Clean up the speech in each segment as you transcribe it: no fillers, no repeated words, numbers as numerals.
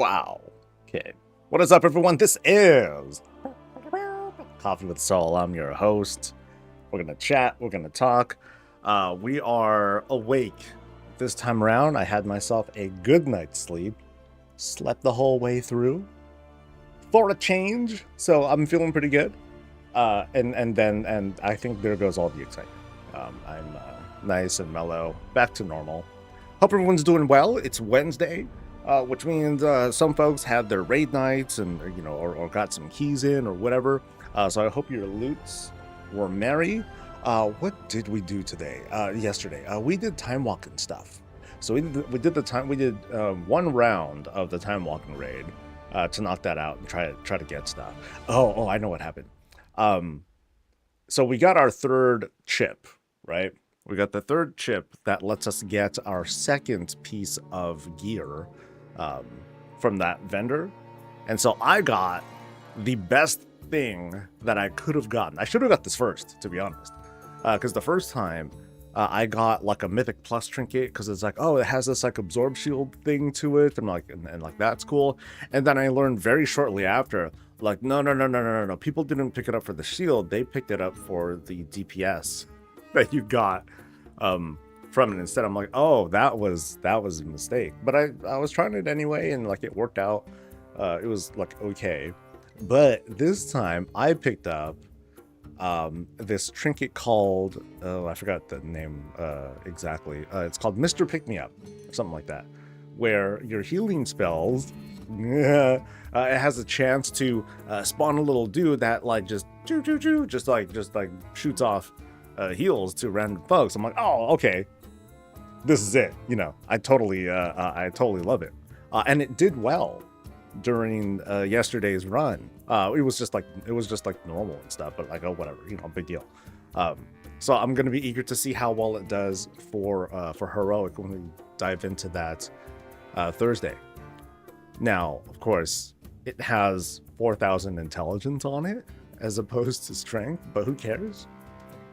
Wow. Okay. What is up, everyone? This is Coffee with Soul. I'm your host. We're gonna chat. We're gonna talk. We are awake this time around. I had myself a good night's sleep. Slept the whole way through for a change, so I'm feeling pretty good. And I think there goes all the excitement. I'm nice and mellow, back to normal. Hope everyone's doing well. It's Wednesday, which means some folks had their raid nights and or got some keys in or whatever. So I hope your loots were merry. What did we do today? Yesterday, we did time walking stuff. So we did one round of the time walking raid to knock that out and try to get stuff. Oh, I know what happened. So we got our third chip, right? We got the third chip that lets us get our second piece of gear from that vendor. And so I got the best thing that I could have gotten. I should have got this first, to be honest. Because the first time I got like a Mythic Plus trinket because it's like, oh, it has this like absorb shield thing to it. And like that's cool. And then I learned very shortly after, like, no. People didn't pick it up for the shield. They picked it up for the DPS that you got from it instead. I'm like, oh, that was a mistake. But I was trying it anyway, and like it worked out. It was like okay. But this time I picked up this trinket called I forgot the name exactly. It's called Mr. Pick Me Up or something like that, where your healing spells it has a chance to spawn a little dude that like just just like shoots off heals to random folks. I'm like, oh, okay, this is it. I totally love it, and it did well during yesterday's run. It was just like normal and stuff, but like, oh, whatever, big deal. So I'm gonna be eager to see how well it does for heroic when we dive into that Thursday. Now, of course, it has 4,000 intelligence on it as opposed to strength, but who cares?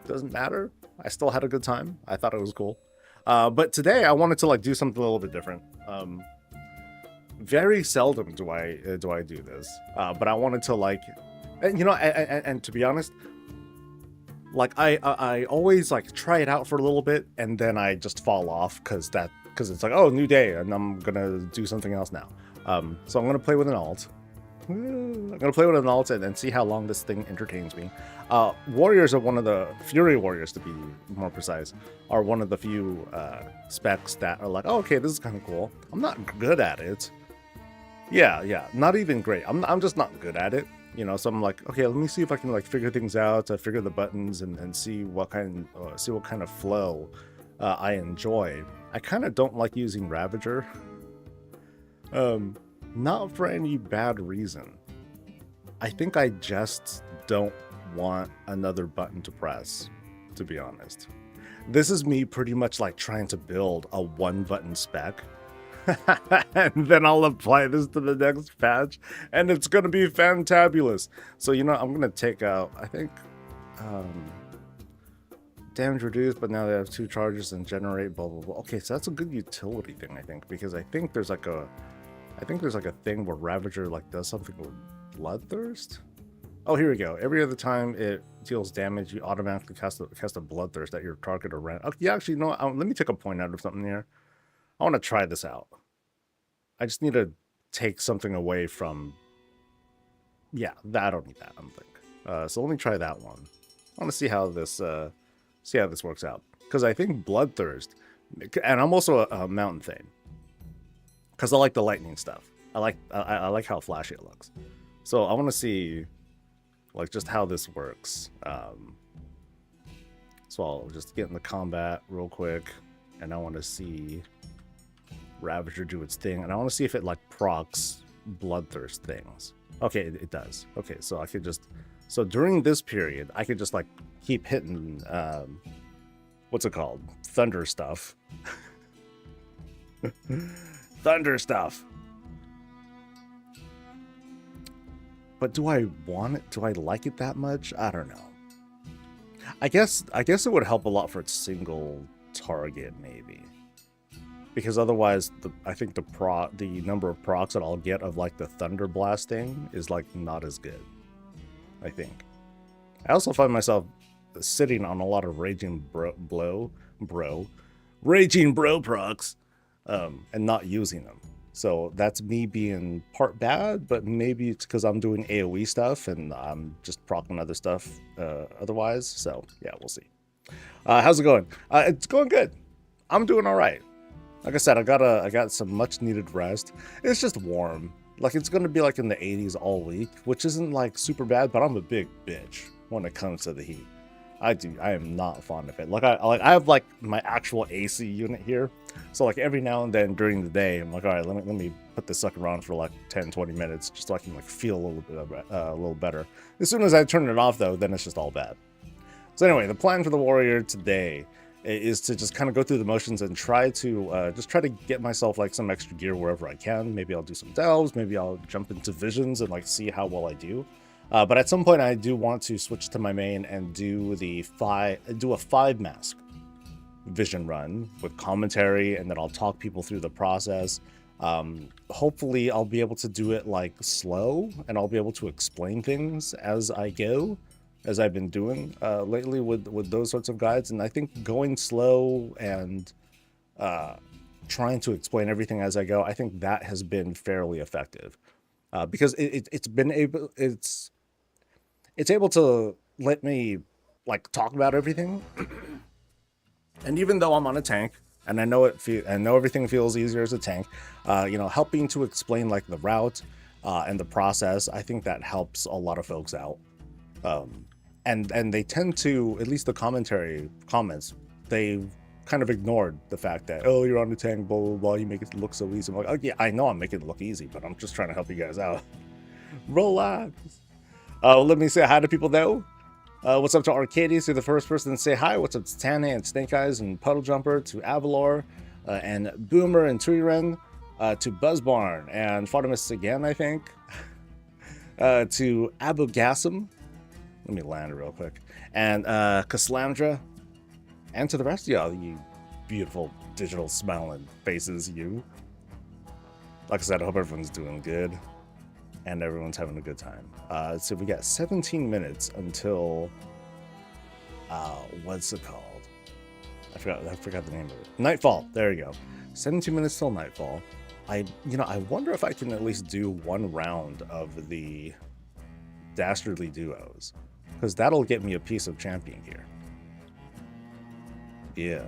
Doesn't matter. I still had a good time. I thought it was cool. But today I wanted to like do something a little bit different. Very seldom do I do this, but I wanted to like, and to be honest, like I always like try it out for a little bit and then I just fall off because it's like, oh, new day and I'm gonna do something else now. So I'm gonna play with an alt. And see how long this thing entertains me. Warriors are one of the Fury Warriors, to be more precise, are one of the few specs that are like, oh, okay, this is kind of cool. I'm not good at it. Yeah, not even great. I'm just not good at it. So I'm like, okay, let me see if I can like figure things out, figure the buttons and see what kind of flow I enjoy. I kind of don't like using Ravager. Not for any bad reason. I think I just don't want another button to press, to be honest. This is me pretty much like trying to build a one button spec. And then I'll apply this to the next patch and it's gonna be fantabulous. So I'm gonna take out, I think, damage reduced, but now they have 2 charges and generate blah blah blah. Okay, so that's a good utility thing, I think, because I think there's like a thing where Ravager like does something with Bloodthirst. Oh, here we go. Every other time it deals damage, you automatically cast a Bloodthirst at your target or random. Okay, yeah, actually, let me take a point out of something here. I want to try this out. I just need to take something away from. Yeah, I don't need that. I don't think. So let me try that one. I want to see how this works out, because I think Bloodthirst, and I'm also a Mountain Thane, because I like the lightning stuff. I like how flashy it looks. So I want to see, like, just how this works. So I'll just get in the combat real quick, and I want to see Ravager do its thing, and I want to see if it like procs Bloodthirst things. Okay, it does. Okay, so I could just, so during this period, I could just like keep hitting, what's it called? Thunder stuff. Thunder stuff. But do I want it? Do I like it that much? I don't know. I guess it would help a lot for its single target, maybe. because otherwise, I think the number of procs that I'll get of like the Thunder Blast thing is like not as good. I think. I also find myself sitting on a lot of Raging Bro procs, and not using them. So that's me being part bad, but maybe it's because I'm doing AoE stuff and I'm just procking other stuff otherwise. So yeah, we'll see. How's it going? It's going good. I'm doing all right. Like I said, I got some much needed rest. It's just warm. Like it's gonna be like in the 80s all week, which isn't like super bad, but I'm a big bitch when it comes to the heat. I am not fond of it. Like I have like my actual AC unit here. So like every now and then during the day, I'm like, all right, let me put this sucker on for like 10, 20 minutes just so I can like feel a little better. As soon as I turn it off though, then it's just all bad. So anyway, the plan for the warrior today is to just kind of go through the motions and try to get myself like some extra gear wherever I can. Maybe I'll do some delves, maybe I'll jump into visions and like see how well I do. But at some point I do want to switch to my main and do a 5 mask vision run with commentary, and then I'll talk people through the process. Hopefully I'll be able to do it like slow, and I'll be able to explain things as I go, as I've been doing lately with those sorts of guides. And I think going slow and trying to explain everything as I go, I think that has been fairly effective, because it's able to let me like talk about everything. And even though I'm on a tank and I know everything feels easier as a tank, helping to explain like the route and the process, I think that helps a lot of folks out. And they tend to, at least the comments, they kind of ignored the fact that, oh, you're on the tank, blah, blah, blah, you make it look so easy. I'm like, oh yeah, I know I'm making it look easy, but I'm just trying to help you guys out. Relax. Let me say hi to people though. What's up to Arcadius, you're the first person to say hi. What's up to Tane and Snake Eyes and Puddle Jumper, to Avalor and Boomer and Tuiren, to Buzzbarn and Fartimus again, I think, to Abu Gassim. Let me land real quick. And Caslandra, and to the rest of y'all, you beautiful digital smiling faces, you. Like I said, I hope everyone's doing good and everyone's having a good time. So we got 17 minutes until what's it called? I forgot the name of it. Nightfall. There you go. 17 minutes till nightfall. I wonder if I can at least do one round of the Dastardly Duos, because that'll get me a piece of champion gear. Yeah.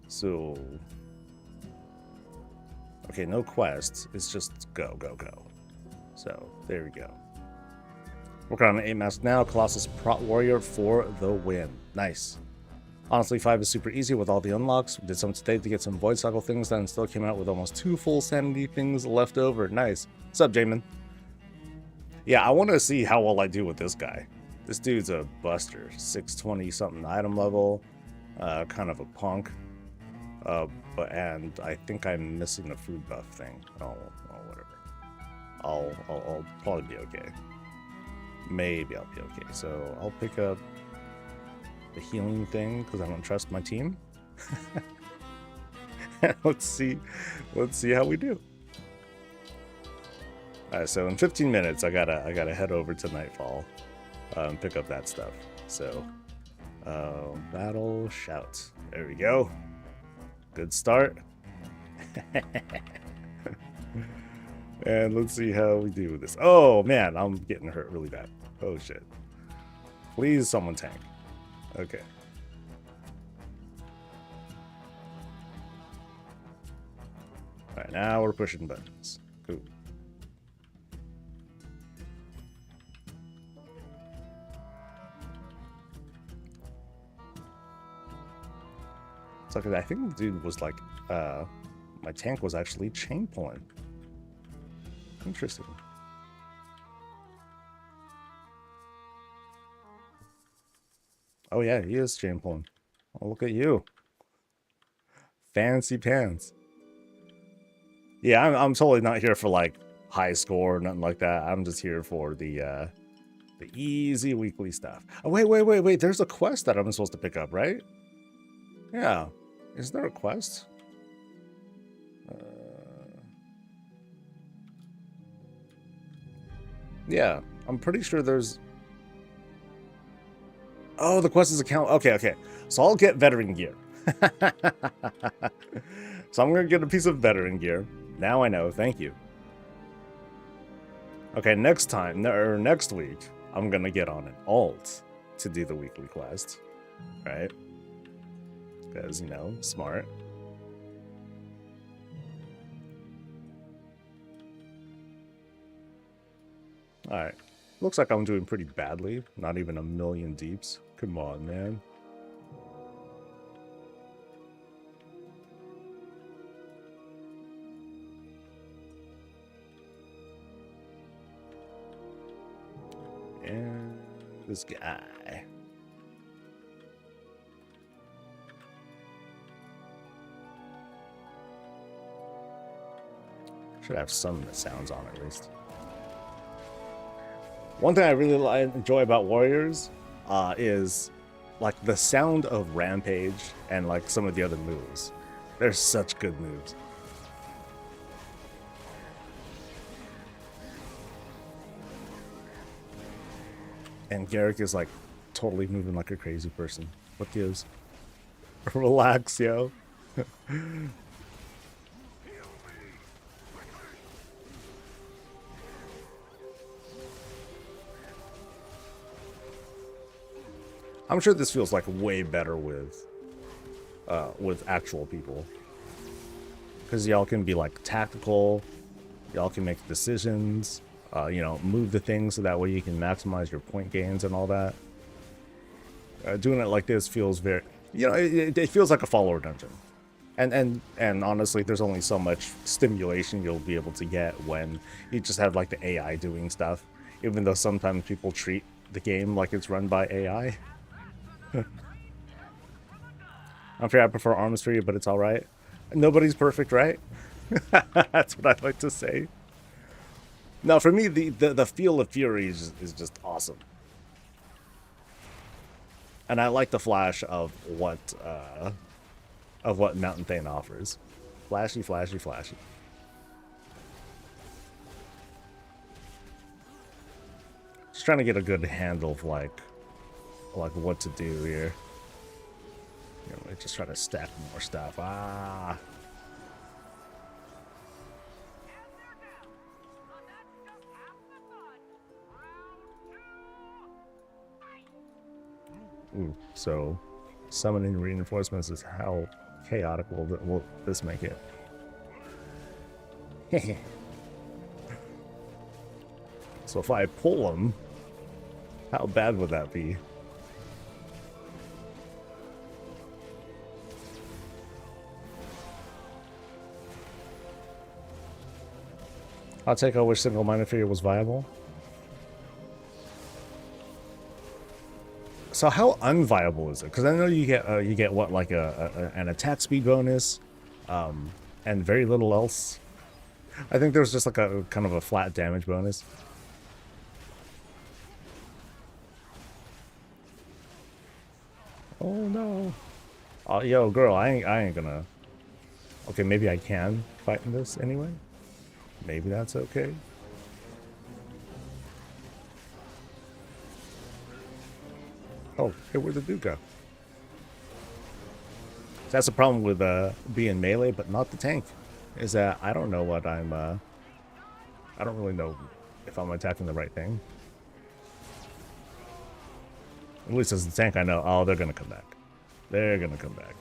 So okay, no quests. It's just go, go, go. So there we go. Working on an 8 mask now. Colossus Prot Warrior for the win. Nice. Honestly, 5 is super easy with all the unlocks. We did some today to get some Void Cycle things done and still came out with almost 2 full sanity things left over. Nice. What's up, Jamin? Yeah, I want to see how well I do with this guy. This dude's a buster. 620 something item level. Kind of a punk. And I think I'm missing the food buff thing. Oh, whatever. I'll probably be okay. Maybe I'll be okay. So I'll pick up the healing thing because I don't trust my team. Let's see how we do. All right, so in 15 minutes, I gotta head over to Nightfall and pick up that stuff. So battle shout. There we go. Good start. And let's see how we do with this. Oh man, I'm getting hurt really bad. Oh shit. Please someone tank. Okay. Alright, now we're pushing buttons. Cool. So I think the dude was like, my tank was actually chain pulling. Interesting. Oh yeah, he is chain pulling. Oh, look at you. Fancy pants. Yeah, I'm totally not here for like high score or nothing like that. I'm just here for the easy weekly stuff. Oh wait. There's a quest that I'm supposed to pick up, right? Yeah. Is there a quest? Yeah, I'm pretty sure there's... Oh, the quest is account. Okay, okay. So I'll get veteran gear. So I'm gonna get a piece of veteran gear. Now I know, thank you. Okay, next time, or next week, I'm gonna get on an alt to do the weekly quest. Right? Because, you know, smart. Alright. Looks like I'm doing pretty badly. Not even a million deeps. Come on, man. And this guy. Should have some of the sounds on at least. One thing I really enjoy about Warriors is like the sound of Rampage and like some of the other moves. They're such good moves. And Garrick is like totally moving like a crazy person. What gives? Relax, yo. I'm sure this feels like way better with actual people, because y'all can be like tactical, y'all can make decisions, you know, move the things so that way you can maximize your point gains and all that. Doing it like this feels very, you know, it feels like a follower dungeon, and honestly, there's only so much stimulation you'll be able to get when you just have like the AI doing stuff, even though sometimes people treat the game like it's run by AI. I'm sure I prefer Armistry, but it's alright. Nobody's perfect, right? That's what I like to say. Now, for me, the feel of Fury is just awesome. And I like the flash of what Mountain Thane offers. Flashy, flashy, flashy. Just trying to get a good handle of like what to do here. You know, just try to stack more stuff. Ah. Ooh, so summoning reinforcements is how chaotic will this make it? So if I pull them, how bad would that be? I'll take out which single-minded figure was viable. So how unviable is it? Because I know you get what, like an attack speed bonus, and very little else. I think there's just like a kind of a flat damage bonus. Oh no! Oh yo, girl, I ain't gonna. Okay, maybe I can fight in this anyway. Maybe that's okay. Oh, hey, where'd the dude go? That's the problem with being melee, but not the tank. Is that I don't know what I'm. I don't really know if I'm attacking the right thing. At least as the tank, I know. Oh, they're gonna come back. They're gonna come back.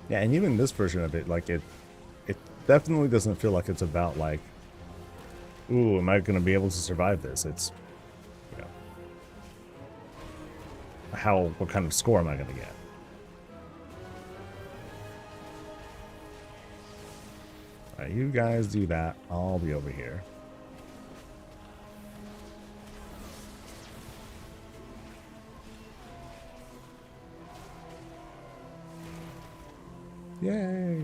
Yeah, and even this version of it, like it definitely doesn't feel like it's about like, ooh, am I gonna be able to survive this? It's, you know, what kind of score am I gonna get? Alright, you guys do that. I'll be over here. Yay!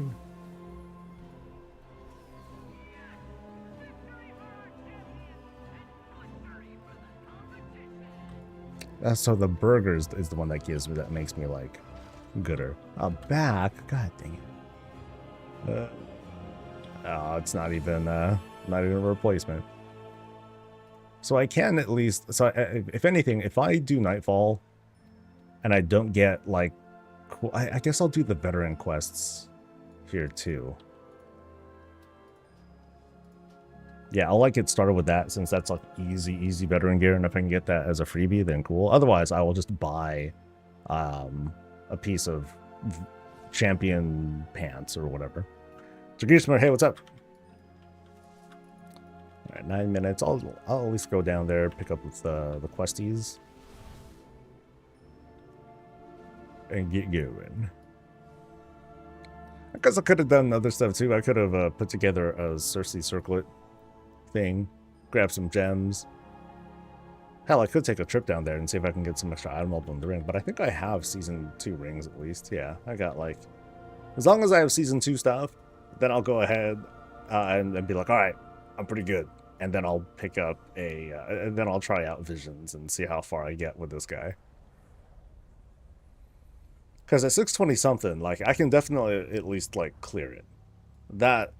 So the burgers is the one that gives me, that makes me like gooder. Back, god dang it. Oh, it's not even a replacement. So I can at least, so if anything, if I do Nightfall and I don't get like, I guess I'll do the veteran quests here too. Yeah, I'll like get started with that since that's like easy veteran gear, and if I can get that as a freebie, then cool. Otherwise, I will just buy a piece of champion pants or whatever. Jageersmer, hey, what's up? All right, 9 minutes. I'll at least go down there, pick up with the questies, and get going. I guess I could have done other stuff too. I could have put together a Cersei circlet thing, grab some gems. Hell, I could take a trip down there and see if I can get some extra item in the ring, but I think I have season 2 rings at least. Yeah, I got like, as long as I have season 2 stuff, then I'll go ahead and be like, all right, I'm pretty good. And then I'll pick up and then I'll try out Visions and see how far I get with this guy. Because at 620 something, like, I can definitely at least like clear it. That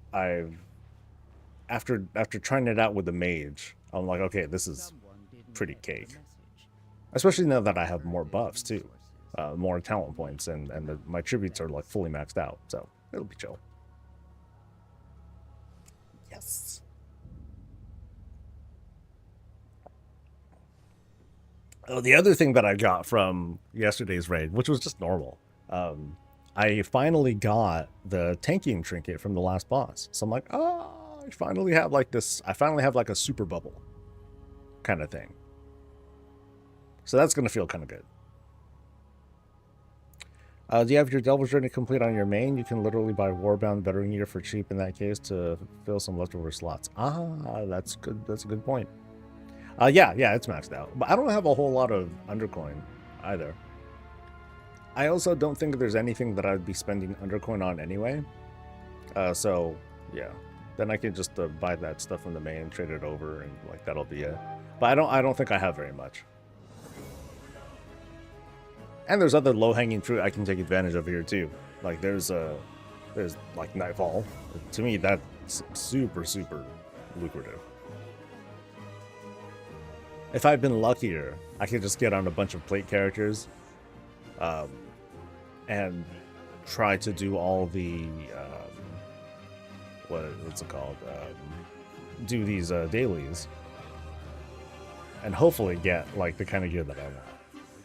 after trying it out with the mage, I'm like, okay, this is pretty cake. Especially now that I have more buffs too, more talent points, and my tributes are like fully maxed out, so it'll be chill. Yes. Oh, the other thing that I got from yesterday's raid, which was just normal, I finally got the tanking trinket from the last boss. So I'm like, oh, I finally have like this. I finally have like a super bubble kind of thing. So that's going to feel kind of good. Do you have your Devil's Journey complete on your main? You can literally buy Warbound Veteran Gear for cheap in that case to fill some leftover slots. Ah, that's good. That's a good point. Yeah, it's maxed out. But I don't have a whole lot of Undercoin either. I also don't think there's anything that I'd be spending Undercoin on anyway. So, yeah. Then I can just buy that stuff from the main, trade it over, and like that'll be it. But I don't think I have very much. And there's other low-hanging fruit I can take advantage of here too. Like there's like Nightfall. To me, that's super lucrative. If I'd been luckier, I could just get on a bunch of plate characters, and try to do all the what's it called? Do these dailies, and hopefully get like the kind of gear that I want.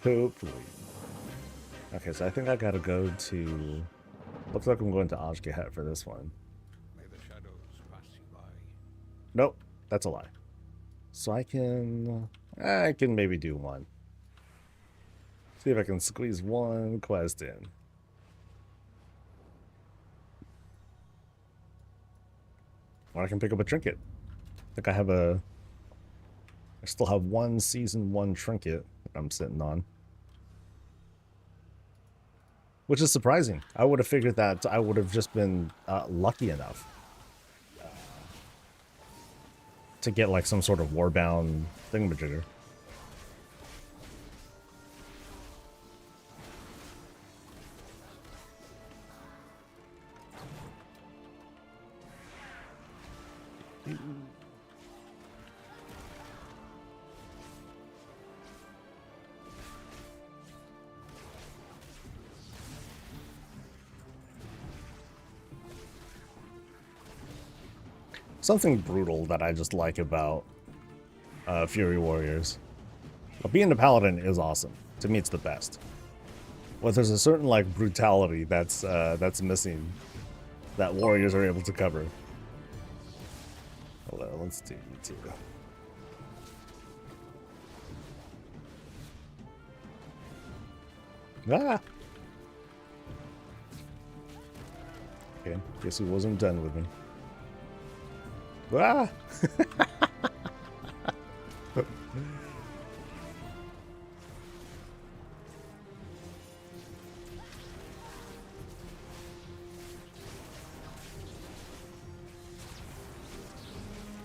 Hopefully. Okay, so I think I gotta go to. Looks like I'm going to Ajgehat for this one. May the shadows pass you by. Nope, that's a lie. So I can maybe do one. See if I can squeeze one quest in. Or I can pick up a trinket. I think I still have one season 1 trinket that I'm sitting on. Which is surprising. I would have figured that I would have just been lucky enough to get like some sort of warbound thingamajigger. Something brutal that I just like about Fury Warriors. Being a paladin is awesome. To me, it's the best. But there's a certain like brutality that's missing that warriors are able to cover. Well, let's do you two. Ah. Okay, guess he wasn't done with me. Ah!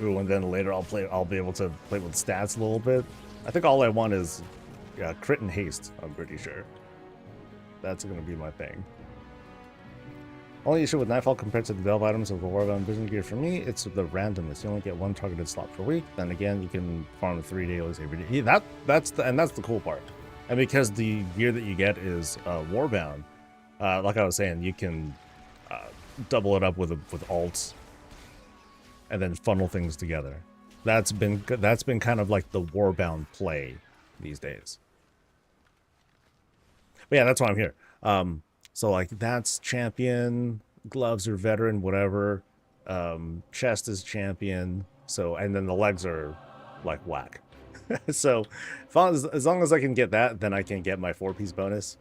Ooh, and then later I'll be able to play with stats a little bit. I think all I want is crit and haste, I'm pretty sure. That's going to be my thing. Only issue with Nightfall compared to the delve items of the Warbound Vision Gear for me, it's the randomness. You only get one targeted slot per week. Then again, you can farm 3 dailies every day. Yeah, that's the cool part. And because the gear that you get is Warbound, like I was saying, you can double it up with alts and then funnel things together. That's been kind of like the Warbound play these days. But yeah, that's why I'm here. So like that's champion, gloves are veteran, whatever. Chest is champion. So and then the legs are like whack. So as long as I can get that, then I can get my 4-piece bonus.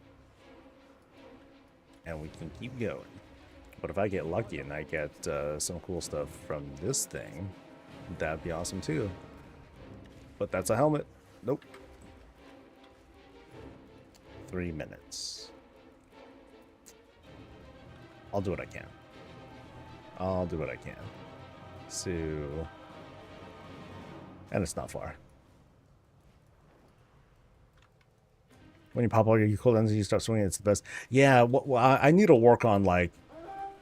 And we can keep going. But if I get lucky and I get some cool stuff from this thing, that'd be awesome too. But that's a helmet. Nope. 3 minutes. I'll do what I can. I'll do what I can. So, and it's not far. When you pop all your cooldowns and you start swinging, it's the best. Yeah, well, I need to work on like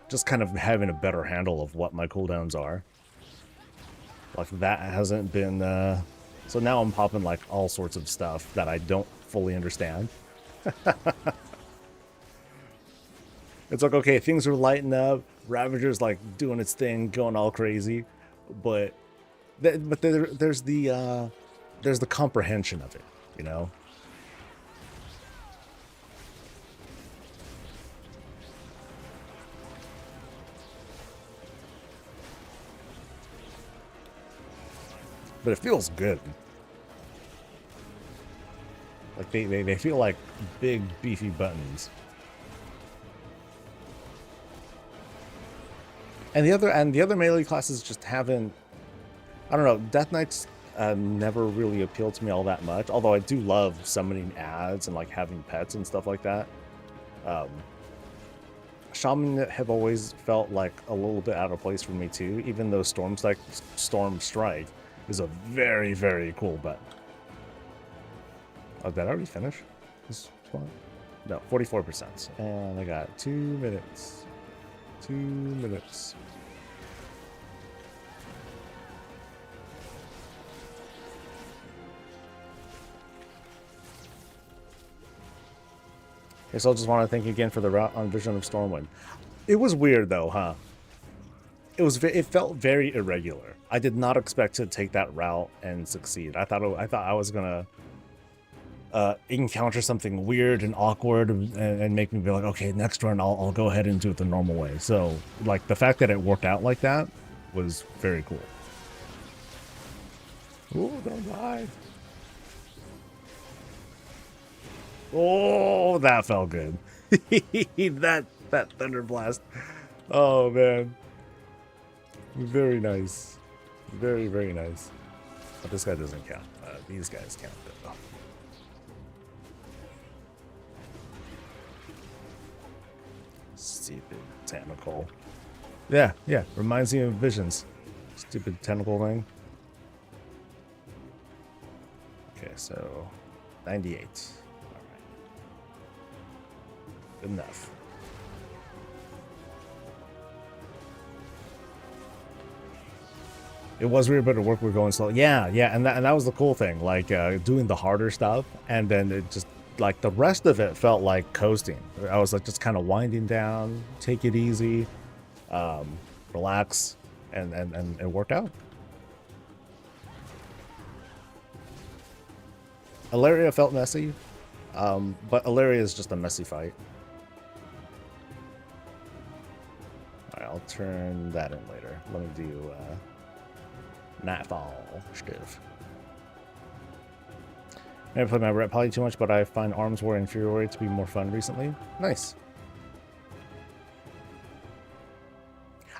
just kind of having a better handle of what my cooldowns are. Like that hasn't been. So now I'm popping like all sorts of stuff that I don't fully understand. It's like, okay, things are lighting up. Ravager's like doing its thing, going all crazy, but there's the comprehension of it, you know. But it feels good. Like they feel like big beefy buttons. And the other melee classes just haven't. I don't know. Death Knights never really appealed to me all that much. Although I do love summoning ads and like having pets and stuff like that. Shaman have always felt like a little bit out of place for me too. Even though Storm Strike is a very, very cool button. Oh, did I already finish this one? No, 44%. And I got 2 minutes. 2 minutes. Okay, so I just want to thank you again for the route on Vision of Stormwind. It was weird though, huh? It felt very irregular. I did not expect to take that route and succeed. I thought I was gonna encounter something weird and awkward and make me be like, okay, next run I'll go ahead and do it the normal way. So like the fact that it worked out like that was very cool. Oh, don't die. Oh, that felt good. that thunder blast. Oh man. Very nice. Very, very nice. But this guy doesn't count. These guys count though. Stupid tentacle. Yeah. Reminds me of Visions. Stupid tentacle thing. Okay, so 98. All right. Good enough. It was weird, but the work we're going slow. Yeah, and that was the cool thing, like doing the harder stuff, and then it just like the rest of it felt like coasting. I was like just kind of winding down, take it easy, relax, and it worked out. Ilaria felt messy, but Ilaria is just a messy fight. All right, I'll turn that in later. Let me do. Nightfall stuff. Never played my Ret Poly too much, but I find Arms War and Fury Warrior to be more fun recently. Nice.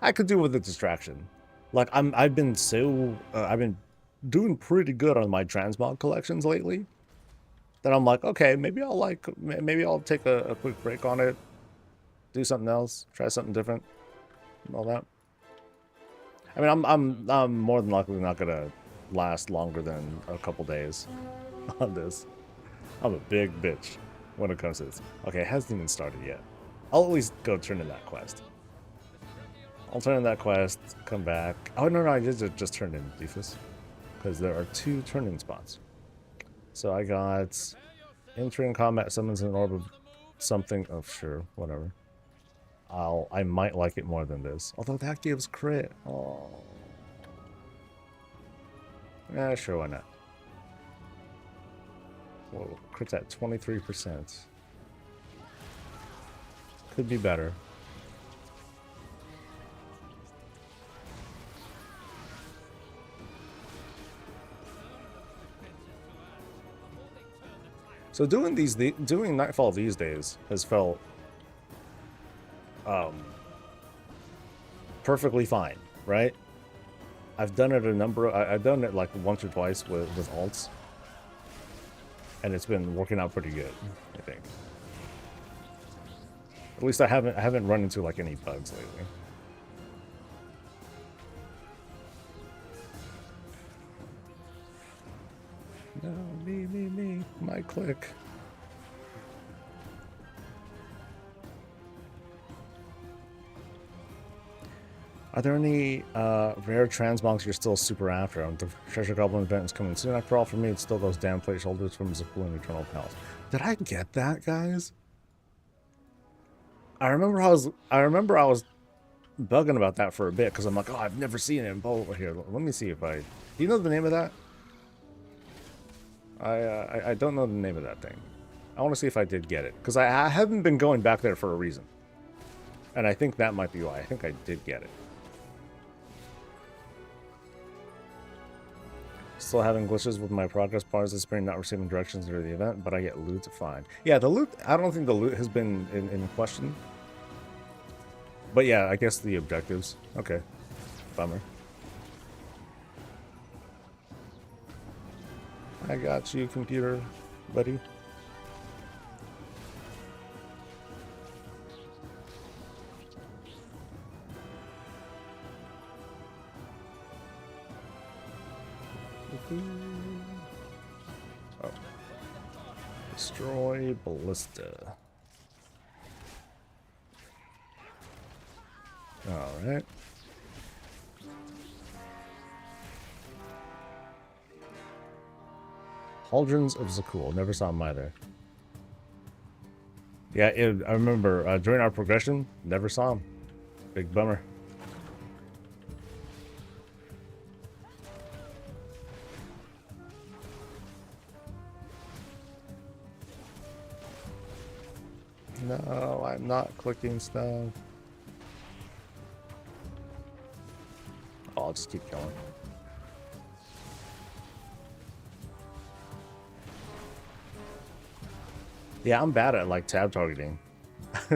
I could do with a distraction. Like I've been doing pretty good on my transmog collections lately. That I'm like, okay, maybe I'll take a quick break on it, do something else, try something different, and all that. I mean, I'm more than likely not gonna last longer than a couple days on this. I'm a big bitch when it comes to this. Okay, it hasn't even started yet. I'll at least go turn in that quest. I'll turn in that quest, come back. Oh, no, I just turned in Defus. Because there are 2 turn-in spots. So I got entering combat summons an orb of something. Oh, sure, whatever. I might like it more than this. Although that gives crit. Oh. Yeah, sure, why not? Whoa, crit's at 23%. Could be better. So doing Nightfall these days has felt perfectly fine, right? I've done it I've done it like once or twice with alts, and it's been working out pretty good, I think. At least I haven't run into like any bugs lately. No, me, my click. Are there any rare transmogs you're still super after? The Treasure Goblin event is coming soon. After all, for me, it's still those damn placeholders from Zapoon Eternal Palace. Did I get that, guys? I remember I was bugging about that for a bit because I'm like, oh, I've never seen it in bold. Here, let me see if I. Do you know the name of that? I don't know the name of that thing. I want to see if I did get it because I haven't been going back there for a reason, and I think that might be why. I think I did get it. Still having glitches with my progress bars this spring, not receiving directions during the event, but I get loot fine. Yeah, the loot, I don't think the loot has been in question. But yeah, I guess the objectives. Okay. Bummer. I got you, computer buddy. Oh. Destroy ballista. Alright. Pauldrons of Zakul. Never saw him either. Yeah, I remember during our progression, never saw him. Big bummer. No, I'm not clicking stuff. Oh, I'll just keep going. Yeah, I'm bad at like tab targeting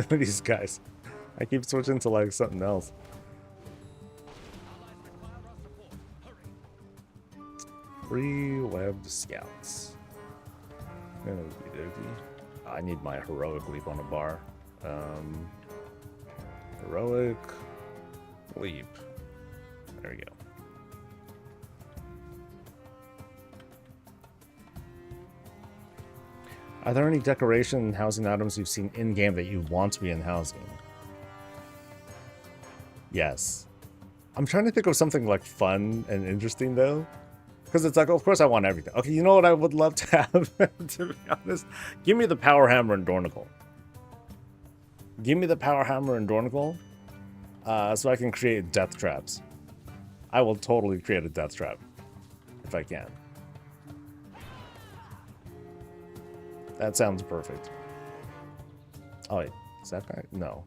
these guys. I keep switching to like something else. Free webbed scouts. I need my heroic leap on a bar. Heroic leap. There we go. Are there any decoration and housing items you've seen in-game that you want to be in housing? Yes. I'm trying to think of something like fun and interesting though. Because it's like, of course I want everything. Okay, you know what I would love to have, to be honest? Give me the Power Hammer and Dornicle. Give me the Power Hammer and Dornicle so I can create death traps. I will totally create a death trap if I can. That sounds perfect. Oh wait, is that guy? No.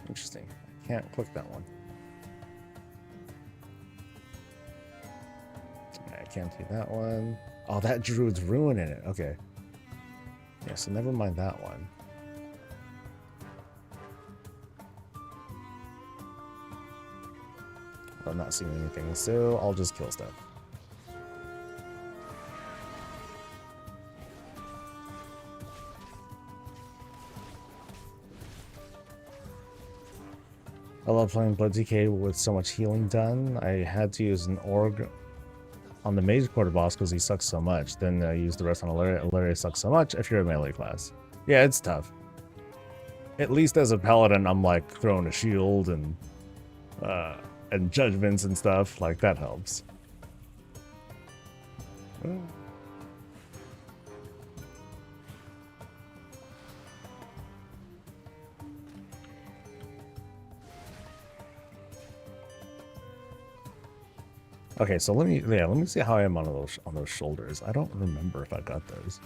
Interesting. I can't click that one. I can't do that one. Oh, that Druid's Ruin in it. Okay. Yeah, so never mind that one. I'm not seeing anything, so I'll just kill stuff. I love playing Blood DK with so much healing done. I had to use an org on the mage quarter boss because he sucks so much. Then use the rest on Ilaria. Ilaria sucks so much if you're a melee class. Yeah, it's tough. At least as a paladin, I'm like throwing a shield and judgments and stuff. Like that helps. Okay, so let me see how I am on those shoulders. I don't remember if I got those.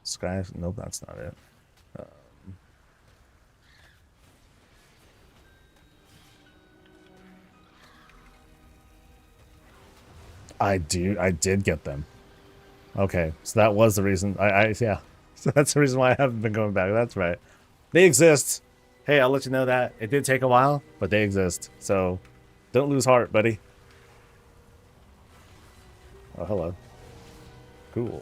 Sky? Nope, that's not it. I did get them. Okay, so that was the reason. Yeah. So that's the reason why I haven't been going back. That's right. They exist. Hey, I'll let you know that. It did take a while, but they exist. So don't lose heart, buddy. Oh, hello. Cool.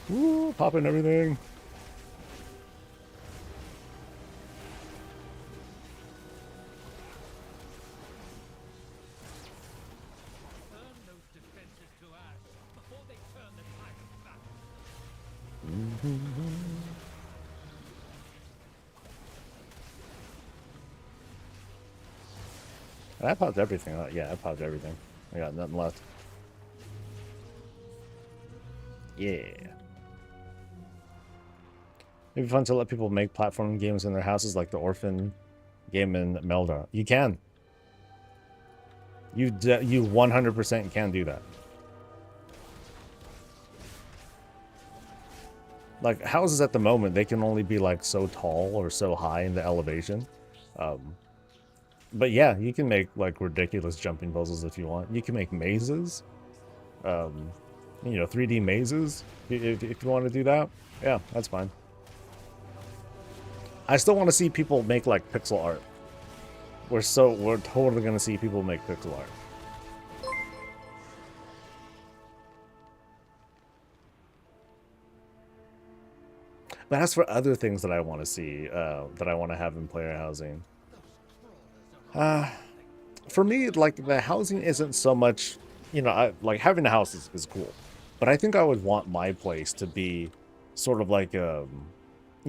Woo, popping everything. I popped everything. Yeah, I popped everything. I got nothing left. Yeah. It'd be fun to let people make platform games in their houses like the Orphan game in Melda. You can. You 100% can do that. Like houses at the moment, they can only be like so tall or so high in the elevation. But yeah, you can make like ridiculous jumping puzzles if you want. You can make mazes. You know, 3D mazes if you want to do that. Yeah, that's fine. I still want to see people make like pixel art. We're totally gonna see people make pixel art. But as for other things that I want to see, that I want to have in player housing, for me, like the housing isn't so much, you know, like having a house is cool, but I think I would want my place to be sort of like, you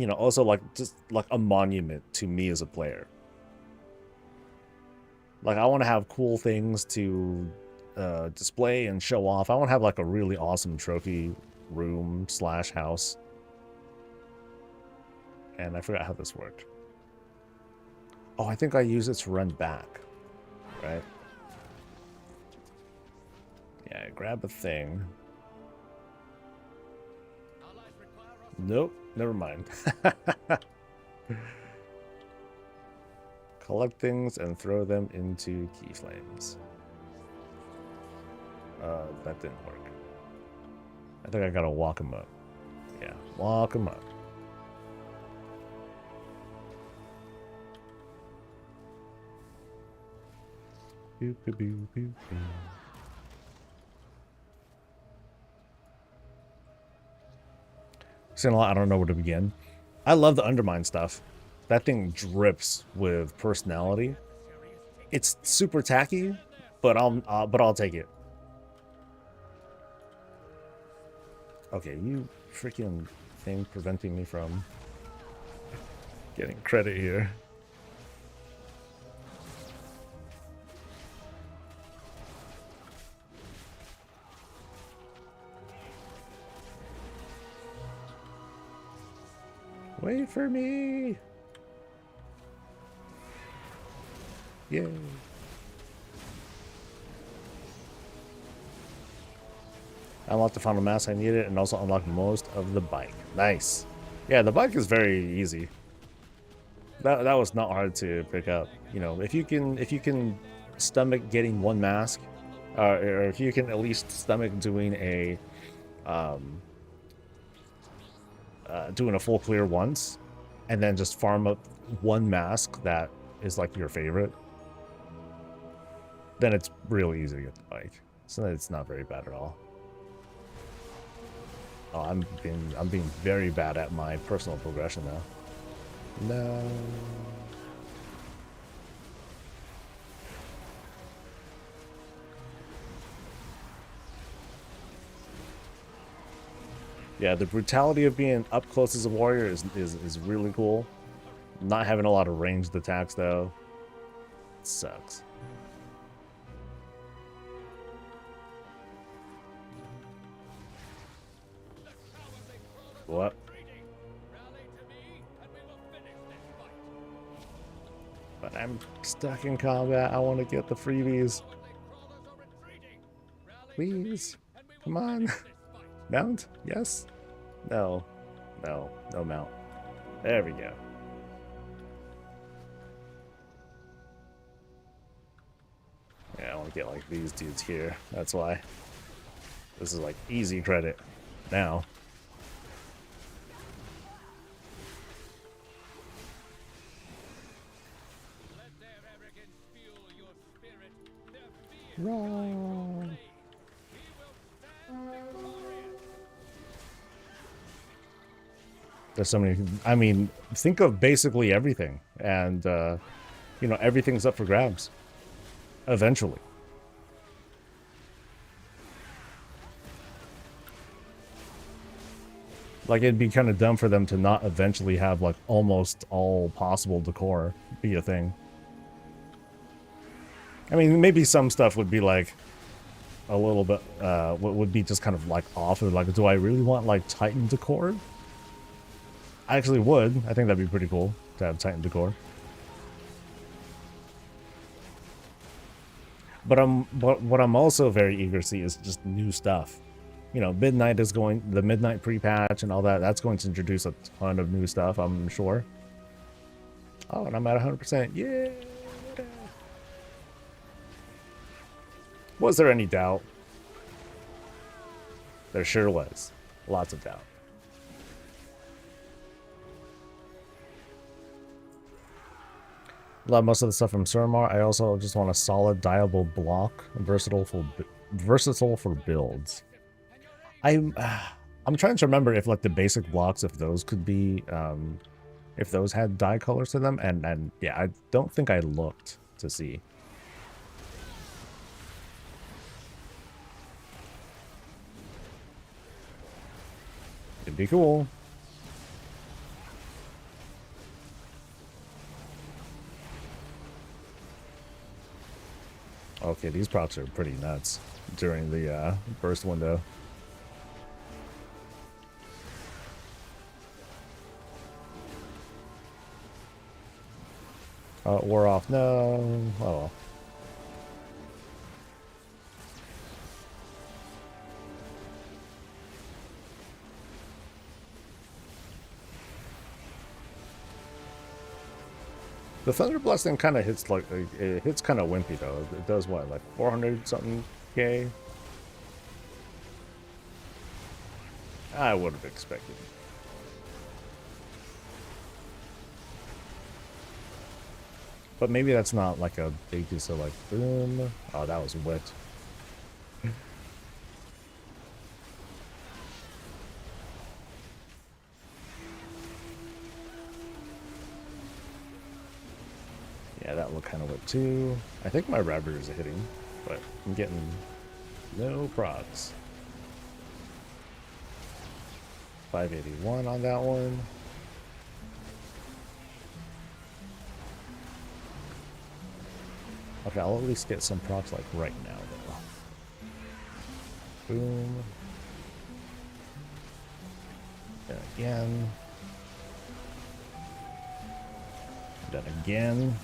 know, also like just like a monument to me as a player. Like I want to have cool things to display and show off. I want to have like a really awesome trophy room / house. And I forgot how this worked. Oh, I think I use it to run back, right? Yeah, I grab a thing. Nope, never mind. Collect things and throw them into keyflames. That didn't work. I think I gotta walk them up. Yeah, walk them up. Pew, pew, pew, pew, pew. Seeing a lot, I don't know where to begin. I love the Undermine stuff. That thing drips with personality. It's super tacky, but I'll take it. Okay, you freaking thing preventing me from getting credit here. Wait for me! Yay! I unlocked the final mask I needed and also unlocked most of the bike. Nice. Yeah, the bike is very easy. That was not hard to pick up. You know, if you can stomach getting one mask, or if you can at least stomach doing a full clear once, and then just farm up one mask that is like your favorite, then it's really easy to get the bike. So it's not very bad at all. Oh, I'm being very bad at my personal progression now. No. Yeah, the brutality of being up close as a warrior is really cool. Not having a lot of ranged attacks though sucks. What? But I'm stuck in combat. I want to get the freebies. Please. Come on. Mount? Yes? No. No. No mount. There we go. Yeah, I want to get like these dudes here. That's why. This is like easy credit now. Wrong. There's so many. I mean, think of basically everything, and you know, everything's up for grabs. Eventually. Like, it'd be kind of dumb for them to not eventually have like almost all possible decor be a thing. I mean, maybe some stuff would be like a little bit, would be just kind of like off of like, do I really want like Titan decor? I actually would. I think that'd be pretty cool to have Titan decor. But what I'm also very eager to see is just new stuff. You know, Midnight is going, the Midnight pre-patch and all that, that's going to introduce a ton of new stuff, I'm sure. Oh, and I'm at 100%. Yeah. Was there any doubt? There sure was. Lots of doubt. Love most of the stuff from Suramar. I also just want a solid, diable block, versatile for builds. I'm trying to remember if like the basic blocks, if those could be, if those had dye colors to them, and yeah, I don't think I looked to see. It'd be cool. Okay, these procs are pretty nuts during the burst window. Oh, it wore off. No. Oh well. The Thunder Blessing kind of hits like, it hits kind of wimpy though. It does what, like 400 something K? I would have expected. But maybe that's not like a big deal, so like boom. Oh, that was wet. Yeah, that looked kind of wet too. I think my Ravagers are hitting, but I'm getting no procs. 581 on that one. Okay, I'll at least get some procs like right now though. Boom. And again. And then again.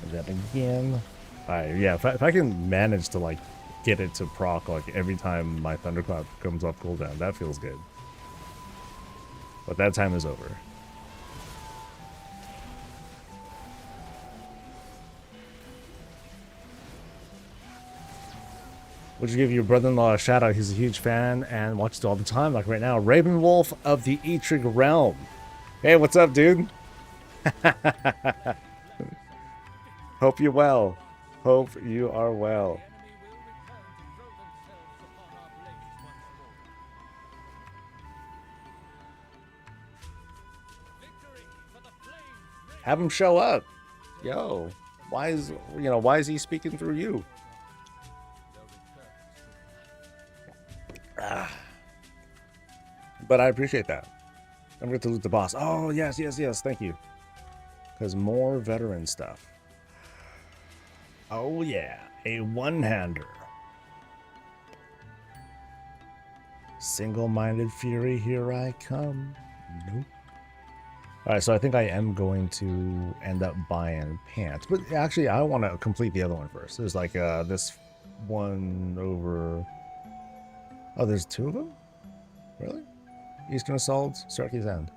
And then again. Alright, yeah, if I can manage to like get it to proc like every time my Thunderclap comes off cooldown, that feels good. But that time is over. Would you give your brother-in-law a shout out? He's a huge fan and watches it all the time, like right now. Ravenwolf of the Etrig Realm. Hey, what's up, dude? Hope you're well. Hope you are well. Have him show up. Yo, why is he speaking through you? Ah, but I appreciate that. I'm going to loot the boss. Oh, yes. Thank you. Because more veteran stuff. Oh, yeah. A one-hander. Single-minded fury, here I come. Nope. Alright, so I think I am going to end up buying pants. But actually, I want to complete the other one first. There's like this one over... Oh, there's two of them? Really? Eastern Assault, Starkey's End.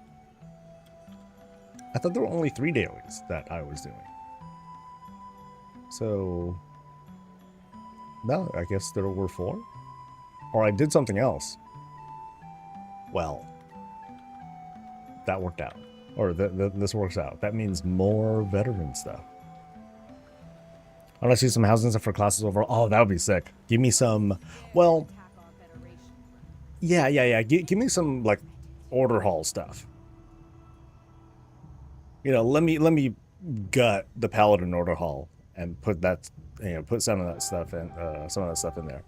I thought there were only 3 dailies that I was doing. So... No, I guess there were 4? Or I did something else. Well, that worked out. Or this works out. That means more veteran stuff. I want to see some housing stuff for classes overall. Oh, that would be sick. Give me some... Well... Yeah. Give me some, like, order hall stuff. You know, let me gut the Paladin order hall and put that, put some of that stuff in there.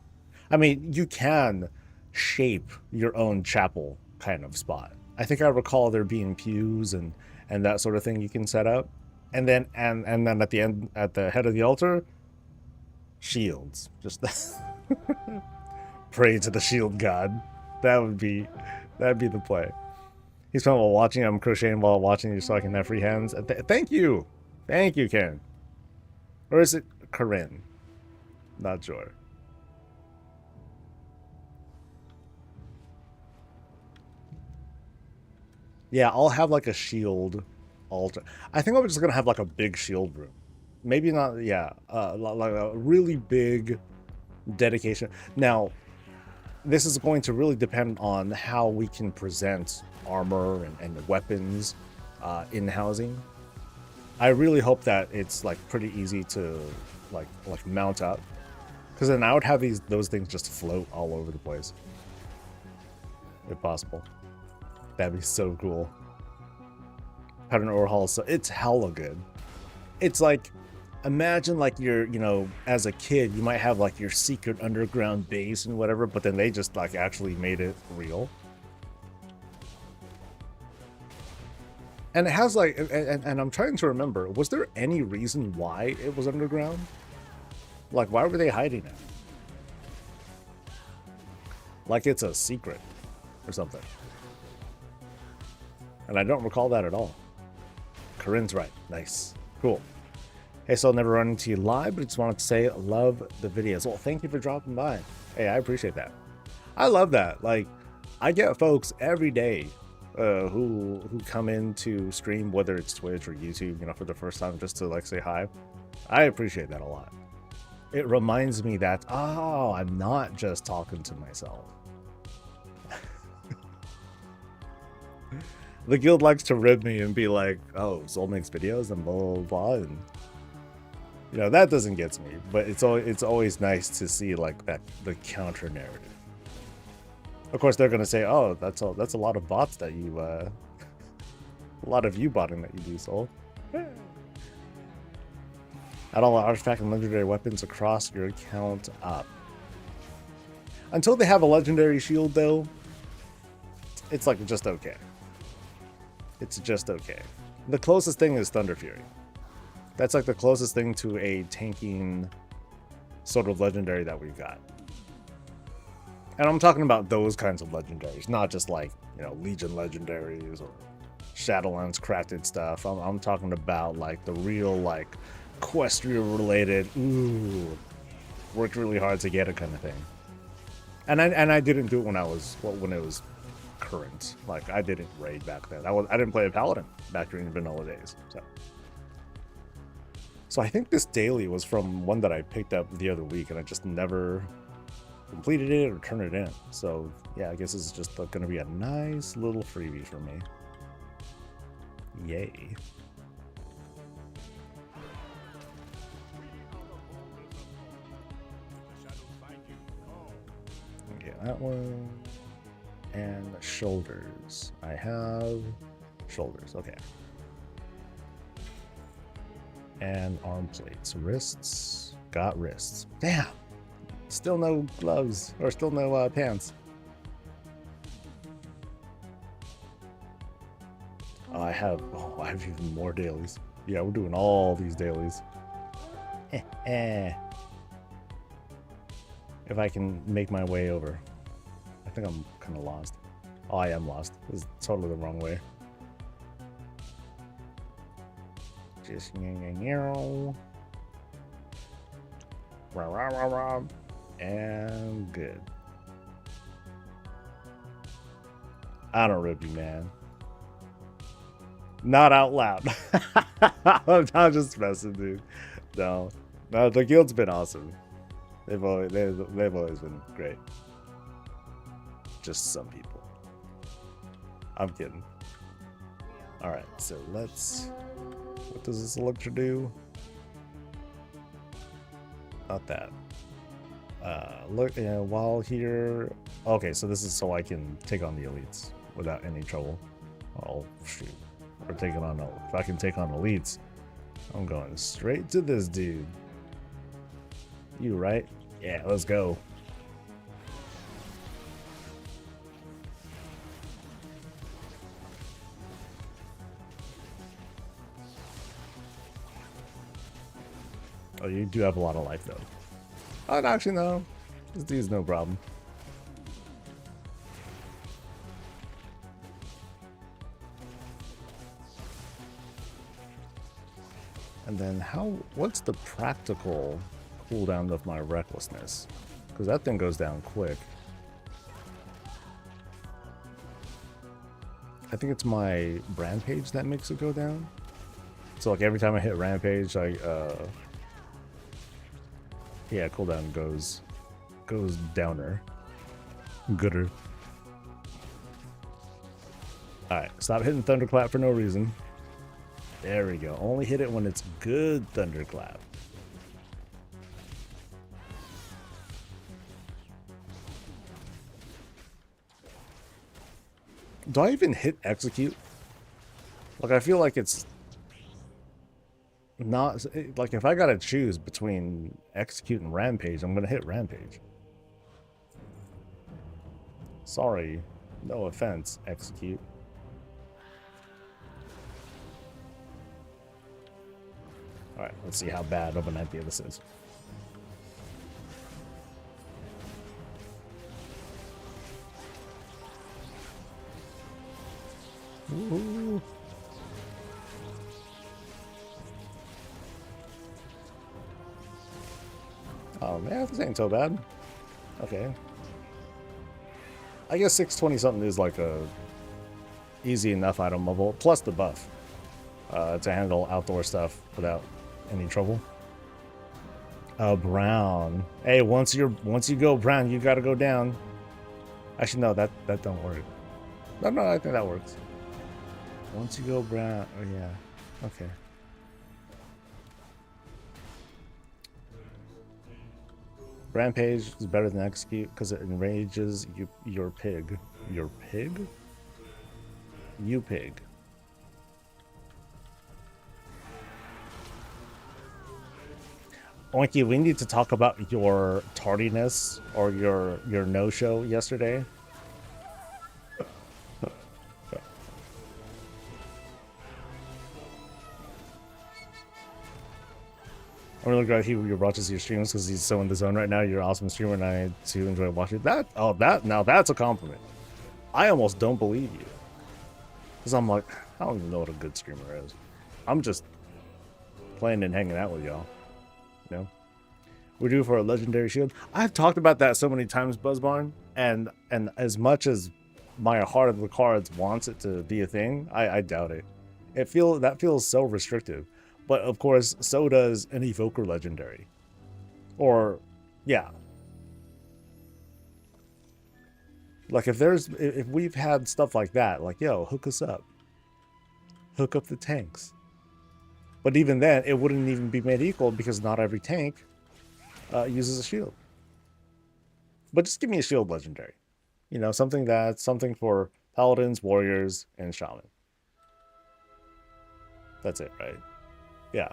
I mean, you can shape your own chapel kind of spot. I think I recall there being pews and that sort of thing you can set up, and then at the end, at the head of the altar, shields. Just pray to the shield god. That'd be the play. He's talking while watching. I'm crocheting while watching you, so I can have free hands. Thank you, Karen. Or is it Corinne? Not sure. Yeah, I'll have like a shield altar. I think I'm just gonna have like a big shield room. Maybe not. Yeah, like a really big dedication. Now, this is going to really depend on how we can present armor and weapons in housing. I really hope that it's like pretty easy to like mount up, because then I would have those things just float all over the place, if possible. That'd be so cool. Pattern Overhaul, so it's hella good. It's like, imagine like you're, as a kid, you might have like your secret underground base and whatever, but then they just like actually made it real. And it has like, and I'm trying to remember, was there any reason why it was underground? Like, why were they hiding it? Like it's a secret or something. And I don't recall that at all. Corinne's right. Nice. Cool. Hey, so I'll never run into you live, but just wanted to say love the videos. Well, thank you for dropping by. Hey, I appreciate that. I love that. Like, I get folks every day who come in to stream, whether it's Twitch or YouTube, for the first time, just to like say hi. I appreciate that a lot. It reminds me that, oh, I'm not just talking to myself. The guild likes to rib me and be like, oh, Soul makes videos and blah, blah, blah. And, that doesn't get to me. But it's always nice to see, like, the counter narrative. Of course, they're going to say, oh, that's a lot of bots that you, a lot of you botting that you do, Soul. Add all artifact and legendary weapons across your account up. Until they have a legendary shield, though, it's, like, just okay. It's just okay. The closest thing is Thunder Fury. That's like the closest thing to a tanking sort of legendary that we've got. And I'm talking about those kinds of legendaries, not just like, Legion legendaries or Shadowlands crafted stuff. I'm talking about like the real, like, Equestria related, ooh, worked really hard to get it kind of thing. And I didn't do it when it was current. Like, I didn't raid back then. I didn't play a paladin back during the vanilla days. So I think this daily was from one that I picked up the other week, and I just never completed it or turned it in. So yeah, I guess this is just going to be a nice little freebie for me. Yay. Okay, that one. And shoulders. I have shoulders. Okay. And arm plates. Wrists. Got wrists. Damn. Still no gloves. Or still no pants. I have even more dailies. Yeah, we're doing all these dailies. If I can make my way over. I think I'm kind of lost. Oh, I am lost. This is totally the wrong way. Just and good. I don't rip you, man. Not out loud. I'm just messing, dude. No, the guild's been awesome. They've always been great. Just some people. I'm kidding. All right, so let's. What does this elixir do? Not that. Look, while here. Okay, so this is so I can take on the elites without any trouble. Oh shoot. We're taking on if I can take on elites, I'm going straight to this dude. You right? Yeah, let's go. Oh, you do have a lot of life though. Oh, actually no. This dude's no problem. And then what's the practical cooldown of my recklessness? Because that thing goes down quick. I think it's my rampage that makes it go down. So like every time I hit rampage, yeah, cooldown goes downer. Gooder. Alright, stop hitting thunderclap for no reason. There we go. Only hit it when it's good thunderclap. Do I even hit execute? Like, I feel like it's not... Like, if I gotta choose between execute and rampage, I'm gonna hit rampage. Sorry. No offense, execute. Alright, let's see how bad of an idea this is. Ooh. Oh man, this ain't so bad. Okay. I guess 620 something is like a easy enough item level, plus the buff to handle outdoor stuff without any trouble. Brown. Hey, once you go brown, you gotta go down. Actually, no, that don't work. No, I think that works. Once you go brown, oh yeah, okay. Rampage is better than execute because it enrages your pig. Your pig? You pig. Oinky, we need to talk about your tardiness or your no-show yesterday. I'm really glad he watches your streams because he's so in the zone right now. You're an awesome streamer, and I too enjoy watching that. Oh, now that's a compliment. I almost don't believe you because I'm like, I don't even know what a good streamer is. I'm just playing and hanging out with y'all. You know, we're due for a legendary shield. I've talked about that so many times, Buzzbarn, and as much as my heart of the cards wants it to be a thing, I doubt it. That feels so restrictive. But of course, so does an Evoker Legendary. Or, yeah. Like if we've had stuff like that, like, yo, hook us up. Hook up the tanks. But even then, it wouldn't even be made equal because not every tank uses a shield. But just give me a shield legendary. You know, something for paladins, warriors, and shaman. That's it, right? Yeah.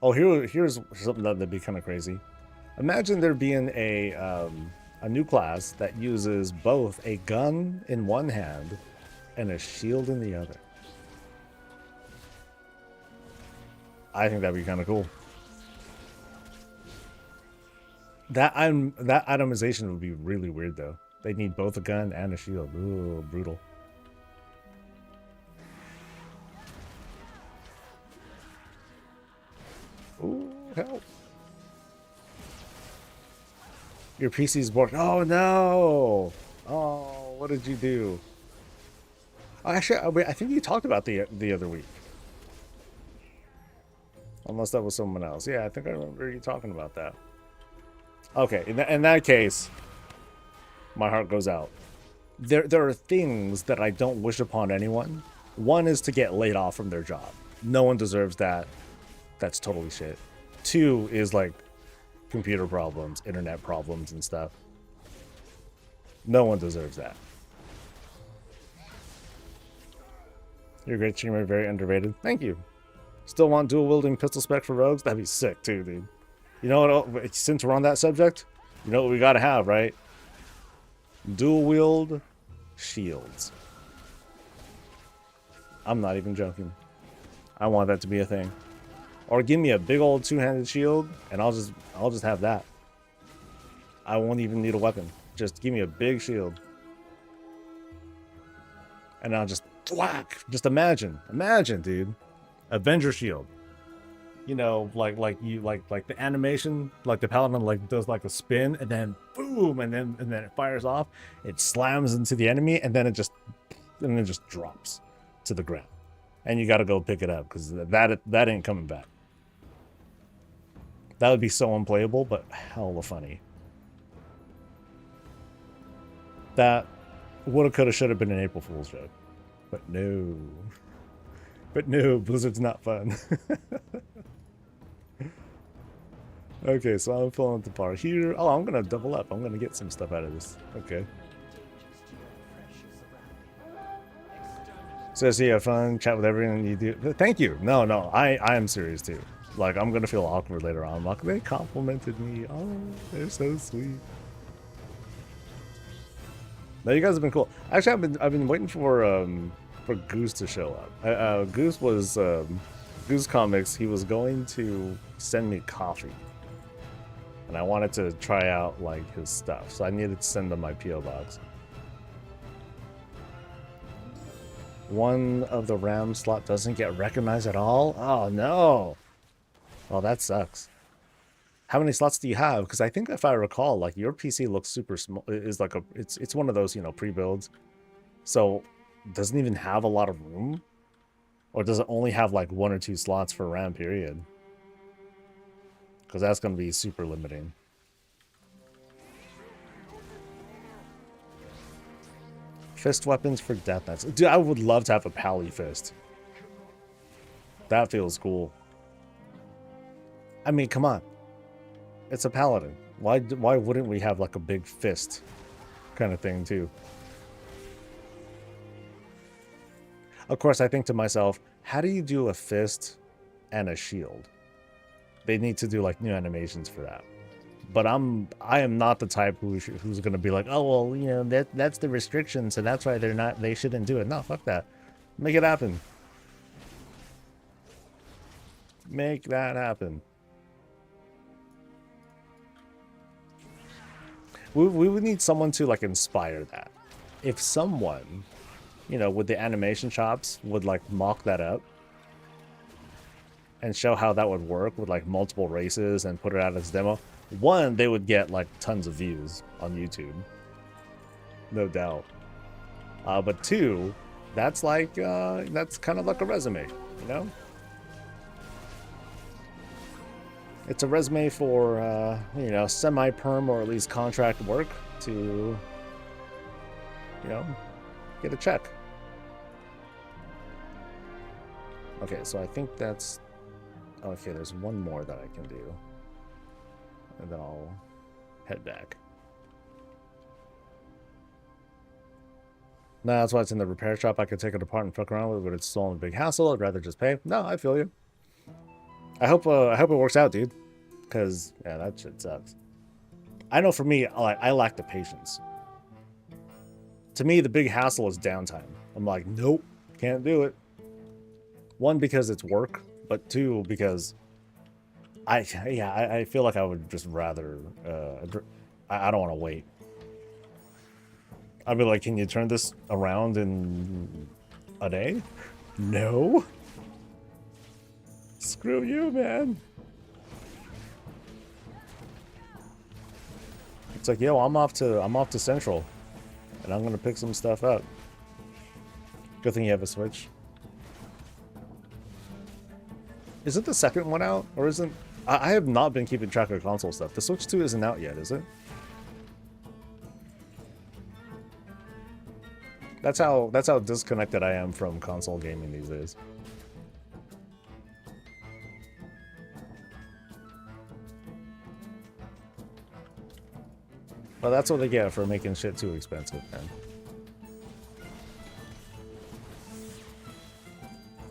Oh, here's something that'd be kind of crazy. Imagine there being a new class that uses both a gun in one hand and a shield in the other. I think that'd be kind of cool. That itemization would be really weird though. They need both a gun and a shield. Ooh, brutal. Ooh, help. Your PC's broken. Oh no! Oh, what did you do? Oh, actually, wait, I think you talked about the other week. Unless that was someone else. Yeah, I think I remember you talking about that. Okay, in that case, my heart goes out. There are things that I don't wish upon anyone. One is to get laid off from their job. No one deserves that. That's totally shit. Two is like computer problems, internet problems, and stuff. No one deserves that. You're a great streamer, very underrated. Thank you. Still want dual wielding pistol spec for rogues? That'd be sick too, dude. You know what? Since we're on that subject, you know what we gotta have, right? Dual wield shields. I'm not even joking. I want that to be a thing. Or give me a big old two-handed shield, and I'll just have that. I won't even need a weapon. Just give me a big shield, and I'll just whack. Just imagine, dude. Avenger shield. You know, like the animation, like the paladin like does like a spin, and then boom, and then it fires off. It slams into the enemy, and then it just drops to the ground, and you got to go pick it up because that ain't coming back. That would be so unplayable, but hella funny. That woulda, coulda, shoulda been an April Fool's joke, but no. But no, Blizzard's not fun. Okay, so I'm filling up the bar here. Oh, I'm gonna double up. I'm gonna get some stuff out of this. Okay. So you have fun, chat with everyone you do. Thank you. No, I am serious too. Like, I'm gonna feel awkward later on. Like, they complimented me. Oh, they're so sweet. No, you guys have been cool. Actually, I've been waiting for Goose to show up. Goose was Goose Comics. He was going to send me coffee, and I wanted to try out like his stuff, so I needed to send him my PO box. One of the RAM slot doesn't get recognized at all. Oh no! Oh, that sucks. How many slots do you have? Because I think if I recall, like your PC looks super small. Is like it's one of those, you know, pre-builds. So doesn't even have a lot of room, or does it only have like 1 or 2 slots for RAM period? Because that's going to be super limiting. Fist weapons for death knights. Dude, I would love to have a pally fist. That feels cool. I mean, come on. It's a paladin. Why wouldn't we have like a big fist kind of thing too? Of course, I think to myself, how do you do a fist and a shield? They need to do like new animations for that. But I am not the type who's going to be like, oh well, you know, that's the restriction, so that's why they shouldn't do it. No, fuck that. Make it happen. Make that happen. We would need someone to like inspire that. If someone, you know, with the animation chops would like mock that up and show how that would work with like multiple races and put it out as a demo, one, they would get like tons of views on YouTube, no doubt. But two, that's like that's kind of like a resume, you know. It's a resume for you know, semi-perm or at least contract work to, you know, get a check. Okay, so I think that's okay. There's one more that I can do, and then I'll head back. No, that's why it's in the repair shop. I could take it apart and fuck around with it, but it's still a big hassle. I'd rather just pay. No, I feel you. I hope it works out, dude. Cause yeah, that shit sucks. I know for me, I lack the patience. To me, the big hassle is downtime. I'm like, nope, can't do it. One, because it's work, but two, because I feel like I would just rather I don't want to wait. I'd be like, can you turn this around in a day? No. Screw you, man. It's like, yo, I'm off to Central, and I'm gonna pick some stuff up. Good thing you have a Switch. Isn't the second one out, or isn't? I have not been keeping track of console stuff. The Switch 2 isn't out yet, is it? That's how disconnected I am from console gaming these days. Well, that's what they get for making shit too expensive, man.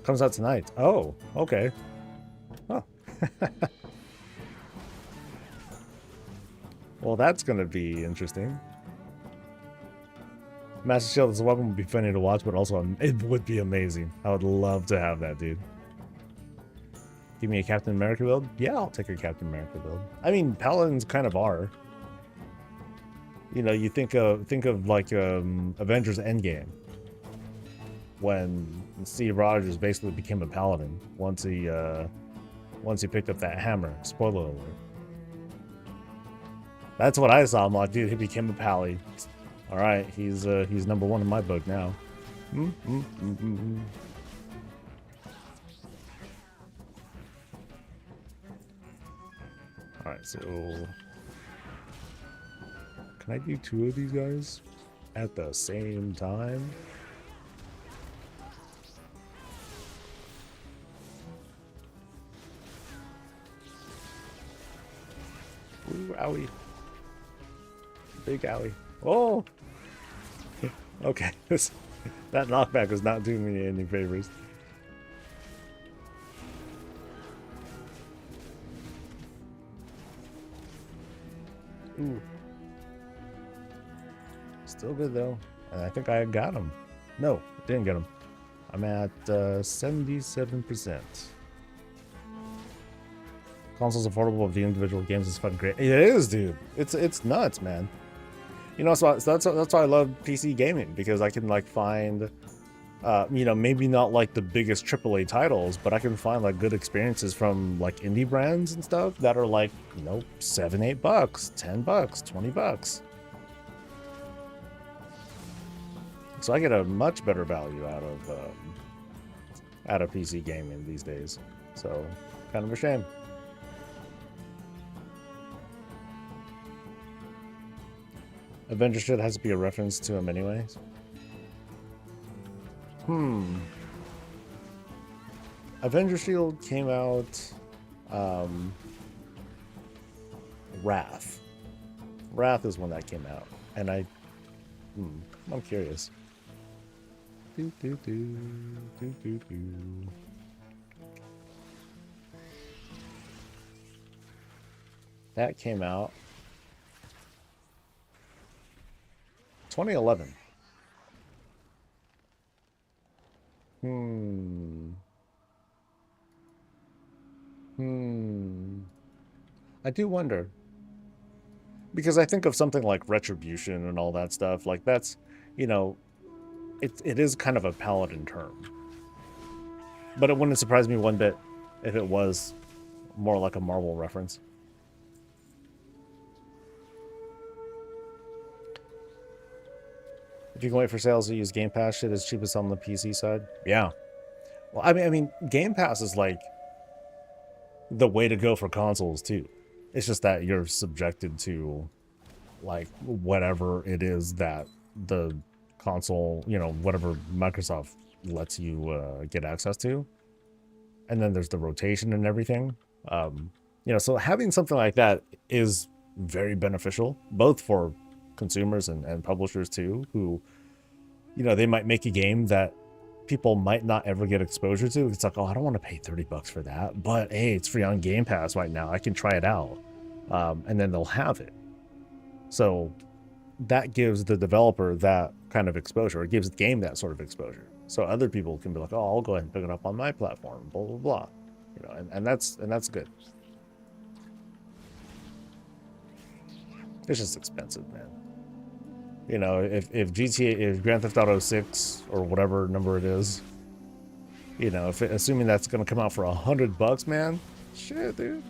Comes out tonight. Oh, okay. Huh. Well, that's gonna be interesting. Master Shield as a weapon would be funny to watch, but also it would be amazing. I would love to have that, dude. Give me a Captain America build? Yeah, I'll take a Captain America build. I mean, Paladins kind of are. You know, you think of like Avengers Endgame, when Steve Rogers basically became a Paladin once he picked up that hammer. Spoiler alert. That's what I saw. I'm like, dude, he became a Pally. All right, he's number one in my book now. All right, so can I do two of these guys at the same time? Ooh, owie. Big owie. Oh! Okay, that knockback was not doing me any favors. Ooh. Still good though. And I think I got him. No, didn't get him. I'm at 77%. Consoles affordable of the individual games is fucking great. It is, dude. It's nuts, man. You know, so that's why I love PC gaming, because I can like find, you know, maybe not like the biggest AAA titles, but I can find like good experiences from like indie brands and stuff that are like, you know, $7, $8, $10, $20. So I get a much better value out of PC gaming these days. So kind of a shame. Avengers shit has to be a reference to him anyways. Avenger Shield came out Wrath. Wrath is when that came out. And I'm curious. That came out 2011. I do wonder. Because I think of something like Retribution and all that stuff. Like that's, you know, it is kind of a Paladin term. But it wouldn't surprise me one bit if it was more like a Marvel reference. If you can wait for sales to use Game Pass, shit is cheapest on the PC side. Yeah. Well, I mean, Game Pass is like the way to go for consoles too. It's just that you're subjected to like whatever it is that the console, you know, whatever Microsoft lets you get access to. And then there's the rotation and everything. You know, so having something like that is very beneficial, both for consumers and publishers too, who, you know, they might make a game that people might not ever get exposure to. It's like, oh, I don't want to pay $30 for that, but hey, it's free on Game Pass right now. I can try it out, and then they'll have it. So that gives the developer that kind of exposure. It gives the game that sort of exposure. So other people can be like, oh, I'll go ahead and pick it up on my platform, blah blah blah, you know, and that's good. It's just expensive, man. You know, if GTA, if Grand Theft Auto 6 or whatever number it is, you know, assuming that's gonna come out for $100, man, shit, dude.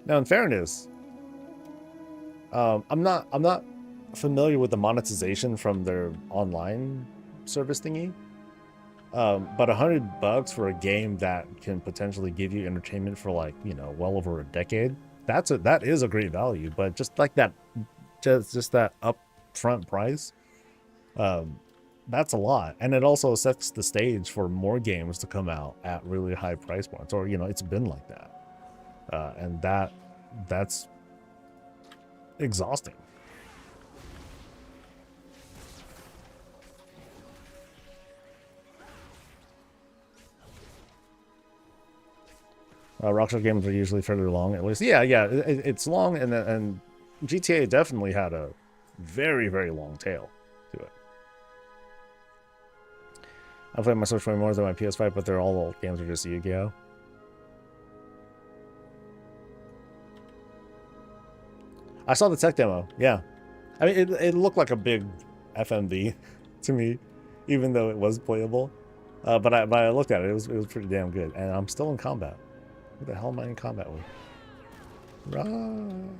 Now, in fairness, I'm not familiar with the monetization from their online service thingy. But $100 for a game that can potentially give you entertainment for, like, you know, well over a decade, that is a great value. But just like that, just that upfront price, that's a lot, and it also sets the stage for more games to come out at really high price points. Or, you know, it's been like that, and that's exhausting. Rockstar games are usually fairly long, at least. Yeah, it's long, and GTA definitely had a very, very long tail to it. I play my Switch way more than my PS5, but they're all old games are just Yu-Gi-Oh. I saw the tech demo. Yeah, I mean, it looked like a big FMV to me, even though it was playable. But I looked at it. It was pretty damn good, and I'm still in combat. Who the hell am I in combat with? Run!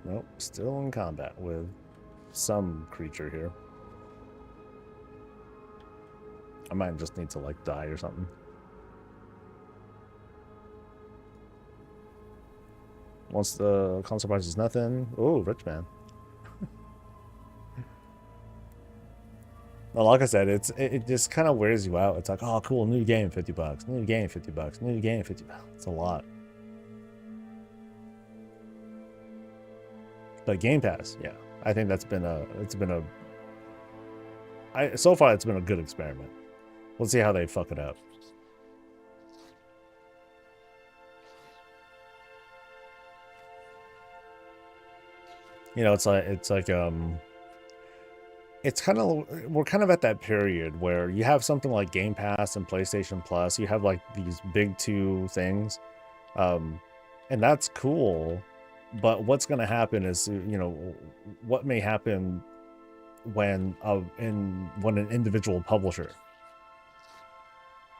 Nope, still in combat with some creature here. I might just need to, like, die or something. Once the console price is nothing. Oh, rich man. Well, like I said, it just kind of wears you out. It's like, oh, cool, new game, $50. New game, $50. New game, $50. It's a lot. But Game Pass, yeah, I think so far it's been a good experiment. Let's see how they fuck it up. You know, it's kind of, we're kind of at that period where you have something like Game Pass and PlayStation Plus. You have, like, these big two things, and that's cool. But what's going to happen is, you know, what may happen when an individual publisher,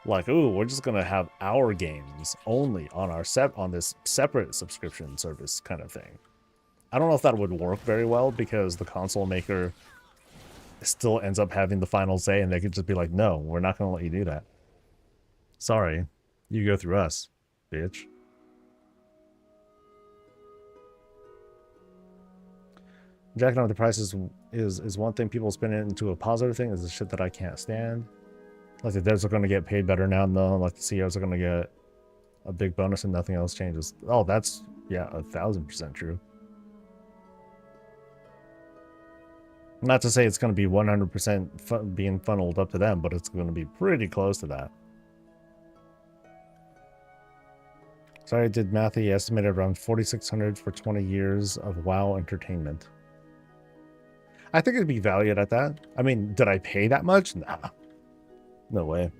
like, ooh, we're just going to have our games only on this separate subscription service kind of thing. I don't know if that would work very well, because the console maker still ends up having the final say, and they could just be like, no, we're not going to let you do that. Sorry, you go through us, bitch. Jacking up the prices is one thing. People spin it into a positive thing is the shit that I can't stand. Like, the devs are going to get paid better now, though. Like, the CEOs are going to get a big bonus and nothing else changes. Oh, that's, yeah, 1000% true. Not to say it's going to be 100% being funneled up to them, but it's going to be pretty close to that. Sorry, I did math. He estimated around 4,600 for 20 years of WoW entertainment. I think it'd be valued at that. I mean, did I pay that much? Nah. No way.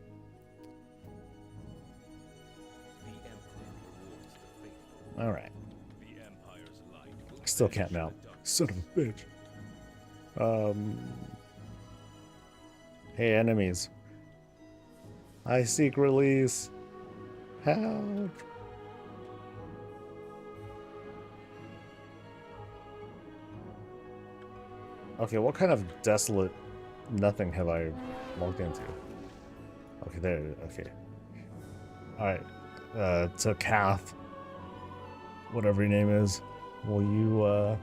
All right. I still can't mount. Son of a bitch. Hey, enemies. I seek release. Help. Okay, what kind of desolate nothing have I logged into? Okay, there. Okay. Alright. To Kath, whatever your name is, will you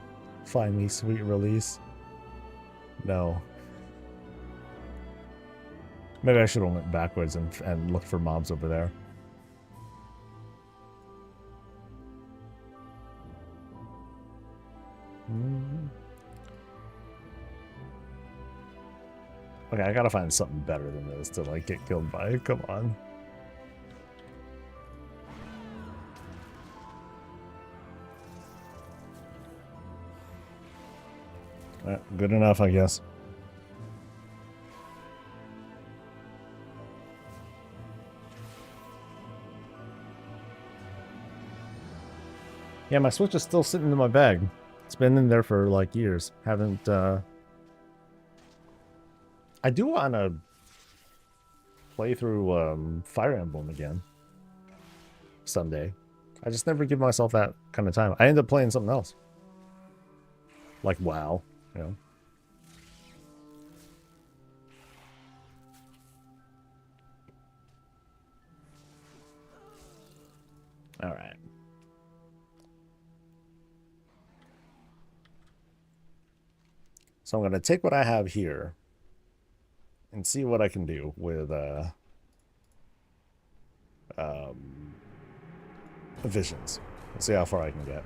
find me sweet release? No. Maybe I should have went backwards and looked for mobs over there. Okay, I gotta find something better than this to like get killed by. Come on. Good enough, I guess. Yeah, my Switch is still sitting in my bag. It's been in there for like years. Haven't I do want to play through Fire Emblem again someday. I just never give myself that kind of time. I end up playing something else. Like WoW, you know. All right. So I'm going to take what I have here and see what I can do with visions. Let's see how far I can get.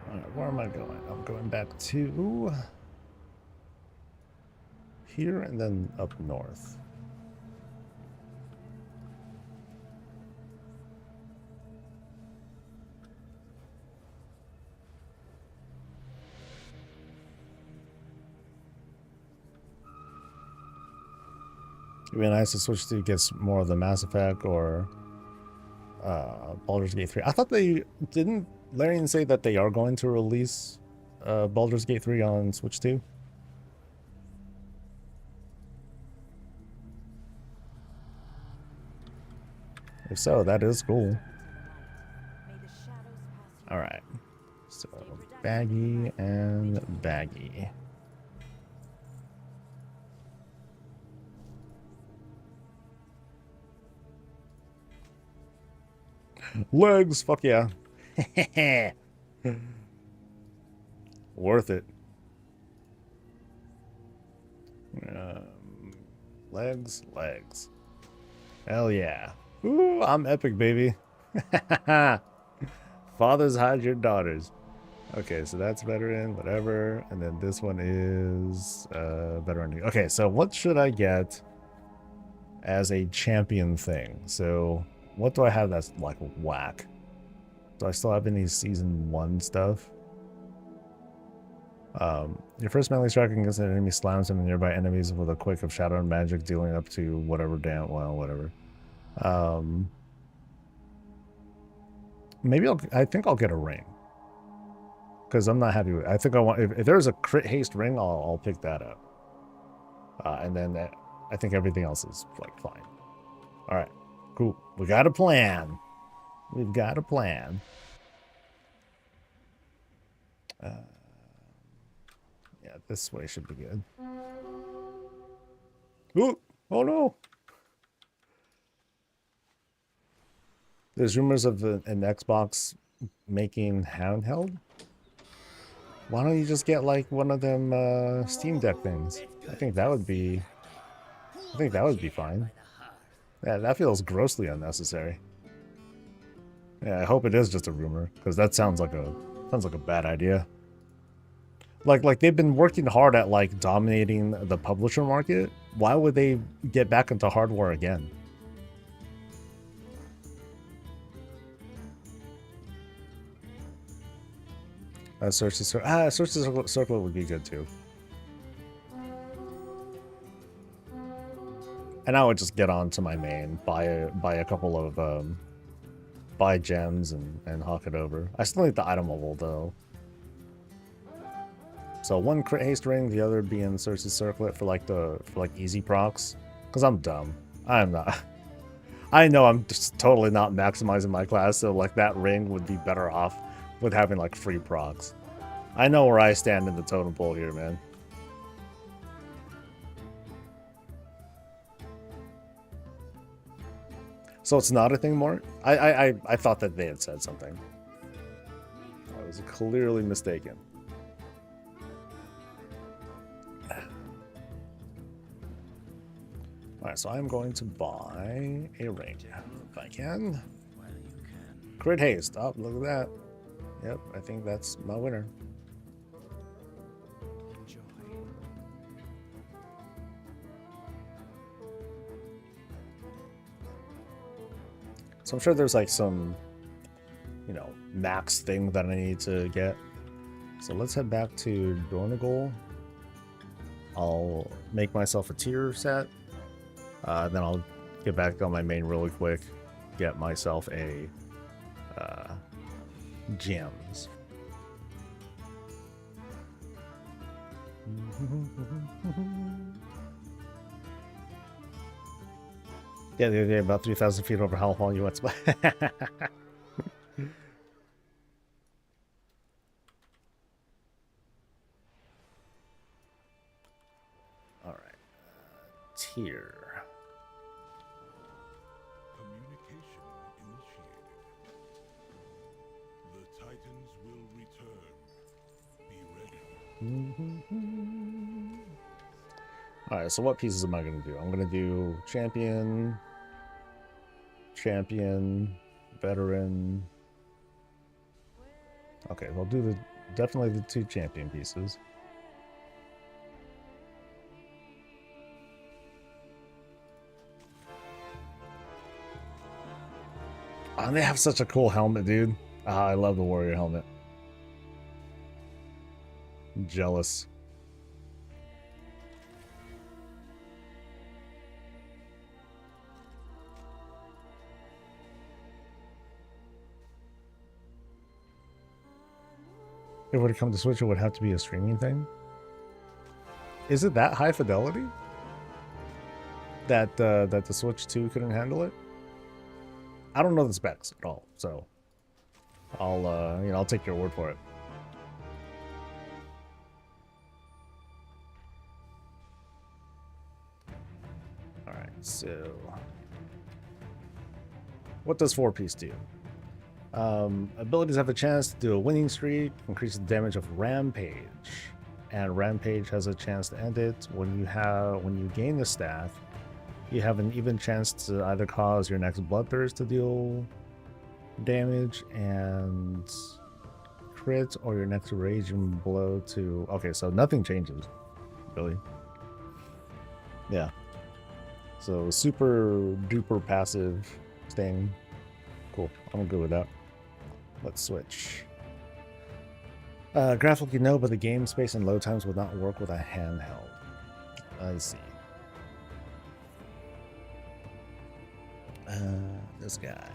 Alright, where am I going? I'm going back to here and then up north. It'd be nice to switch to get more of the Mass Effect or Baldur's Gate 3. I thought they didn't. Larian say that they are going to release Baldur's Gate 3 on Switch 2. If so, that is cool. All right. So baggy and baggy. Legs, fuck yeah. Worth it. Legs. Hell yeah. Ooh, I'm epic, baby. Fathers hide your daughters. Okay, so that's veteran, whatever. And then this one is veteran. Okay, so what should I get as a champion thing? So what do I have that's like whack? Do I still have any season 1 stuff? Your first melee strike against an enemy slams him and nearby enemies with a quick of shadow and magic, dealing up to whatever whatever. Maybe I think I'll get a ring. Because I'm not happy with it. I think I want, if there's a crit haste ring, I'll pick that up. And then I think everything else is like fine. All right, cool. We got a plan. We've got a plan. Yeah, this way should be good. Ooh, oh no. There's rumors of an Xbox making handheld. Why don't you just get like one of them Steam Deck things? I think that would be fine. Yeah, that feels grossly unnecessary. Yeah, I hope it is just a rumor, because that sounds like a bad idea. Like they've been working hard at like dominating the publisher market. Why would they get back into hardware again? Search the circle would be good too. And I would just get on to my main, buy a couple of buy gems and hawk it over. I still need the item level though. So one crit haste ring, the other being search the circlet for like easy procs. Cause I'm dumb. I'm not. I know I'm just totally not maximizing my class, so like that ring would be better off with having like free procs. I know where I stand in the totem pole here, man. So it's not a thing more? I thought that they had said something. I was clearly mistaken. Alright, so I'm going to buy a ring if I can. Crit haste. Oh, look at that. Yep, I think that's my winner. So I'm sure there's like some, you know, max thing that I need to get. So let's head back to Dornagal. I'll make myself a tier set. Then I'll get back on my main really quick. Get myself a gems. Yeah, about 3,000 feet over how long you went. All right, tier. Communication initiated. The Titans will return. Be ready. All right, so what pieces am I going to do? I'm going to do champion, veteran. Okay, I'll do definitely the 2 champion pieces. Oh, they have such a cool helmet, dude. I love the warrior helmet. I'm jealous. If it were to come to Switch, it would have to be a streaming thing. Is it that high fidelity that that the Switch 2 couldn't handle it? I don't know the specs at all, so I'll I'll take your word for it. All right, so what does 4-piece do? Abilities have a chance to do a winning streak, increase the damage of Rampage, and Rampage has a chance to end it. When you gain the staff, you have an even chance to either cause your next Bloodthirst to deal damage and crit, or your next Raging Blow to... Okay, so nothing changes, really. Yeah. So super duper passive thing. Cool. I'm good with that. Let's switch. Graphically, no, but the game space and load times would not work with a handheld. I see. This guy.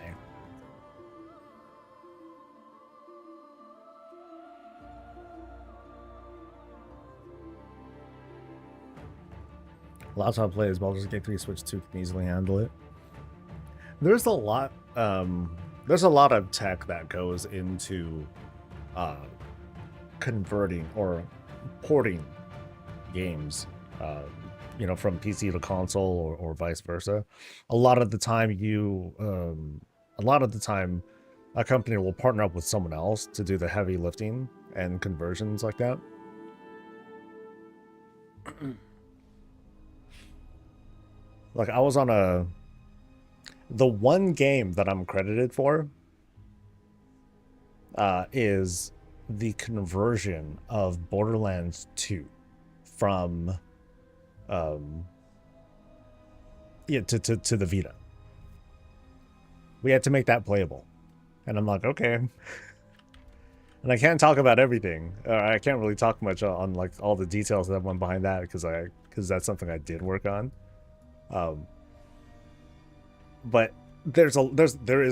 Laptop players, Baldur's Gate 3 Switch 2 can easily handle it. There's a lot of tech that goes into converting or porting games, from PC to console or vice versa. A lot of the time a company will partner up with someone else to do the heavy lifting and conversions like that. Like I was on the one game that I'm credited for is the conversion of Borderlands 2 from to the Vita. We had to make that playable, and I'm like, okay. And I can't talk about everything. I can't really talk much on like all the details that went behind that because that's something I did work on. But there is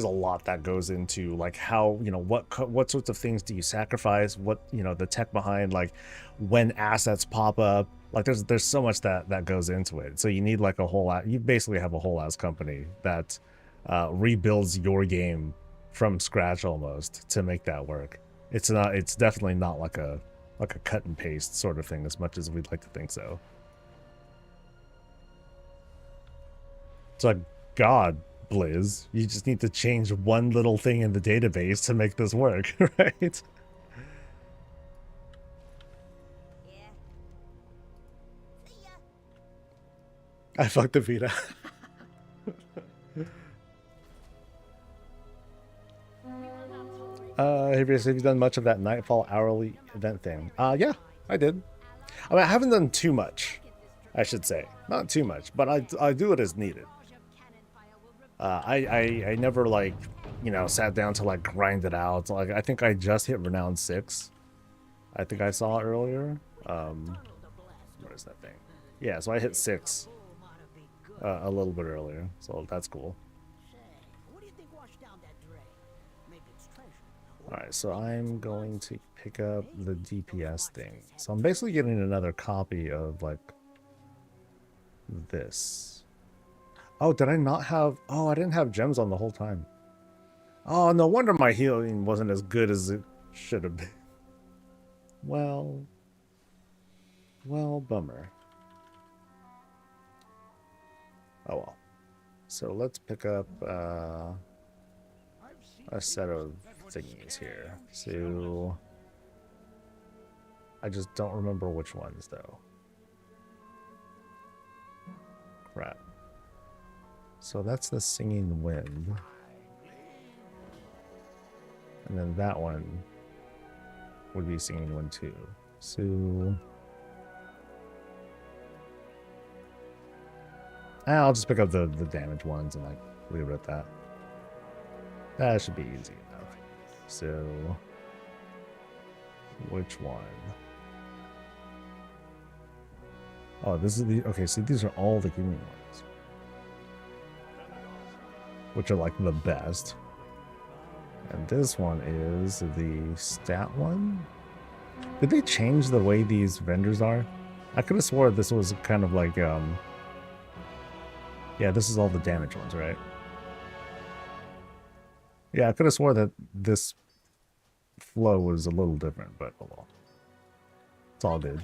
a lot that goes into like how, what sorts of things do you sacrifice, what, the tech behind, like when assets pop up, like there's so much that goes into it. So you need like you basically have a whole ass company that rebuilds your game from scratch almost to make that work. It's definitely not like a cut and paste sort of thing as much as we'd like to think so. It's like, God, Blizz, you just need to change one little thing in the database to make this work, right? I fucked the Vita. Have you done much of that Nightfall hourly event thing? Yeah, I did. I mean, I haven't done too much, I should say. Not too much, but I do it as needed. I never, like, you know, sat down to, like, grind it out. Like, I think I just hit Renown 6. I think I saw it earlier. Where is that thing? Yeah, so I hit 6 a little bit earlier, so that's cool. Alright, so I'm going to pick up the DPS thing. So I'm basically getting another copy of, like, this. Oh, did I not have... Oh, I didn't have gems on the whole time. Oh, no wonder my healing wasn't as good as it should have been. Well, bummer. Oh well. So let's pick up a set of thingies here. So I just don't remember which ones though. Crap. So that's the Singing Wind. And then that one would be Singing Wind too. So I'll just pick up the damage ones and like leave it at that. That should be easy enough. So which one? Oh, this is the... Okay, so these are all the healing ones, which are like the best. And this one is the stat one. Did they change the way these vendors are? I could have swore this was kind of like, yeah, this is all the damage ones, right? Yeah, I could have swore that this flow was a little different, but oh well. It's all good.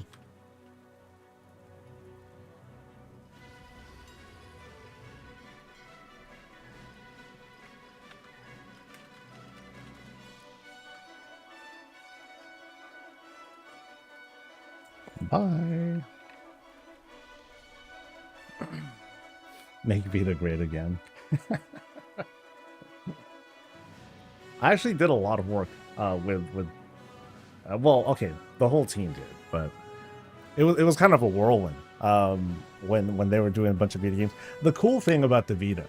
Bye. Make Vita great again. I actually did a lot of work with well, okay, the whole team did, but it was kind of a whirlwind when they were doing a bunch of Vita games. The cool thing about the Vita,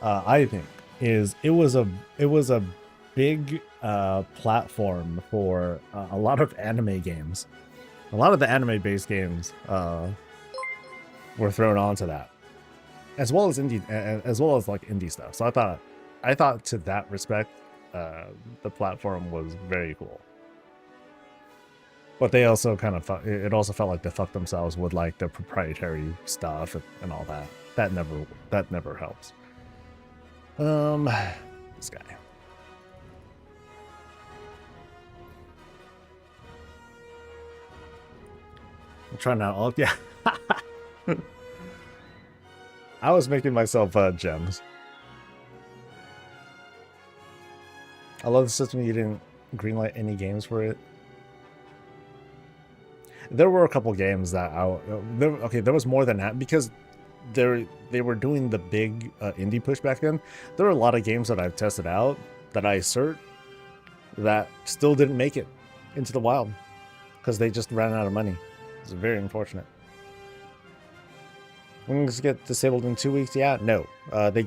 I think, is it was a big platform for a lot of anime games. A lot of the anime-based games were thrown onto that, as well as like indie stuff. So I thought to that respect, the platform was very cool. But they also kind of it also felt like they fucked themselves with like the proprietary stuff and all that. That never helps. This guy. I'm trying to alt. Yeah. I was making myself gems. I love the system. You didn't greenlight any games for it. There were a couple games that there was more than that because they were doing the big indie push back then. There were a lot of games that I've tested out that I cert that still didn't make it into the wild because they just ran out of money. It's very unfortunate. Wings get disabled in 2 weeks? Yeah, no. They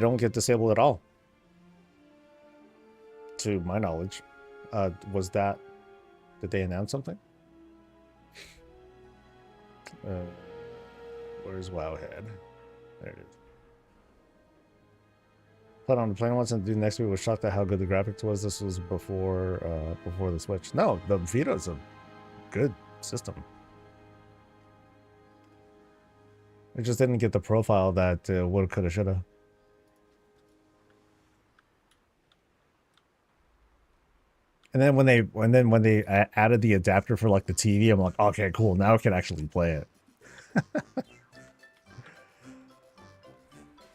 don't get disabled at all. To my knowledge. Did they announce something? Where's Wowhead? There it is. Put on the plane once and do next week. Was shocked at how good the graphics was. This was before the Switch. No, the Vita is a good system. It just didn't get the profile that would, coulda, shoulda. And then when they added the adapter for like the TV, I'm like, okay, cool. Now I can actually play it.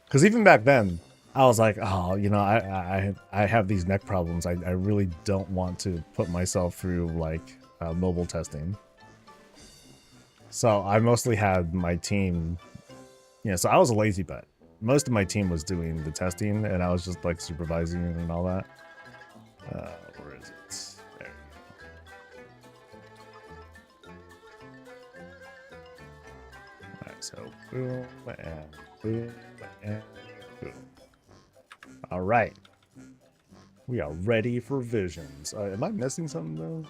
Because even back then, I was like, oh, you know, I have these neck problems. I really don't want to put myself through like mobile testing. So I mostly had my team, so I was a lazy butt. Most of my team was doing the testing, and I was just like supervising and all that. Where is it? There you go. Alright, so boom and boom and boom. Alright. We are ready for visions. Am I missing something though?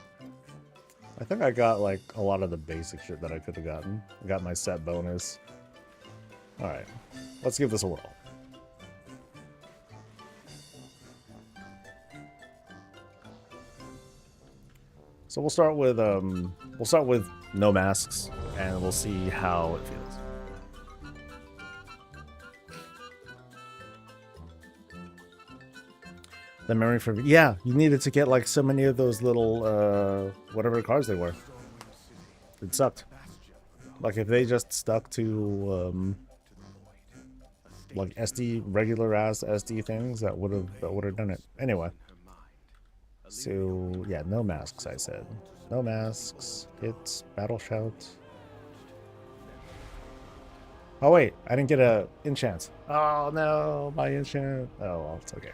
I think I got like a lot of the basic shit that I could have gotten. I got my set bonus. Alright, let's give this a whirl. So we'll start with no masks, and we'll see how it feels. The memory for you needed to get like so many of those little whatever cards they were. It sucked. Like if they just stuck to like SD regular ass SD things, that would have done it. Anyway. So yeah, no masks, I said. No masks. Hits, battle shout. Oh wait, I didn't get a enchant. Oh no, my enchant. Oh well, it's okay.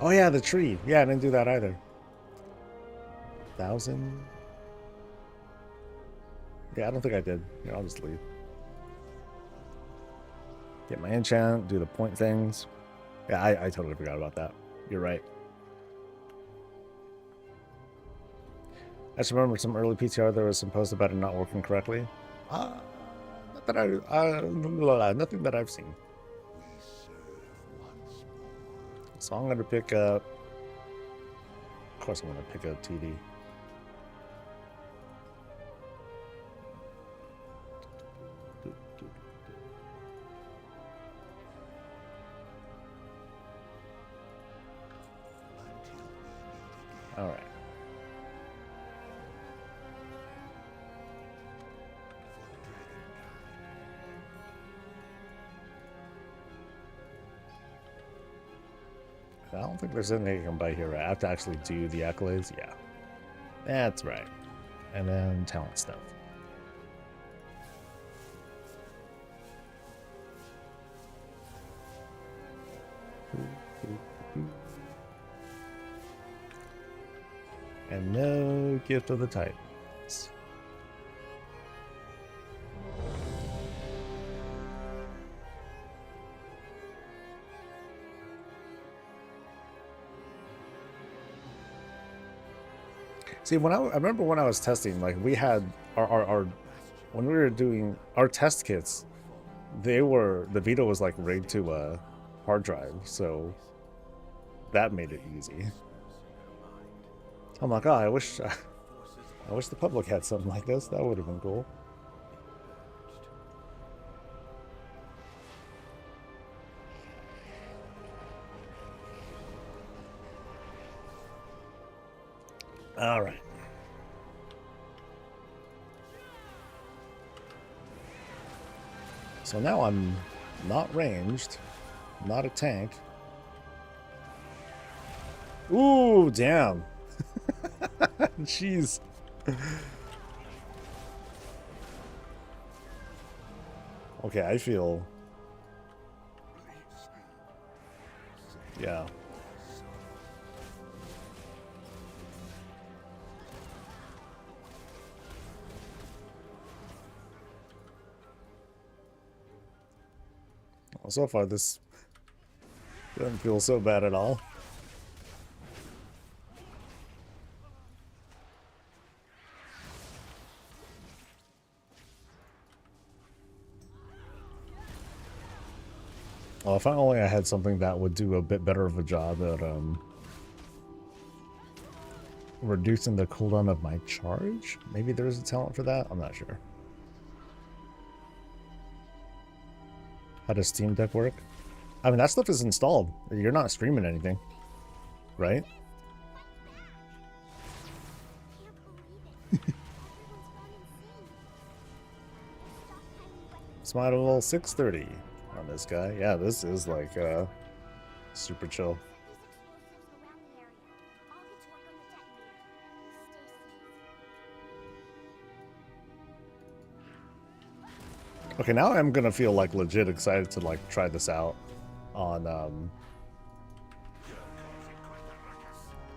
Oh yeah, the tree. Yeah, I didn't do that either. 1,000. Yeah, I don't think I did. Yeah, I'll just leave. Get my enchant, do the point things. Yeah, I totally forgot about that. You're right. I just remember some early PTR there was some post about it not working correctly. Not that nothing that I've seen. So I'm gonna pick up. Of course, I'm gonna pick up TD. All right. I don't think there's anything I can buy here. I have to actually do the accolades. Yeah, that's right. And then talent stuff. And no gift of the Titans. See, I remember when I was testing, like we had our when we were doing our test kits, the Vita was like rigged to a hard drive, so that made it easy. I'm like, oh, I wish the public had something like this. That would have been cool. All right. So now I'm not ranged, not a tank. Ooh, damn. Jeez. Okay, I feel. Yeah. Well, so far this doesn't feel so bad at all. Well, if only I had something that would do a bit better of a job at reducing the cooldown of my charge. Maybe there's a talent for that. I'm not sure. How does Steam Deck work? I mean, that stuff is installed. You're not streaming anything, right? Smite level 630 on this guy. Yeah, this is like super chill. Okay, now I'm gonna feel like legit excited to like try this out on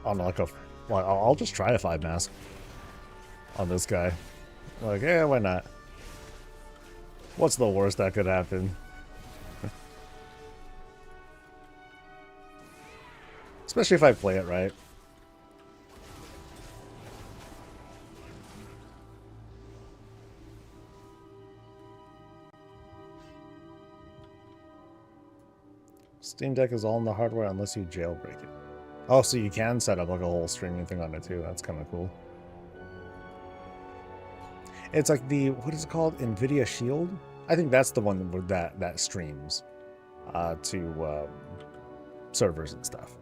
like a like I'll just try a 5 mask on this guy. Like, yeah, why not? What's the worst that could happen? Especially if I play it right. Steam Deck is all in the hardware unless you jailbreak it. Oh, so you can set up like a whole streaming thing on it too. That's kind of cool. It's like the, what is it called? NVIDIA Shield? I think that's the one with that streams to servers and stuff.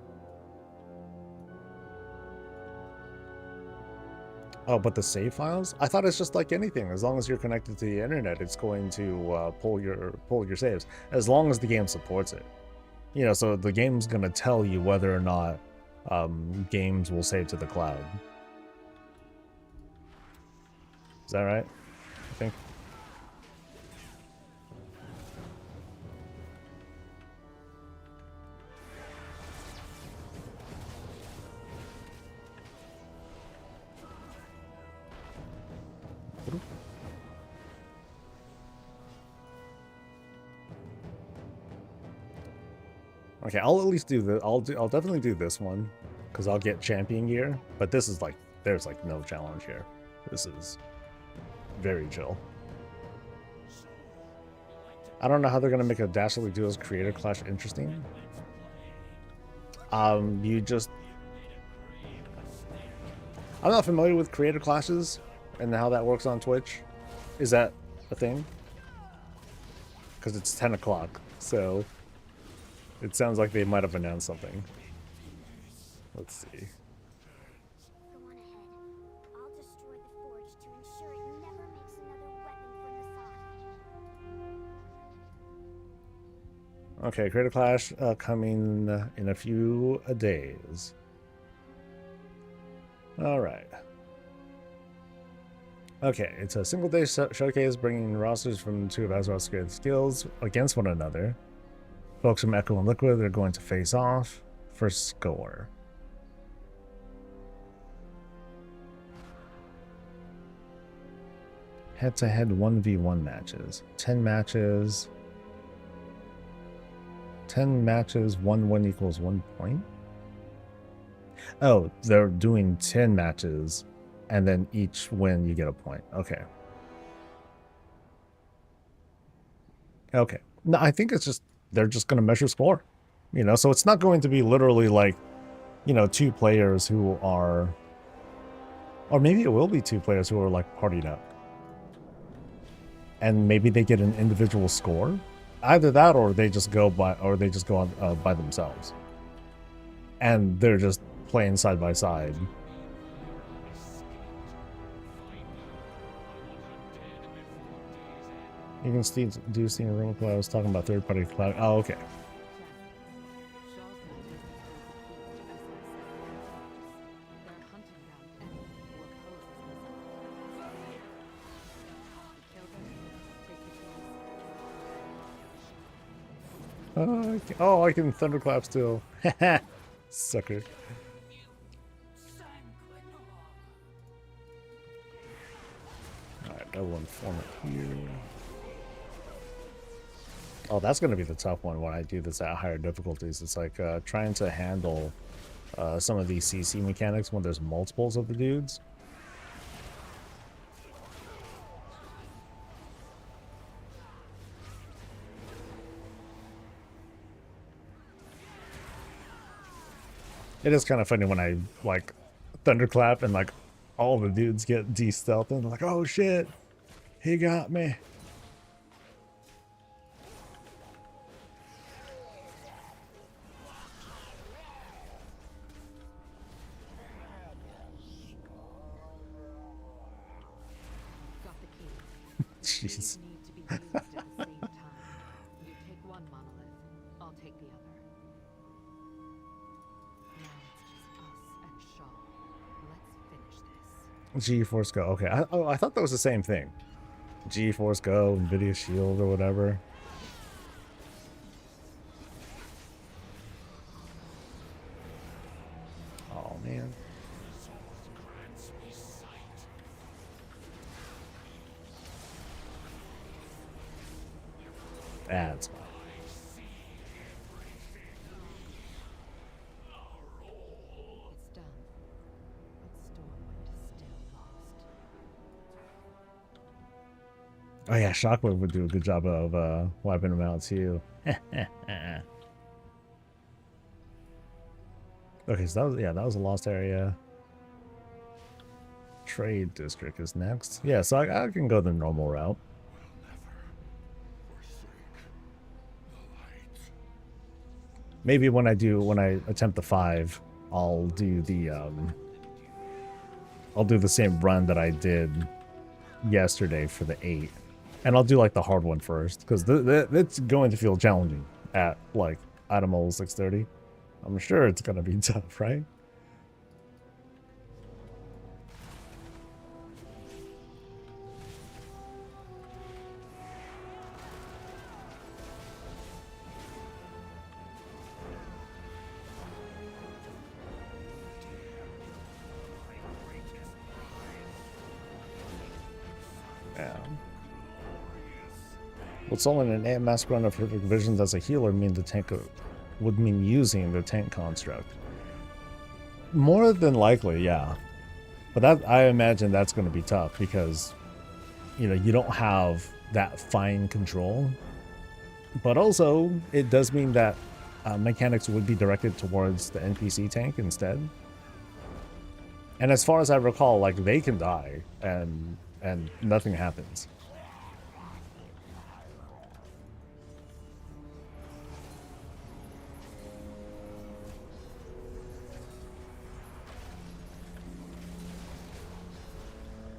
Oh, but the save files? I thought it's just like anything. As long as you're connected to the internet, it's going to pull your saves. As long as the game supports it. You know, so the game's gonna tell you whether or not games will save to the cloud. Is that right? I think. Okay, I'll at least do the. I'll definitely do this one, because I'll get champion gear. But this is like, there's like no challenge here. This is very chill. I don't know how they're gonna make a Dastardly Duos Creator Clash interesting. You just. I'm not familiar with Creator Clashes and how that works on Twitch. Is that a thing? Because it's 10 o'clock, so. It sounds like they might have announced something. Let's see. Go on ahead. I'll destroy the forge to ensure it never makes another weapon for Nasad. Okay, Creator Clash coming in a few days. Alright. Okay, it's a single day showcase bringing rosters from 2 of Azeroth's greatest skills against one another. Folks from Echo and Liquid are going to face off for score. Head-to-head 1v1 matches. 10 matches. 10 matches, 1 win equals 1 point? Oh, they're doing 10 matches, and then each win you get a point. Okay. Okay. No, I think it's just, they're just going to measure score. You know, so it's not going to be literally like, you know, 2 players who are, or maybe it will be 2 players who are like partied up. And maybe they get an individual score. Either that, or they just go by, on by themselves, and they're just playing side by side. You can do Steam Room Cloud. I was talking about third-party cloud. Oh, okay. Oh, I can thunderclap still. Sucker. Alright, double informant here. Oh, that's going to be the tough one when I do this at higher difficulties. It's like trying to handle some of these CC mechanics when there's multiples of the dudes. It is kind of funny when I like thunderclap and like all the dudes get de-stealthed and like, oh shit, he got me. Jeez. GeForce Go. Okay. I thought that was the same thing. GeForce Go, Nvidia Shield, or whatever. Oh man. That's fine. It's done. But Stormwind is still lost. Oh yeah, Shockwave would do a good job of wiping them out too. Okay, so that was a lost area. Trade district is next. Yeah, so I can go the normal route. Maybe when I attempt the 5, I'll do the same run that I did yesterday for the 8. And I'll do like the hard one first, because it's going to feel challenging at like Animal 630. I'm sure it's gonna be tough, right? Yeah. Would soloing an AMS run of Perfect Visions as a healer mean the tank would mean using the tank construct? More than likely, yeah. But that, I imagine that's going to be tough because, you know, you don't have that fine control. But also, it does mean that mechanics would be directed towards the NPC tank instead. And as far as I recall, like, they can die and nothing happens.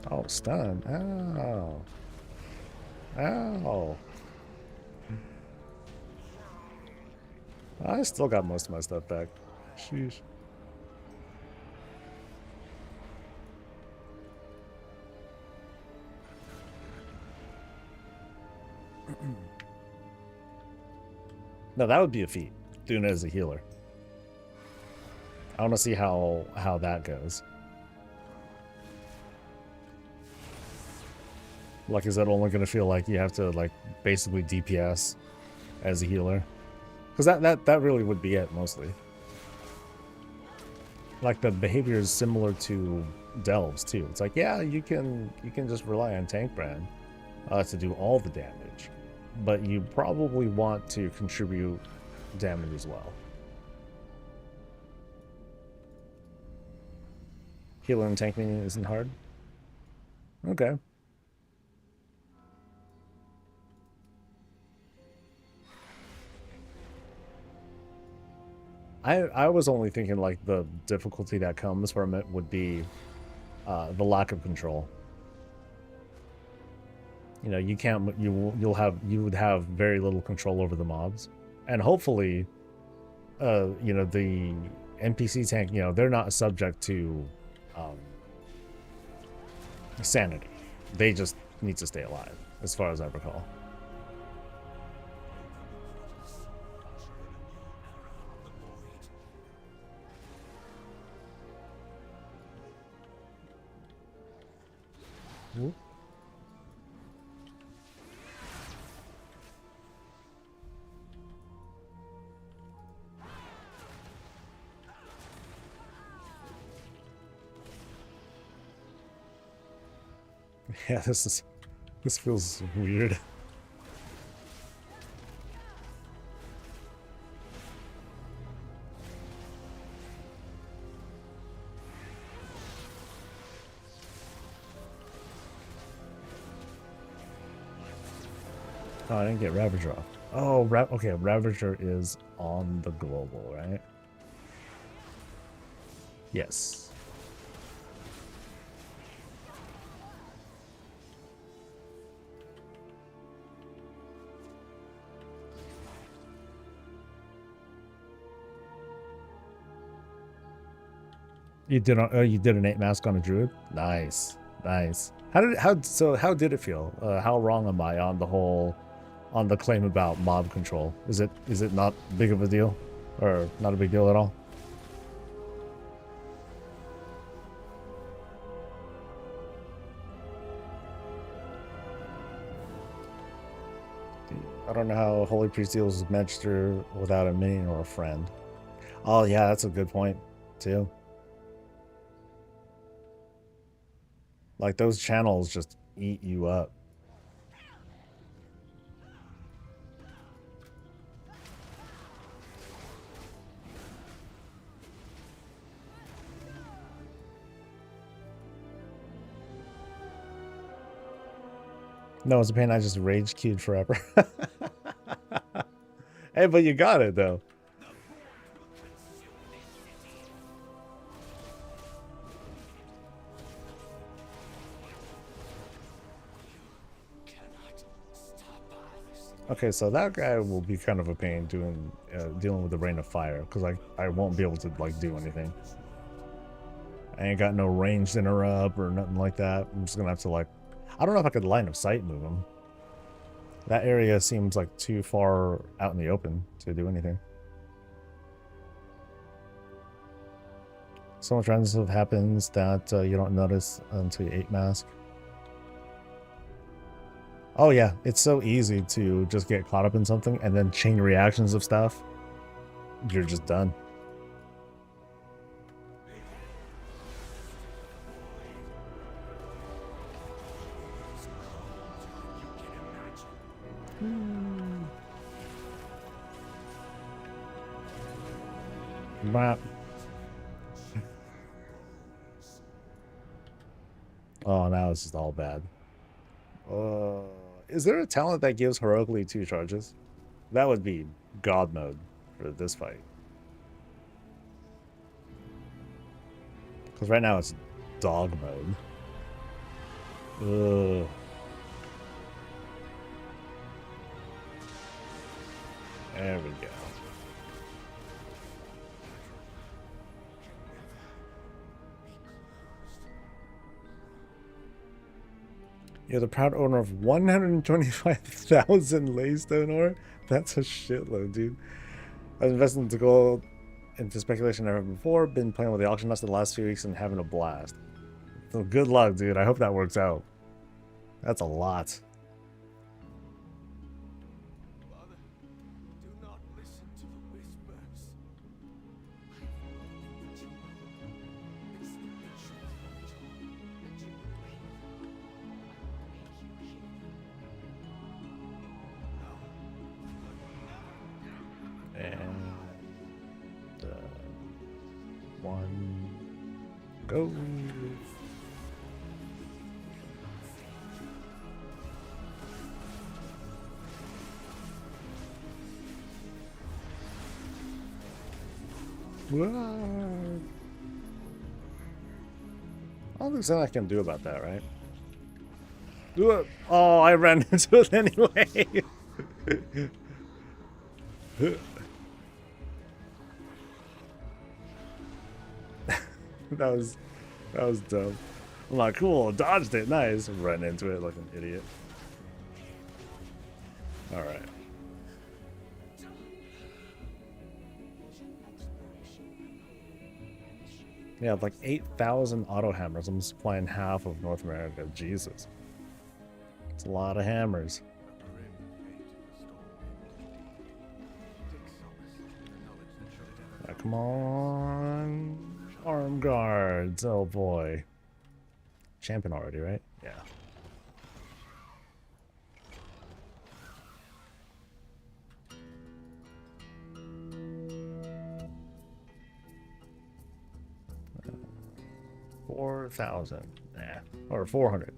Oh, stun. Ow. Ow. I still got most of my stuff back. Sheesh. No, that would be a feat, doing it as a healer. I want to see how that goes. Like, is that only going to feel like you have to, like, basically DPS as a healer? Because that really would be it, mostly. Like, the behavior is similar to Delves, too. It's like, yeah, you can just rely on Tank Brand to do all the damage. But you probably want to contribute damage as well. Healer and tank meaning isn't hard? Okay. I was only thinking like the difficulty that comes from it would be the lack of control. You know, you would have very little control over the mobs, and hopefully, you know, the NPC tank, you know, they're not subject to sanity. They just need to stay alive, as far as I recall. Whoop. Yeah, this feels weird. Oh, I didn't get Ravager off. Oh, okay, Ravager is on the global, right? Yes. You did an 8 mask on a druid? Nice. Nice. How did it feel? How wrong am I on the claim about mob control? Is it not big of a deal, or not a big deal at all? I don't know how Holy Priest deals with Magister without a minion or a friend. Oh yeah, that's a good point too. Like those channels just eat you up. No, it's a pain. I just rage queued forever. Hey, but you got it though. Okay, so that guy will be kind of a pain dealing with the rain of fire, because I won't be able to like do anything. I ain't got no ranged interrupt or nothing like that. I'm just gonna have to like, I don't know if I could line of sight move him. That area seems like too far out in the open to do anything. So much random stuff happens that you don't notice until you 8 mask. Oh yeah, it's so easy to just get caught up in something and then chain reactions of stuff. You're just done. Map. Oh, now it's just all bad. Is there a talent that gives heroically 2 charges? That would be God mode for this fight. Because right now it's dog mode. Ugh. There we go. You're the proud owner of 125,000 laystone ore? That's a shitload, dude. I was investing into gold, into speculation never before. Been playing with the auction house the last few weeks and having a blast. So good luck, dude. I hope that works out. That's a lot. Father, do not listen to the whispers. It's the truth. And one go. What? I don't think there's anything I can do about that, right? Do it. Oh, I ran into it anyway. That was dumb. I'm like, cool, dodged it, nice. Run into it like an idiot. All right. Yeah, like 8,000 auto hammers. I'm supplying half of North America. Jesus, it's a lot of hammers. Now, come on. Arm guards. Oh boy. Champion already, right? Yeah. $4,000. Nah. Or 400.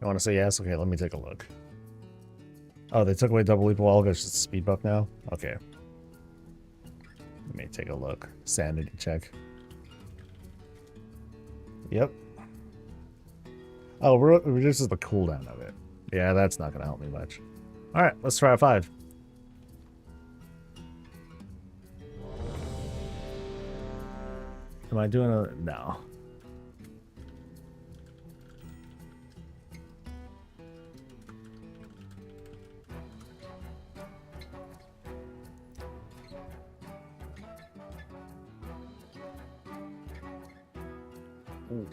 You want to say yes? Okay, let me take a look. Oh, they took away double leap wall. It's just a speed buff now? Okay. Let me take a look. Sanity check. Yep. Oh, reduces the cooldown of it. Yeah, that's not going to help me much. Alright, let's try a 5. Am I doing a no? Ooh.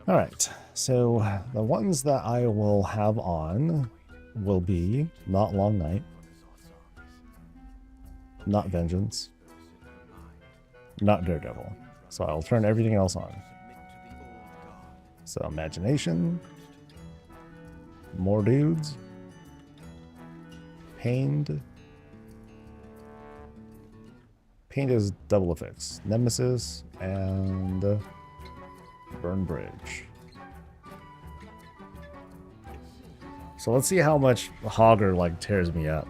All right, so the ones that I will have on will be Not Long Night, Not Vengeance, Not Daredevil. So I'll turn everything else on. So Imagination, More Dudes, Pained. Pained is double effects, Nemesis, and Burn Bridge. So let's see how much Hogger like tears me up.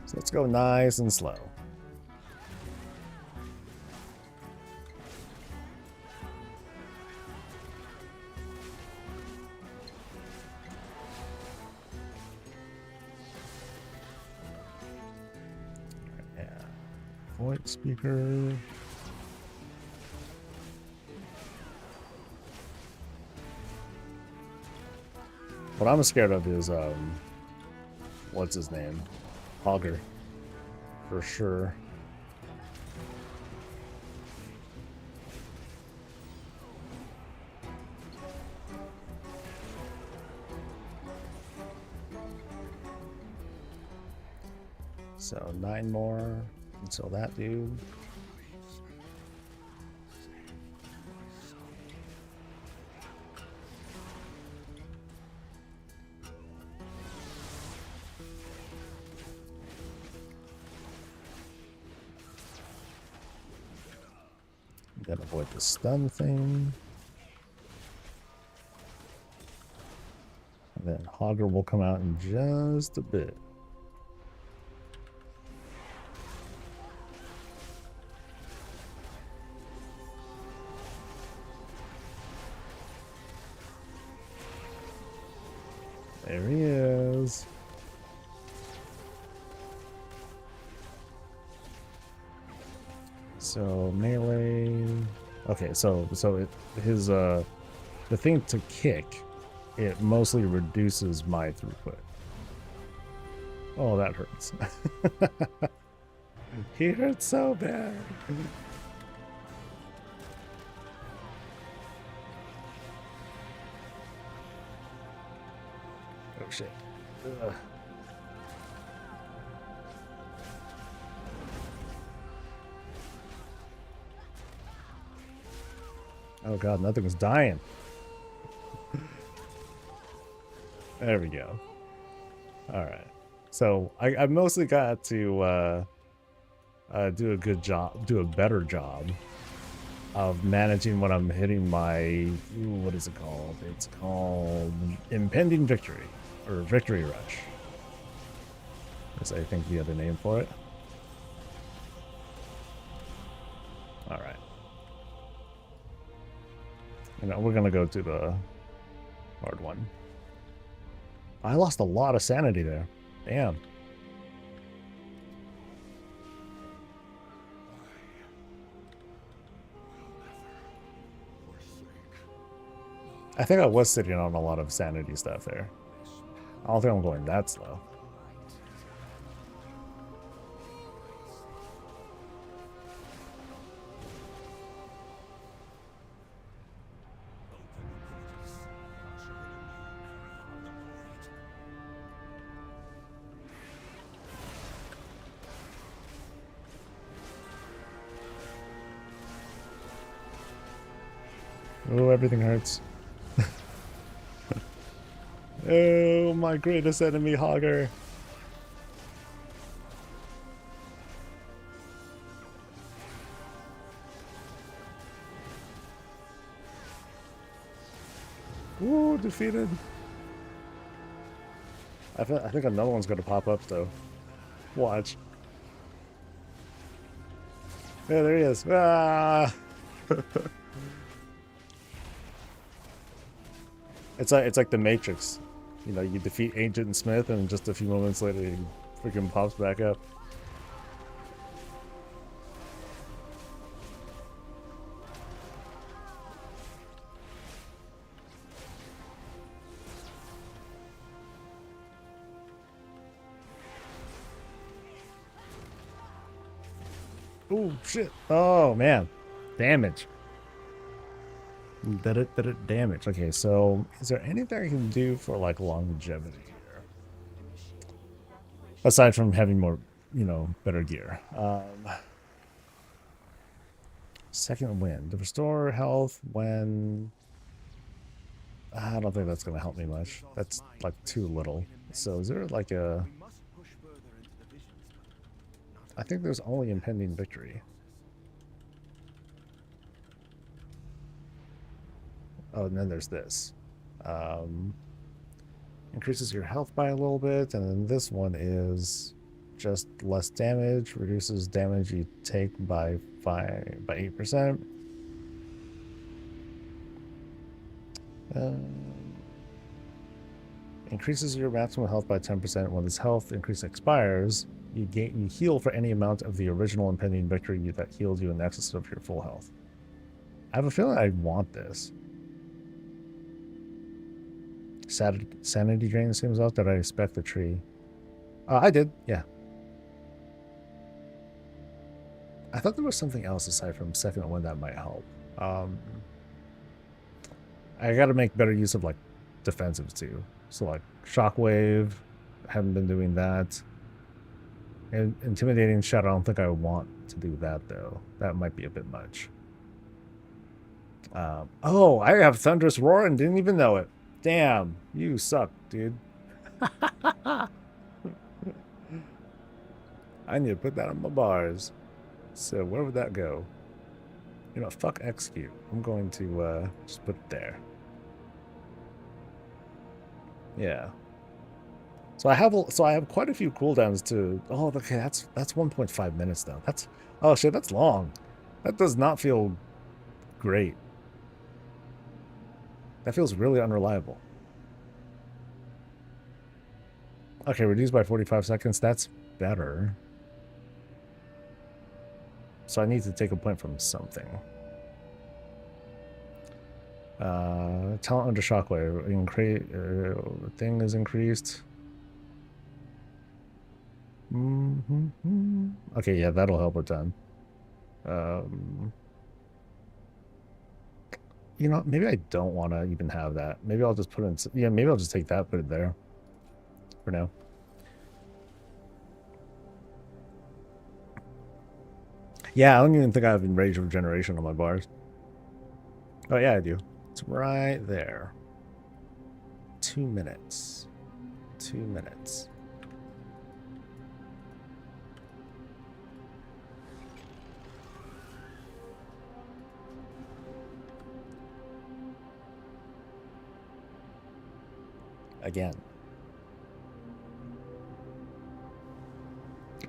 So let's go nice and slow. Yeah. Voice speaker. What I'm scared of is what's his name? Hogger. For sure. So 9 more until that dude. Gotta avoid the stun thing. And then Hogger will come out in just a bit. There he is. So melee. Okay, so his the thing to kick, it mostly reduces my throughput. Oh, that hurts. He hurts so bad. Oh shit. Ugh. Oh god, nothing was dying. There we go. Alright. So I mostly got to do a good job, do a better job of managing when I'm hitting my, what is it called? It's called Impending Victory, or Victory Rush. That's, I think, the other name for it. Alright. And we're gonna go to the hard one. I lost a lot of sanity there. Damn. I think I was sitting on a lot of sanity stuff there. I don't think I'm going that slow. Oh, everything hurts. Oh, my greatest enemy, Hogger. Ooh, defeated. I think another one's going to pop up, though. Watch. Yeah, there he is. Ah! It's like the Matrix. You know, you defeat Agent Smith, and just a few moments later, he freaking pops back up. Oh shit! Oh man, damage. Did it damage? Okay, so is there anything I can do for like longevity here? Aside from having more, you know, better gear. Second wind. To restore health when... I don't think that's going to help me much. That's like too little. So is there like a... We must push further into the visions, but I think there's only impending victory. Oh, and then there's this. Increases your health by a little bit, and then this one is just less damage, reduces damage you take by 8%. Increases your maximum health by 10%. When this health increase expires, you heal for any amount of the original impending victory that healed you in excess of your full health. I have a feeling I want this. Sanity drain seems out. Did I expect the tree? I did, yeah. I thought there was something else aside from second one that might help. I gotta make better use of like defensives too. So like shockwave, haven't been doing that. And intimidating shot, I don't think I want to do that though. That might be a bit much. Oh, I have thunderous roar and didn't even know it. Damn, you suck, dude. I need to put that on my bars. So where would that go? You know, fuck execute. I'm going to just put it there. Yeah. So I have quite a few cooldowns to. Oh, okay, that's 1.5 minutes though. That's oh shit, that's long. That does not feel great. That feels really unreliable. Okay, reduced by 45 seconds. That's better. So I need to take a point from something. Talent under shockwave. Thing is increased. Okay, yeah, that'll help a ton. You know, maybe I don't want to even have that. Maybe I'll just put in... Yeah, maybe I'll just take that, put it there. For now. Yeah, I don't even think I have Enrage Regeneration on my bars. Oh, yeah, I do. It's right there. 2 minutes. 2 minutes. Again.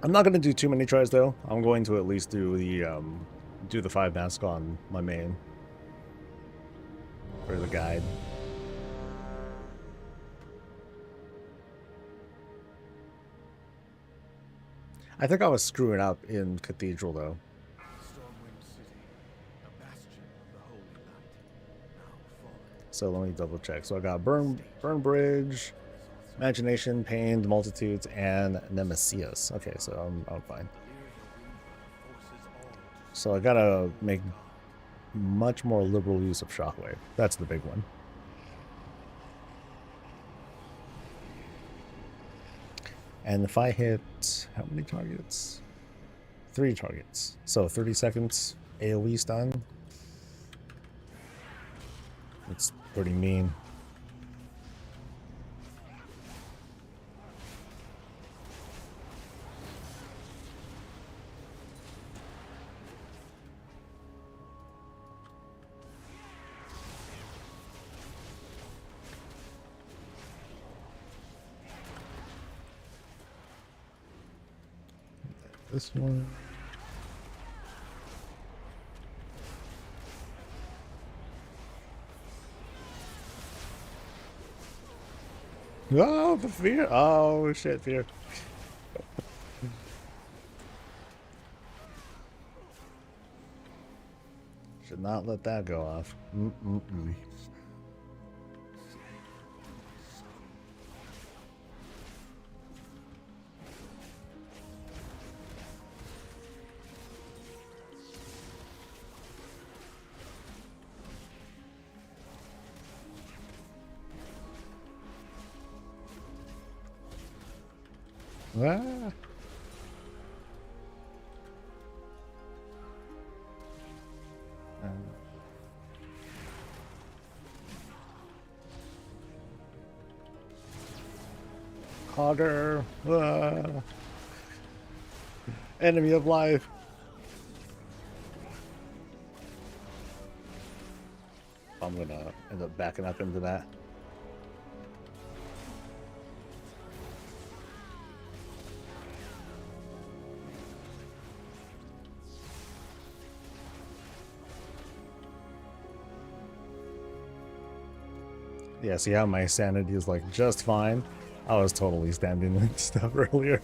I'm not going to do too many tries though. I'm going to at least do the 5 mask on my main for the guide. I think I was screwing up in Cathedral though. Stormwind City, a bastion of the Holy Light, now fallen. So let me double check. So I got Burn Bridge, Imagination, Pained Multitudes, and Nemesis. Okay, so I'm fine. So I gotta make much more liberal use of Shockwave. That's the big one. And if I hit how many targets? 3 targets. So 30 seconds AoE stun. It's pretty mean. This one. Oh, the fear. Oh, shit, fear. Should not let that go off. Mm-mm-mm. Ah. Hogger. Ah. Enemy of life. I'm gonna end up backing up into that. Yeah, see how my sanity is like just fine? I was totally standing and stuff earlier.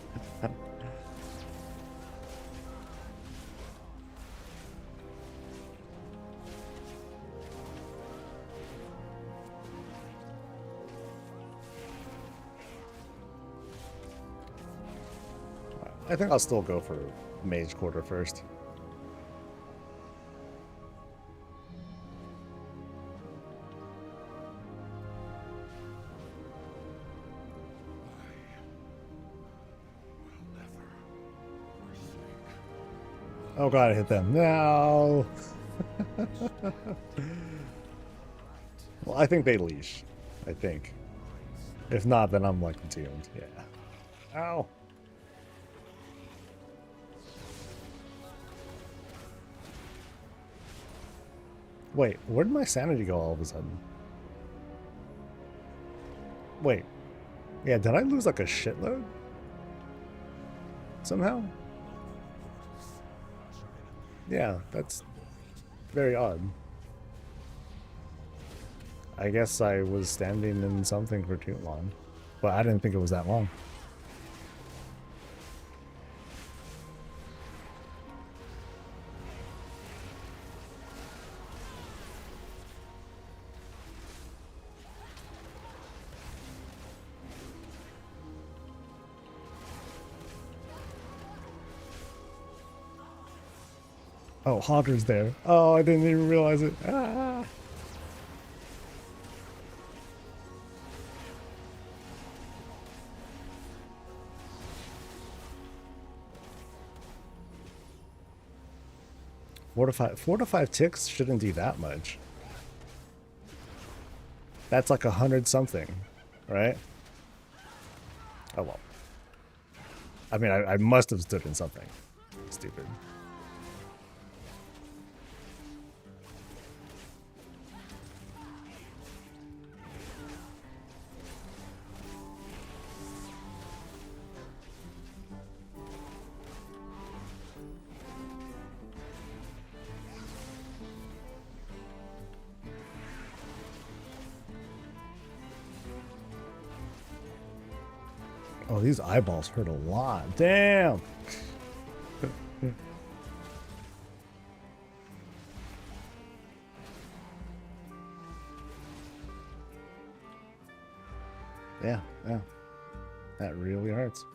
I think I'll still go for Mage Quarter first. Oh god, I hit them. No! Well, I think they leash. I think. If not, then I'm like doomed. Yeah. Ow! Wait, where did my sanity go all of a sudden? Wait. Yeah, did I lose like a shitload? Somehow? Yeah, that's very odd. I guess I was standing in something for too long, but I didn't think it was that long. Oh, Hogger's there. Oh, I didn't even realize it. Ah. Four to five ticks shouldn't do that much. That's like 100 something, right? Oh well. I mean, I must have stood in something. Stupid. Oh, these eyeballs hurt a lot. Damn. Yeah, yeah. That really hurts.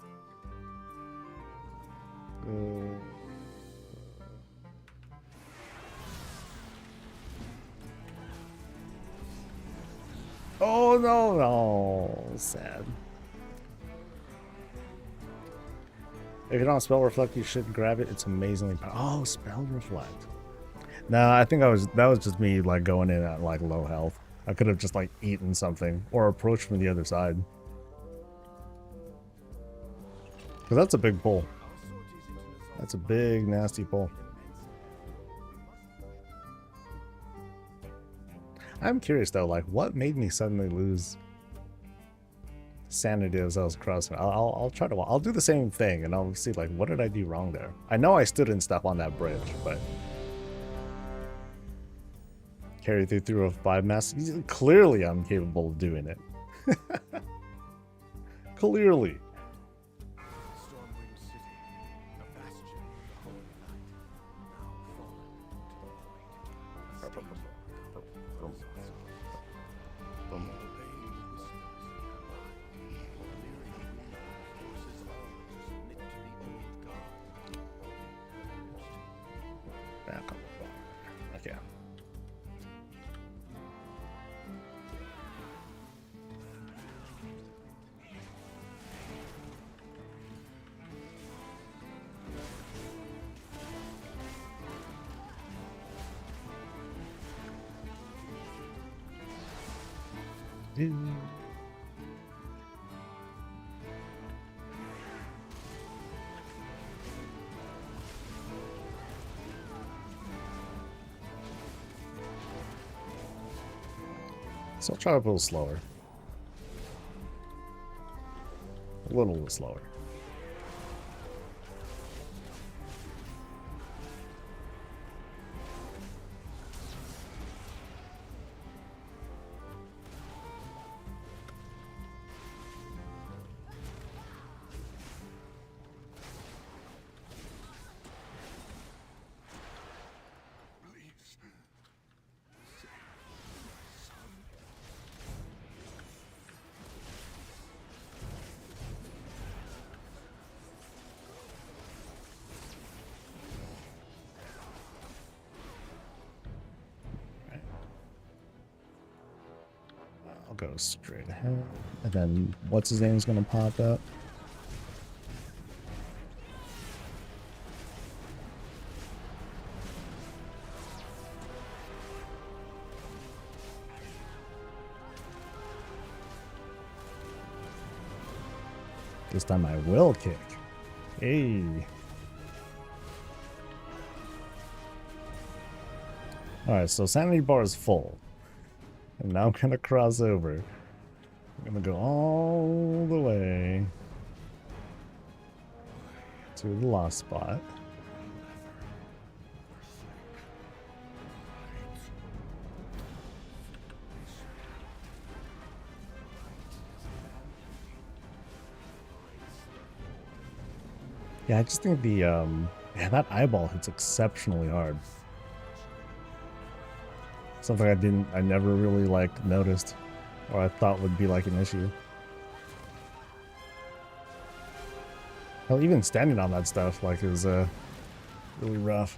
Oh no, no, sad. If you don't spell reflect, you should grab it. It's amazingly powerful. Oh, spell reflect. Nah, I think that was just me like going in at like low health. I could have just like eaten something or approached from the other side. Cause that's a big pull. That's a big nasty pull. I'm curious though, like what made me suddenly lose sanity as I was crossing? I'll try to. I'll do the same thing, and I'll see like what did I do wrong there. I know I stood in stuff on that bridge, but carry through a 5 mass. Clearly, I'm capable of doing it. clearly. Stormwind City, a bastion of the holy light, now fallen into the void. The baying whispers in her mind, lyric wind forces all to submit to the old god. Back on the bar. Okay. So I'll try to pull slower. A little slower. Please. I'll go straight ahead. And then what's his name is gonna pop up? This time I will kick. Hey. Alright, so sanity bar is full. And now I'm gonna cross over. I'm gonna go all the way to the lost spot. Yeah, I just think the yeah, that eyeball hits exceptionally hard. Something I never really like noticed, or I thought would be like an issue. Hell, even standing on that stuff like is really rough.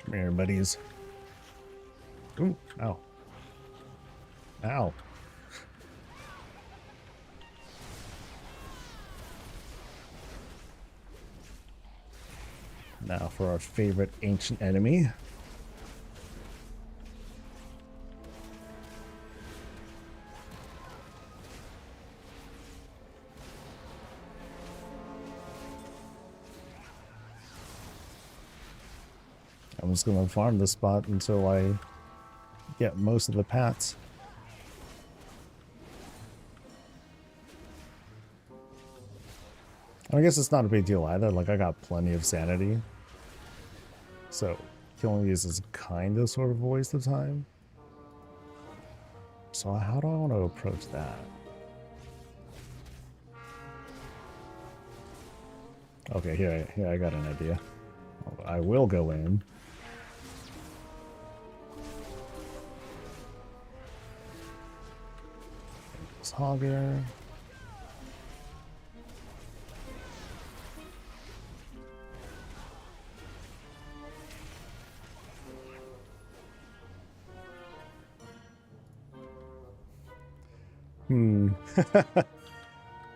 Come here, buddies. Ooh, ow. Ow. Now for our favorite ancient enemy. I'm just gonna farm this spot until I get most of the pats. I guess it's not a big deal either, like I got plenty of sanity. So killing these is kind of sort of a waste of time. So how do I want to approach that? Okay, here I got an idea. I will go in. This hogger.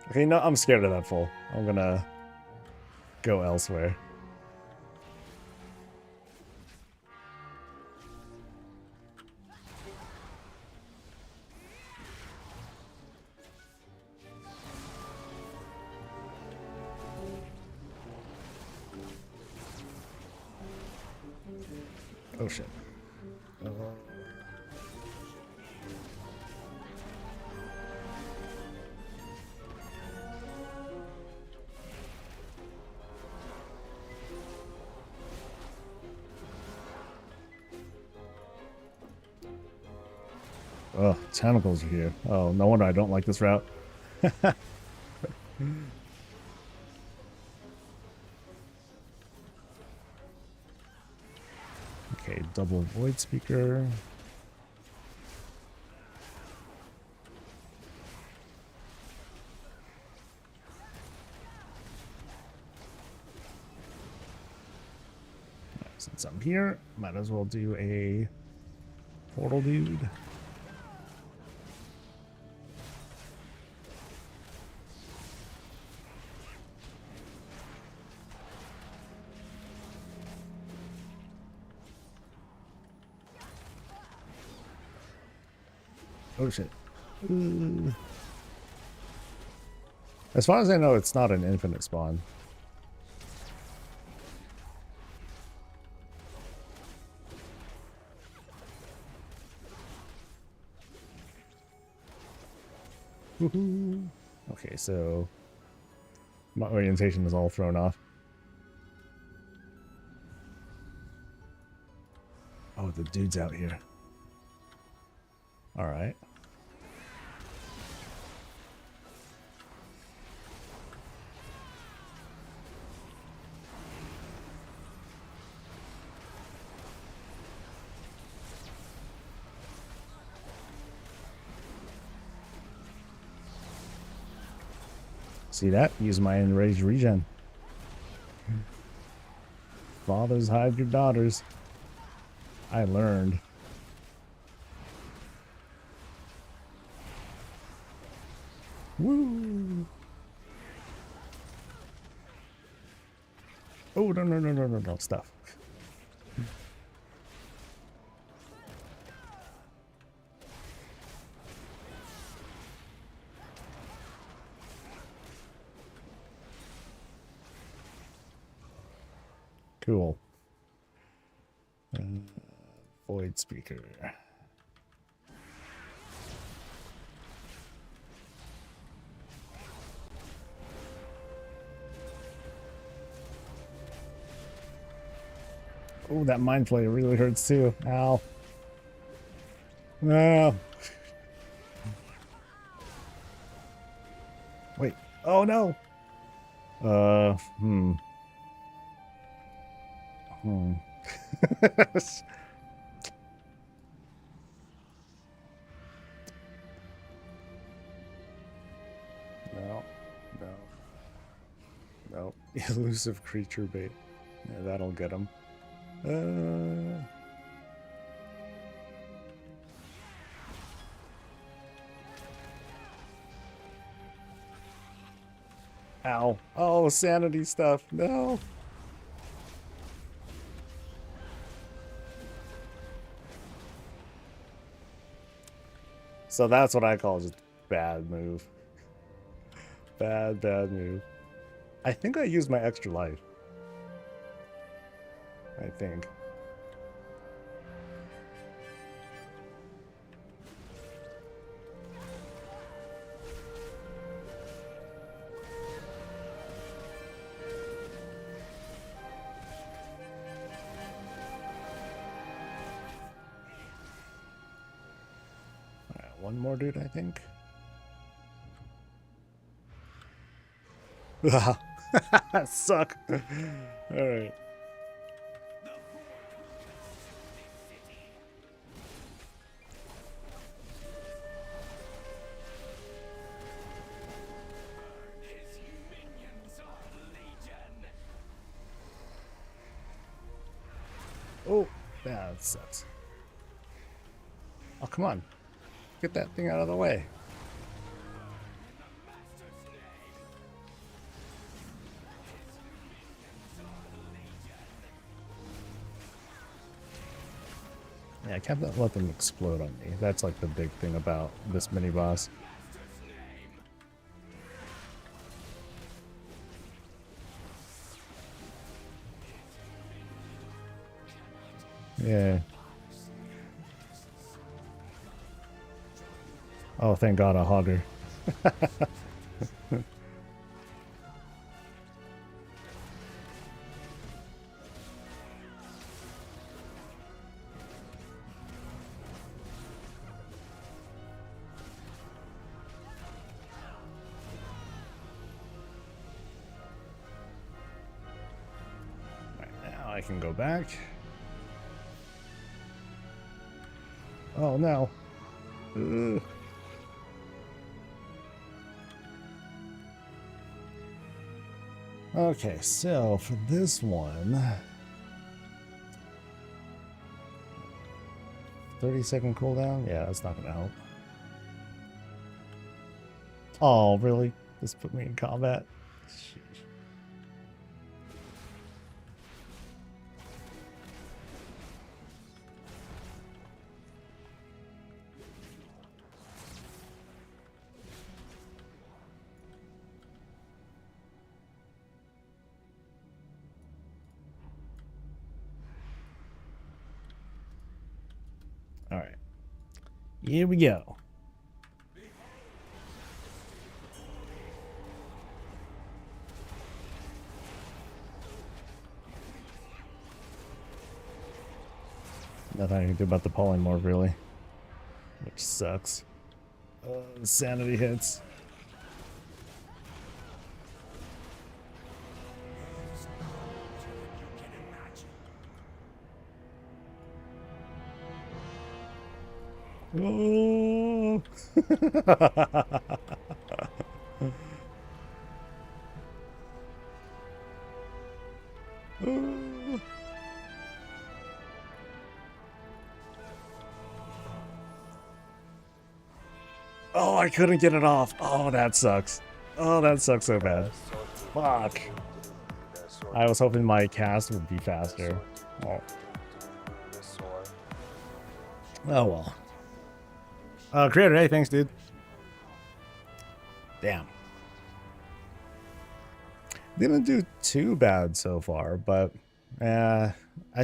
Okay, no, I'm scared of that full. I'm gonna go elsewhere. Oh shit. Oh, tentacles are here. Oh, no wonder I don't like this route. Okay, double void speaker. Since I'm here, might as well do a portal dude. Oh shit. As far as I know, it's not an infinite spawn. Woohoo. Okay, so my orientation is all thrown off. Oh, the dude's out here. All right. See that? Use my enraged regen. Fathers hide your daughters. I learned. Woo! Oh, no, stuff. Cool. Void speaker. Oh, that mind flare really hurts too. Ow. No. Wait. Oh no. Hmm. No. No. No. Elusive creature bait. Yeah, that'll get him. Ow. Oh, sanity stuff. No. So that's what I call just bad move. Bad move. I think I used my extra life. I think. Alright, one more dude, I think. Suck. Alright. Oh, yeah, that sucks. Oh, come on. Get that thing out of the way. Yeah, I can't let them explode on me. That's like the big thing about this mini boss. Yeah. Oh, thank God, a hogger. I can go back. Oh no. Ugh. Okay, so for this one, 30-second cooldown? Yeah, that's not gonna help. Oh, really? This put me in combat? Sheesh. All right. Here we go. Nothing I can do about the polymorph, really. Which sucks. Sanity hits. Oh. Oh. Oh, I couldn't get it off. Oh, that sucks. Oh, that sucks so bad. Fuck. I was hoping my cast would be faster. Oh, oh well. Creator, hey, thanks, dude. Damn. Didn't do too bad so far, but I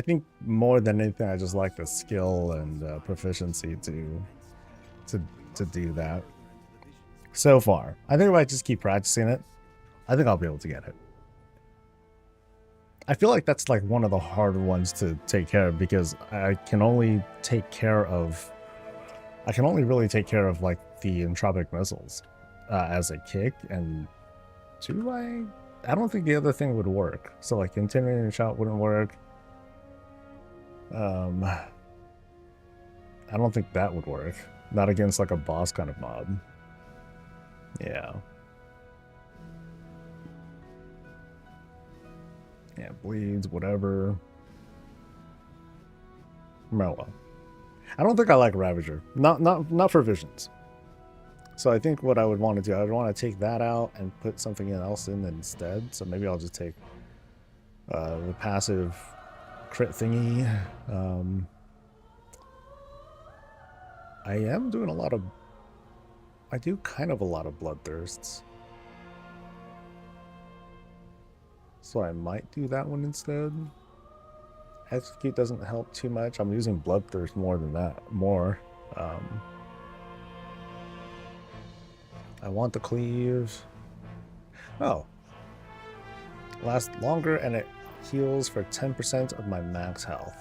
think more than anything, I just like the skill and proficiency to do that. So far, I think if I just keep practicing it, I think I'll be able to get it. I feel like that's like one of the harder ones to take care of because I can only really take care of like the entropic missiles as a kick, and I don't think the other thing would work. So like intimidating shot wouldn't work. I don't think that would work. Not against like a boss kind of mob. Yeah. Yeah, bleeds, whatever. Well, I don't think I like Ravager. Not for visions. So I think what I would want to do, I would want to take that out and put something else in instead. So maybe I'll just take the passive crit thingy. I am doing I do kind of a lot of bloodthirsts. So I might do that one instead. Execute doesn't help too much. I'm using bloodthirst more than that. I want the cleave. Oh. Lasts longer and it heals for 10% of my max health.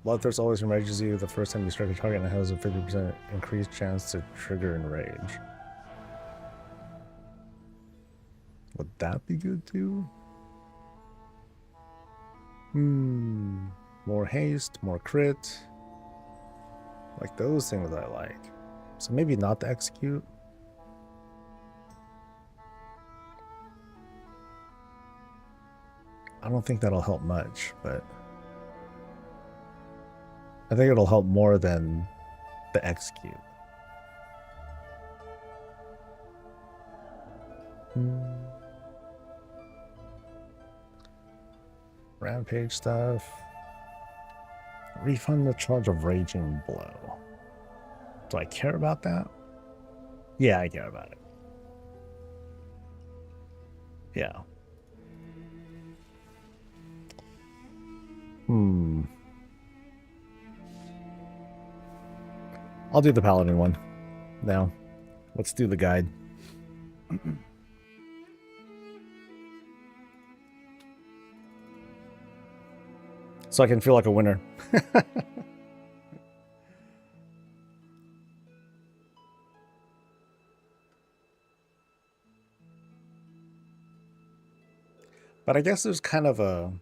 Bloodthirst always enrages you the first time you strike a target and has a 50% increased chance to trigger enrage. Would that be good too? More haste, more crit. Like those things I like. So maybe not the execute. I don't think that'll help much, but I think it'll help more than the execute. Rampage stuff. Refund the charge of Raging Blow. Do I care about that? Yeah, I care about it. Yeah. I'll do the Paladin one. Now, let's do the guide. So I can feel like a winner. But I guess there's kind of a...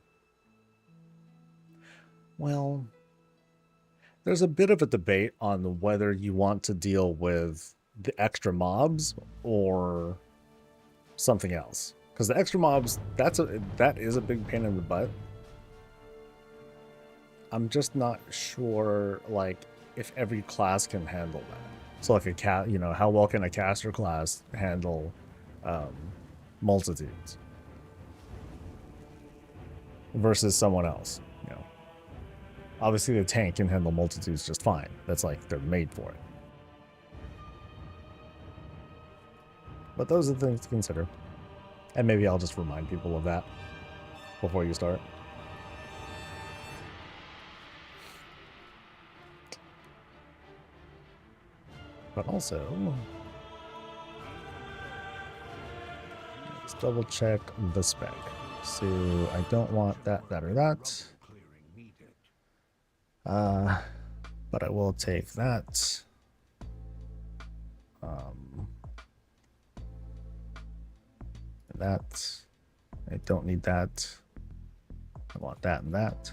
Well, there's a bit of a debate on whether you want to deal with the extra mobs or something else. Because the extra mobs, that is a big pain in the butt. I'm just not sure, like, if every class can handle that. So, like how well can a caster class handle multitudes versus someone else? Obviously the tank can handle multitudes just fine. That's like they're made for it. But those are the things to consider. And maybe I'll just remind people of that before you start. But also, let's double check the spec. So I don't want that, or that. But I will take that. That. I don't need that. I want that and that.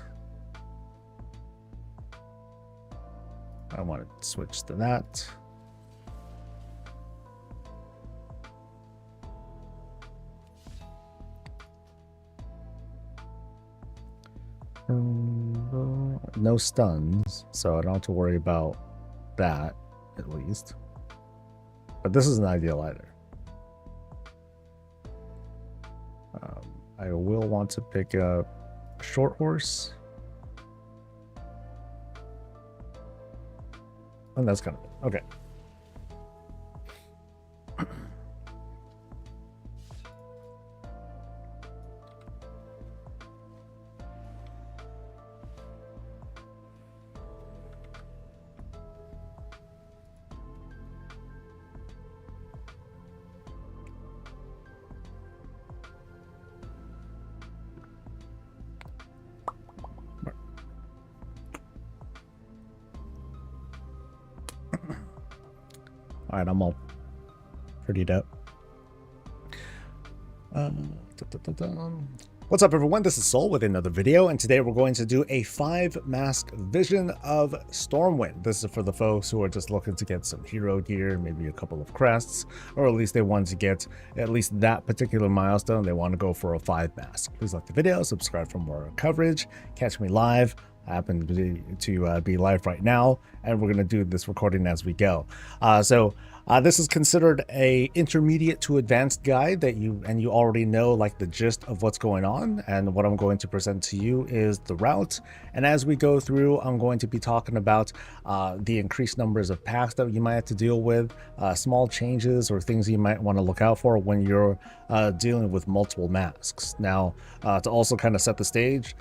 I want to switch to that. No stuns, so I don't have to worry about that, at least. But this isn't ideal either. I will want to pick up a short horse. And that's kind of it. Okay. All right, I'm all prettied up. What's up, everyone? This is Soul with another video, and today we're going to do a 5-mask vision of Stormwind. This is for the folks who are just looking to get some hero gear, maybe a couple of crests, or at least they want to get at least that particular milestone. They want to go for a 5-mask. Please like the video, subscribe for more coverage, catch me live. I happen to be live right now, and we're going to do this recording as we go. This is considered a intermediate to advanced guide that you already know like the gist of what's going on, and what I'm going to present to you is the route. And as we go through, I'm going to be talking about the increased numbers of packs that you might have to deal with, small changes or things you might want to look out for when you're dealing with multiple masks. Now, to also kind of set the stage,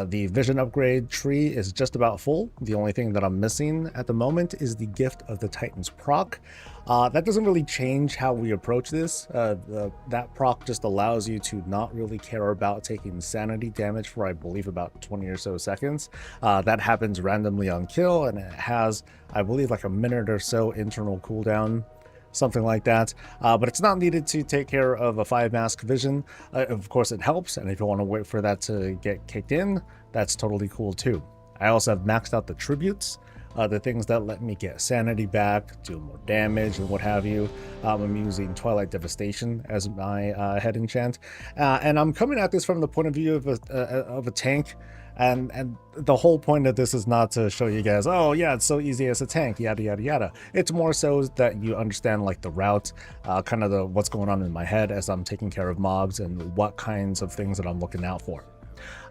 the vision upgrade tree is just about full. The only thing that I'm missing at the moment is the gift of the Titan's proc. That doesn't really change how we approach this. That proc just allows you to not really care about taking sanity damage for, I believe, about 20 or so seconds. That happens randomly on kill, and it has, I believe, like a minute or so internal cooldown. Something like that, but it's not needed to take care of a 5-mask vision. Of course it helps, and if you want to wait for that to get kicked in, that's totally cool too. I also have maxed out the tributes, the things that let me get sanity back, do more damage and what have you. I'm using Twilight Devastation as my head enchant, and I'm coming at this from the point of view of a tank. And the whole point of this is not to show you guys, oh yeah, it's so easy as a tank, yada yada yada. It's more so that you understand like the route, kind of what's going on in my head as I'm taking care of mobs and what kinds of things that I'm looking out for.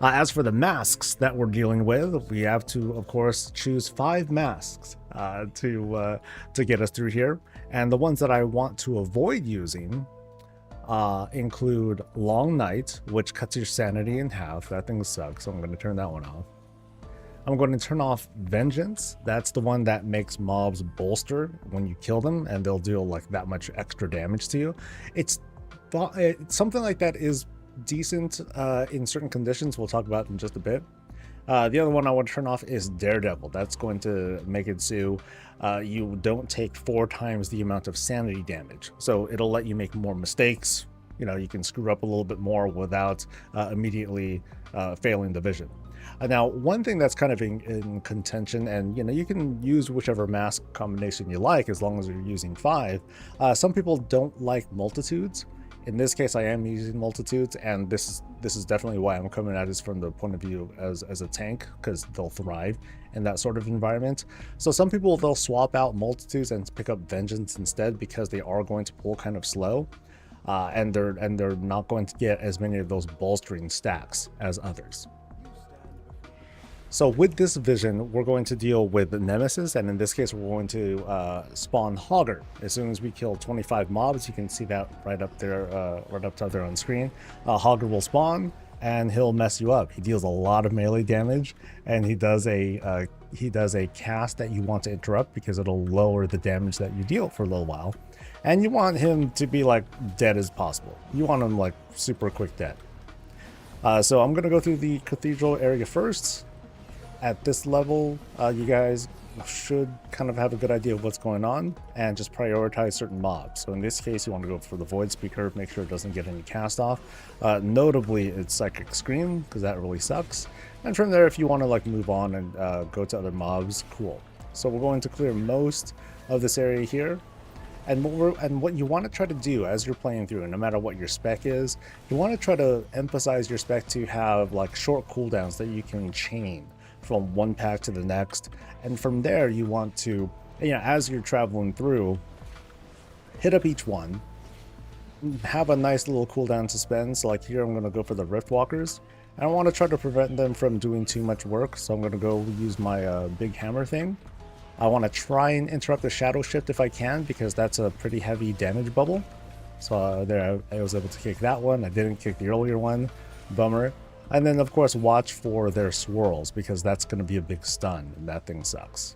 As for the masks that we're dealing with, we have to, of course, choose 5 masks to get us through here. And the ones that I want to avoid using include Long Night, which cuts your sanity in half. That thing sucks, so I'm going to turn that one off. I'm going to turn off Vengeance. That's the one that makes mobs bolster when you kill them, and they'll deal like that much extra damage to you. It's something like that is decent in certain conditions. We'll talk about in just a bit. The other one I want to turn off is Daredevil. That's going to make it so you don't take 4 times the amount of sanity damage. So it'll let you make more mistakes, you can screw up a little bit more without immediately failing the vision. Now, one thing that's kind of in contention, and you can use whichever mask combination you like as long as you're using 5. Some people don't like multitudes. In this case, I am using multitudes, and this is definitely why I'm coming at this from the point of view as a tank, because they'll thrive in that sort of environment. So some people, they'll swap out multitudes and pick up vengeance instead, because they are going to pull kind of slow, and they're not going to get as many of those bolstering stacks as others. So with this vision, we're going to deal with the Nemesis, and in this case, we're going to spawn Hogger. As soon as we kill 25 mobs, you can see that right up there, right up top there on screen. Hogger will spawn, and he'll mess you up. He deals a lot of melee damage, and he does a cast that you want to interrupt because it'll lower the damage that you deal for a little while. And you want him to be like dead as possible. You want him like super quick dead. So I'm gonna go through the cathedral area first. At this level, you guys should kind of have a good idea of what's going on and just prioritize certain mobs. So in this case, you want to go for the Void Speaker, make sure it doesn't get any cast off. Notably, it's Psychic Scream, because that really sucks. And from there, if you want to like move on and go to other mobs, cool. So we're going to clear most of this area here. And what you want to try to do as you're playing through, no matter what your spec is, you want to try to emphasize your spec to have like short cooldowns that you can chain from one pack to the next. And from there, you want to, as you're traveling through, hit up each one, have a nice little cooldown to spend. So like here, I'm going to go for the Rift Walkers. I want to try to prevent them from doing too much work, so I'm going to go use my big hammer thing. I want to try and interrupt the Shadow Shift if I can, because that's a pretty heavy damage bubble. So there, I was able to kick that one. I didn't kick the earlier one. Bummer. And then, of course, watch for their swirls, because that's going to be a big stun, and that thing sucks.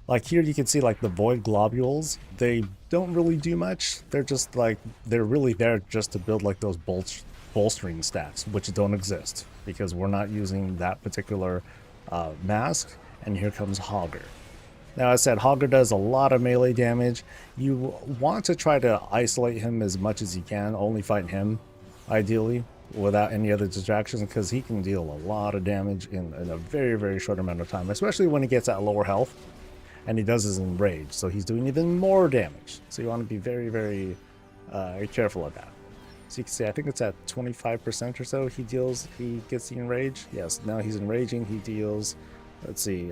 Like here, you can see like the Void Globules. They don't really do much. They're just like, they're really there just to build like those bolstering stacks, which don't exist, because we're not using that particular mask. And here comes Hogger. Now, as I said, Hogger does a lot of melee damage. You want to try to isolate him as much as you can, only fight him, ideally, without any other distractions, because he can deal a lot of damage in a very, very short amount of time, especially when he gets at lower health, and he does his Enrage, so he's doing even more damage. So you want to be very, very careful of that. So you can see, I think it's at 25% or so he gets the Enrage. Yes, now he's enraging, he deals, let's see,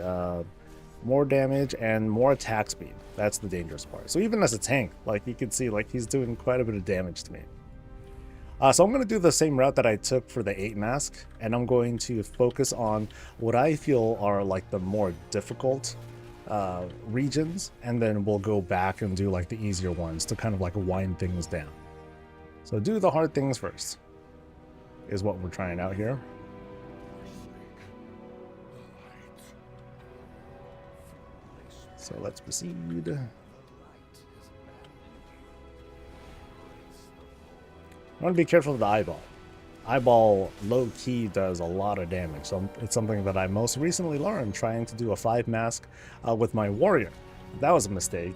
more damage and more attack speed. That's the dangerous part. So even as a tank, like you can see, like he's doing quite a bit of damage to me. So I'm going to do the same route that I took for the 8 mask, and I'm going to focus on what I feel are like the more difficult regions, and then we'll go back and do like the easier ones to kind of like wind things down. So do the hard things first, is what we're trying out here. So let's proceed. I want to be careful of the eyeball. Eyeball low-key does a lot of damage, so it's something that I most recently learned trying to do a 5 mask with my warrior. That was a mistake,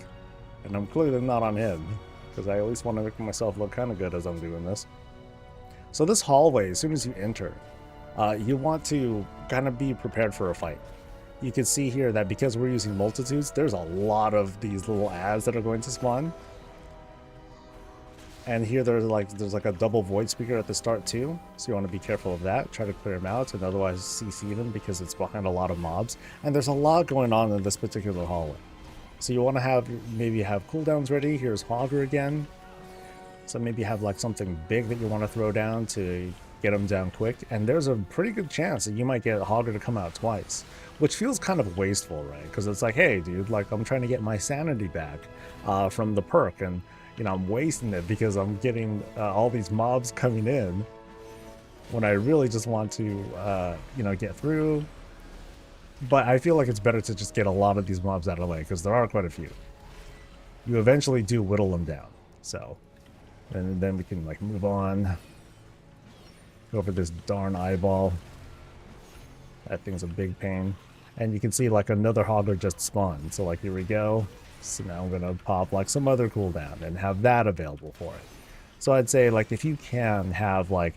and I'm clearly not on him, because I at least want to make myself look kind of good as I'm doing this. So this hallway, as soon as you enter, you want to kind of be prepared for a fight. You can see here that because we're using multitudes, there's a lot of these little ads that are going to spawn. And here there's like a double Void Speaker at the start too, so you want to be careful of that. Try to clear them out and otherwise CC them, because it's behind a lot of mobs. And there's a lot going on in this particular hallway. So you want to maybe have cooldowns ready. Here's Hogger again. So maybe have like something big that you want to throw down to get him down quick. And there's a pretty good chance that you might get Hogger to come out twice, which feels kind of wasteful, right? Because it's like, hey, dude, like I'm trying to get my sanity back from the perk, and I'm wasting it because I'm getting all these mobs coming in when I really just want to, get through. But I feel like it's better to just get a lot of these mobs out of the way, because there are quite a few. You eventually do whittle them down. So, and then we can like move on. Go for this darn eyeball. That thing's a big pain. And you can see like another Hogger just spawned. So like here we go. So now I'm gonna pop like some other cooldown and have that available for it. So I'd say like if you can have like,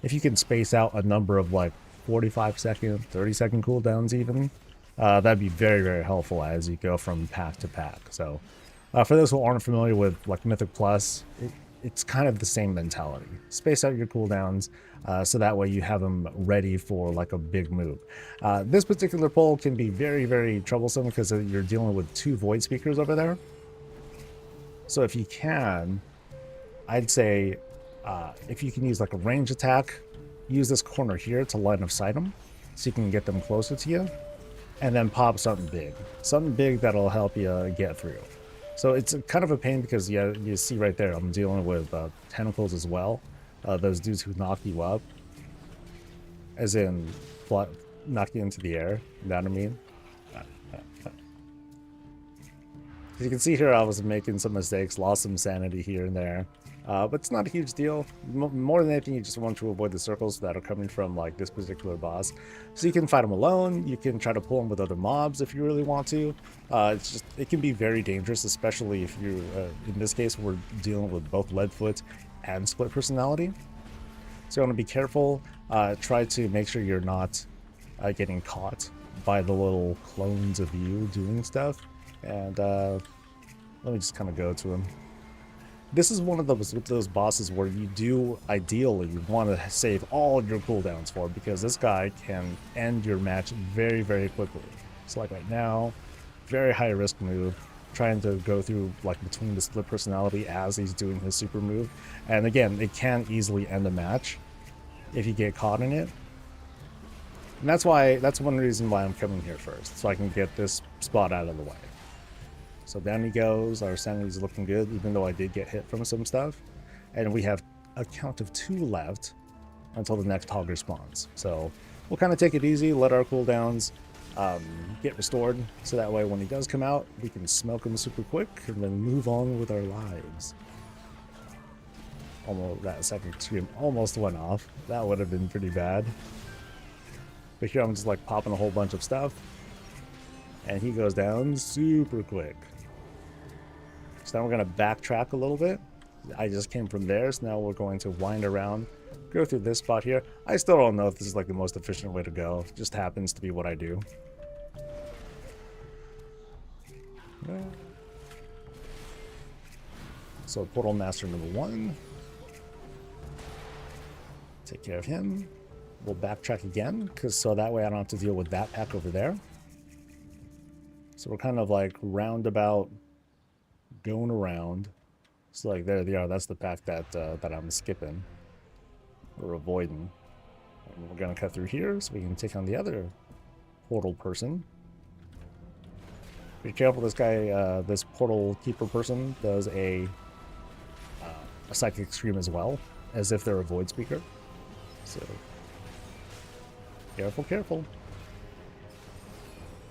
if you can space out a number of like 45-second, 30-second cooldowns even, that'd be very, very helpful as you go from pack to pack. So for those who aren't familiar with like Mythic Plus, it's kind of the same mentality. Space out your cooldowns so that way you have them ready for like a big move. This particular pull can be very, very troublesome because you're dealing with 2 Void Speakers over there. So if you can, I'd say if you can use like a range attack, use this corner here to line of sight them so you can get them closer to you, and then pop something big that'll help you get through. So it's kind of a pain because you see right there, I'm dealing with tentacles as well. Those dudes who knock you up, as in knock you into the air. You know what I mean? As you can see here, I was making some mistakes, lost some sanity here and there. But it's not a huge deal. More than anything, you just want to avoid the circles that are coming from like this particular boss. So you can fight them alone. You can try to pull them with other mobs if you really want to. It can be very dangerous, especially if you, in this case, we're dealing with both Leadfoot and Split Personality. So you want to be careful. Try to make sure you're not getting caught by the little clones of you doing stuff. And let me just kind of go to him. This is one of those bosses where you do ideally want to save all of your cooldowns for, because this guy can end your match very, very quickly. So like right now, very high risk move, trying to go through like between the Split Personality as he's doing his super move. And again, it can easily end a match if you get caught in it. And that's one reason why I'm coming here first, so I can get this spot out of the way. So down he goes. Our sanity's looking good, even though I did get hit from some stuff. And we have a count of 2 left until the next Hogger spawns. So we'll kind of take it easy, let our cooldowns get restored, so that way when he does come out, we can smoke him super quick and then move on with our lives. Almost, that second scream almost went off. That would have been pretty bad. But here I'm just like popping a whole bunch of stuff, and he goes down super quick. So now we're going to backtrack a little bit. I just came from there, so now we're going to wind around, go through this spot here. I still don't know if this is like the most efficient way to go. It just happens to be what I do. So Portal Master number 1. Take care of him. We'll backtrack again, so that way I don't have to deal with that pack over there. So we're kind of like roundabout going around. So like there they are. That's the pack that I'm skipping or avoiding. And we're gonna cut through here so we can take on the other portal person. Be careful, this guy, this portal keeper person does a psychic scream as well, as if they're a void speaker. So careful, careful.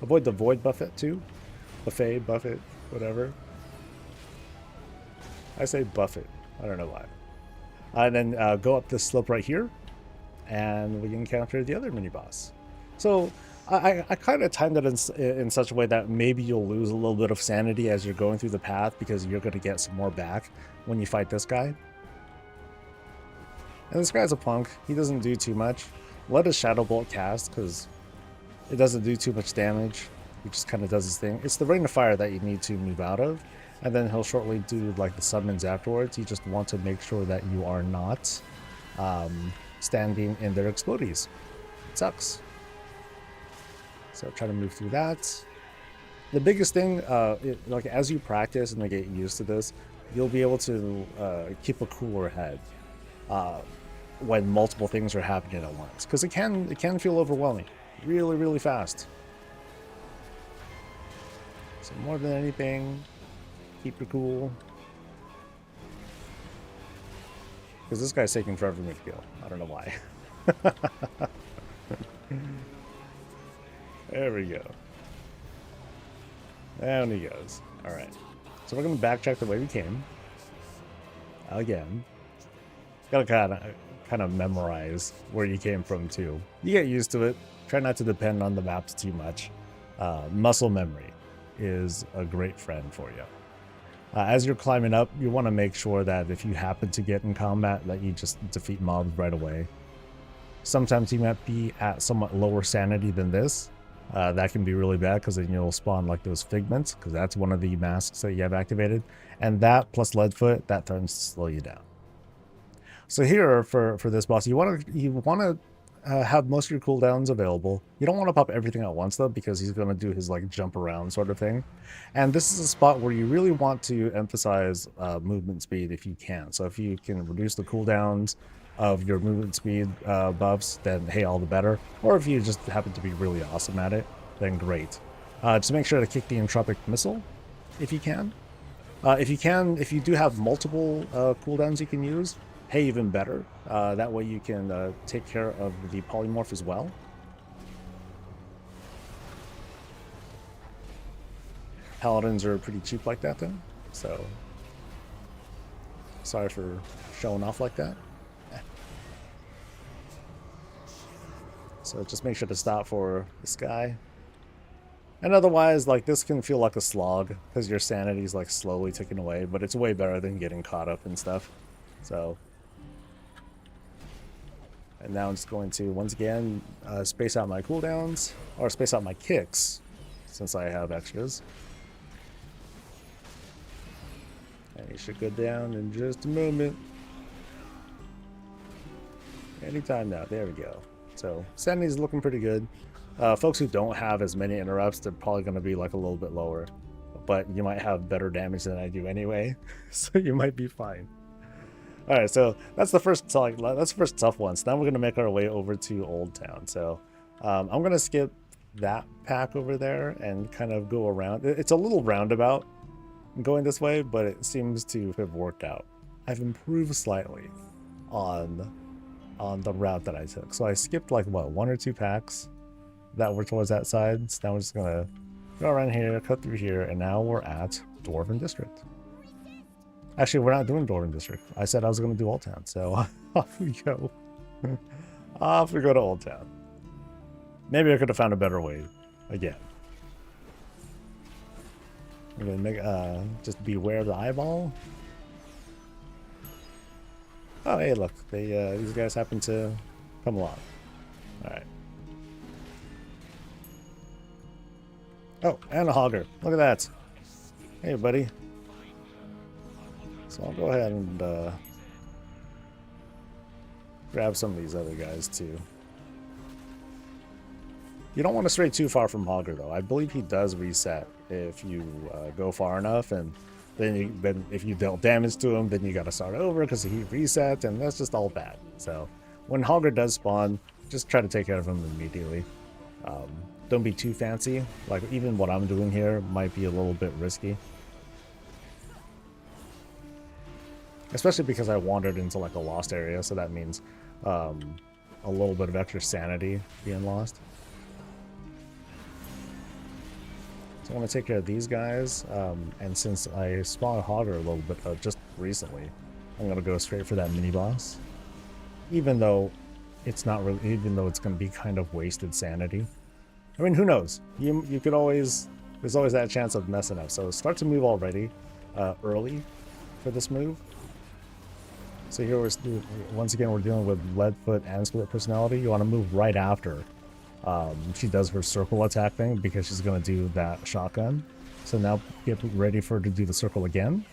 Avoid the void buffet too. Buffet, whatever. I say buffet. I don't know why. And then go up this slope right here, and we encounter the other mini boss. So I kind of timed it in such a way that maybe you'll lose a little bit of sanity as you're going through the path, because you're going to get some more back when you fight this guy. And this guy's a punk. He doesn't do too much. Let his Shadow Bolt cast, because it doesn't do too much damage. He just kind of does his thing. It's the Ring of Fire that you need to move out of, and then he'll shortly do like the summons afterwards. You just want to make sure that you are not standing in their explodies. It sucks. So try to move through that. The biggest thing, like as you practice and get used to this, you'll be able to keep a cooler head when multiple things are happening at once, because it can feel overwhelming really, really fast. So more than anything, keep your cool, because this guy's taking forever to kill. I don't know why. There we go. Down he goes. Alright. So we're going to backtrack the way we came. Again. Gotta kind of memorize where you came from too. You get used to it. Try not to depend on the maps too much. Muscle memory. So we're going to is a great friend for you. As you're climbing up, you want to make sure that if you happen to get in combat, that you just defeat mobs right away. Sometimes you might be at somewhat lower sanity than this. That can be really bad because then you'll spawn like those figments, because that's one of the masks that you have activated. And that plus Leadfoot, that threatens to slow you down. So here for this boss, you want to have most of your cooldowns available. You don't want to pop everything at once though, because he's going to do his like jump around sort of thing. And this is a spot where you really want to emphasize movement speed if you can. So if you can reduce the cooldowns of your movement speed buffs, then hey, all the better. Or if you just happen to be really awesome at it, then great. Just make sure to kick the entropic missile if you can. If you do have multiple cooldowns you can use, hey, even better. That way you can take care of the polymorph as well. Paladins are pretty cheap like that then, so sorry for showing off like that. So just make sure to stop for this guy. And otherwise, like, this can feel like a slog because your sanity is like slowly ticking away, but it's way better than getting caught up and stuff. So, and now I'm just going to once again space out my cooldowns, or space out my kicks since I have extras. And he should go down in just a moment. Anytime now. There we go. So sanity's looking pretty good. Folks who don't have as many interrupts, they're probably going to be like a little bit lower, but you might have better damage than I do anyway, so you might be fine. All right, so that's the first tough one. So now we're going to make our way over to Old Town. So I'm going to skip that pack over there and kind of go around. It's a little roundabout going this way, but it seems to have worked out. I've improved slightly on the route that I took. So I skipped like what, 1 or 2 packs that were towards that side. So now we're just gonna go around here, cut through here, and now we're at Dwarven District. Actually, we're not doing Dwarven District. I said I was gonna do Old Town, so off we go. Off we go to Old Town. Maybe I could have found a better way again. I'm gonna make just beware of the eyeball. Oh, hey, look, these guys happen to come along. All right. Oh, and a hogger. Look at that. Hey, buddy. So I'll go ahead and grab some of these other guys too. You don't want to stray too far from Hogger though. I believe he does reset if you go far enough, and then if you dealt damage to him, then you got to start over because he resets, and that's just all bad. So when Hogger does spawn, just try to take care of him immediately. Don't be too fancy. Like even what I'm doing here might be a little bit risky, especially because I wandered into like a lost area, so that means a little bit of extra sanity being lost. So I want to take care of these guys, and since I spawned Hogger a little bit just recently, I'm gonna go straight for that mini boss, even though it's not really, even though it's gonna be kind of wasted sanity. I mean, who knows? You could always, there's always that chance of messing up. So start to move already early for this move. So here once again we're dealing with Leadfoot and Split Personality. You want to move right after she does her circle attack thing, because she's going to do that shotgun. So now get ready for her to do the circle again.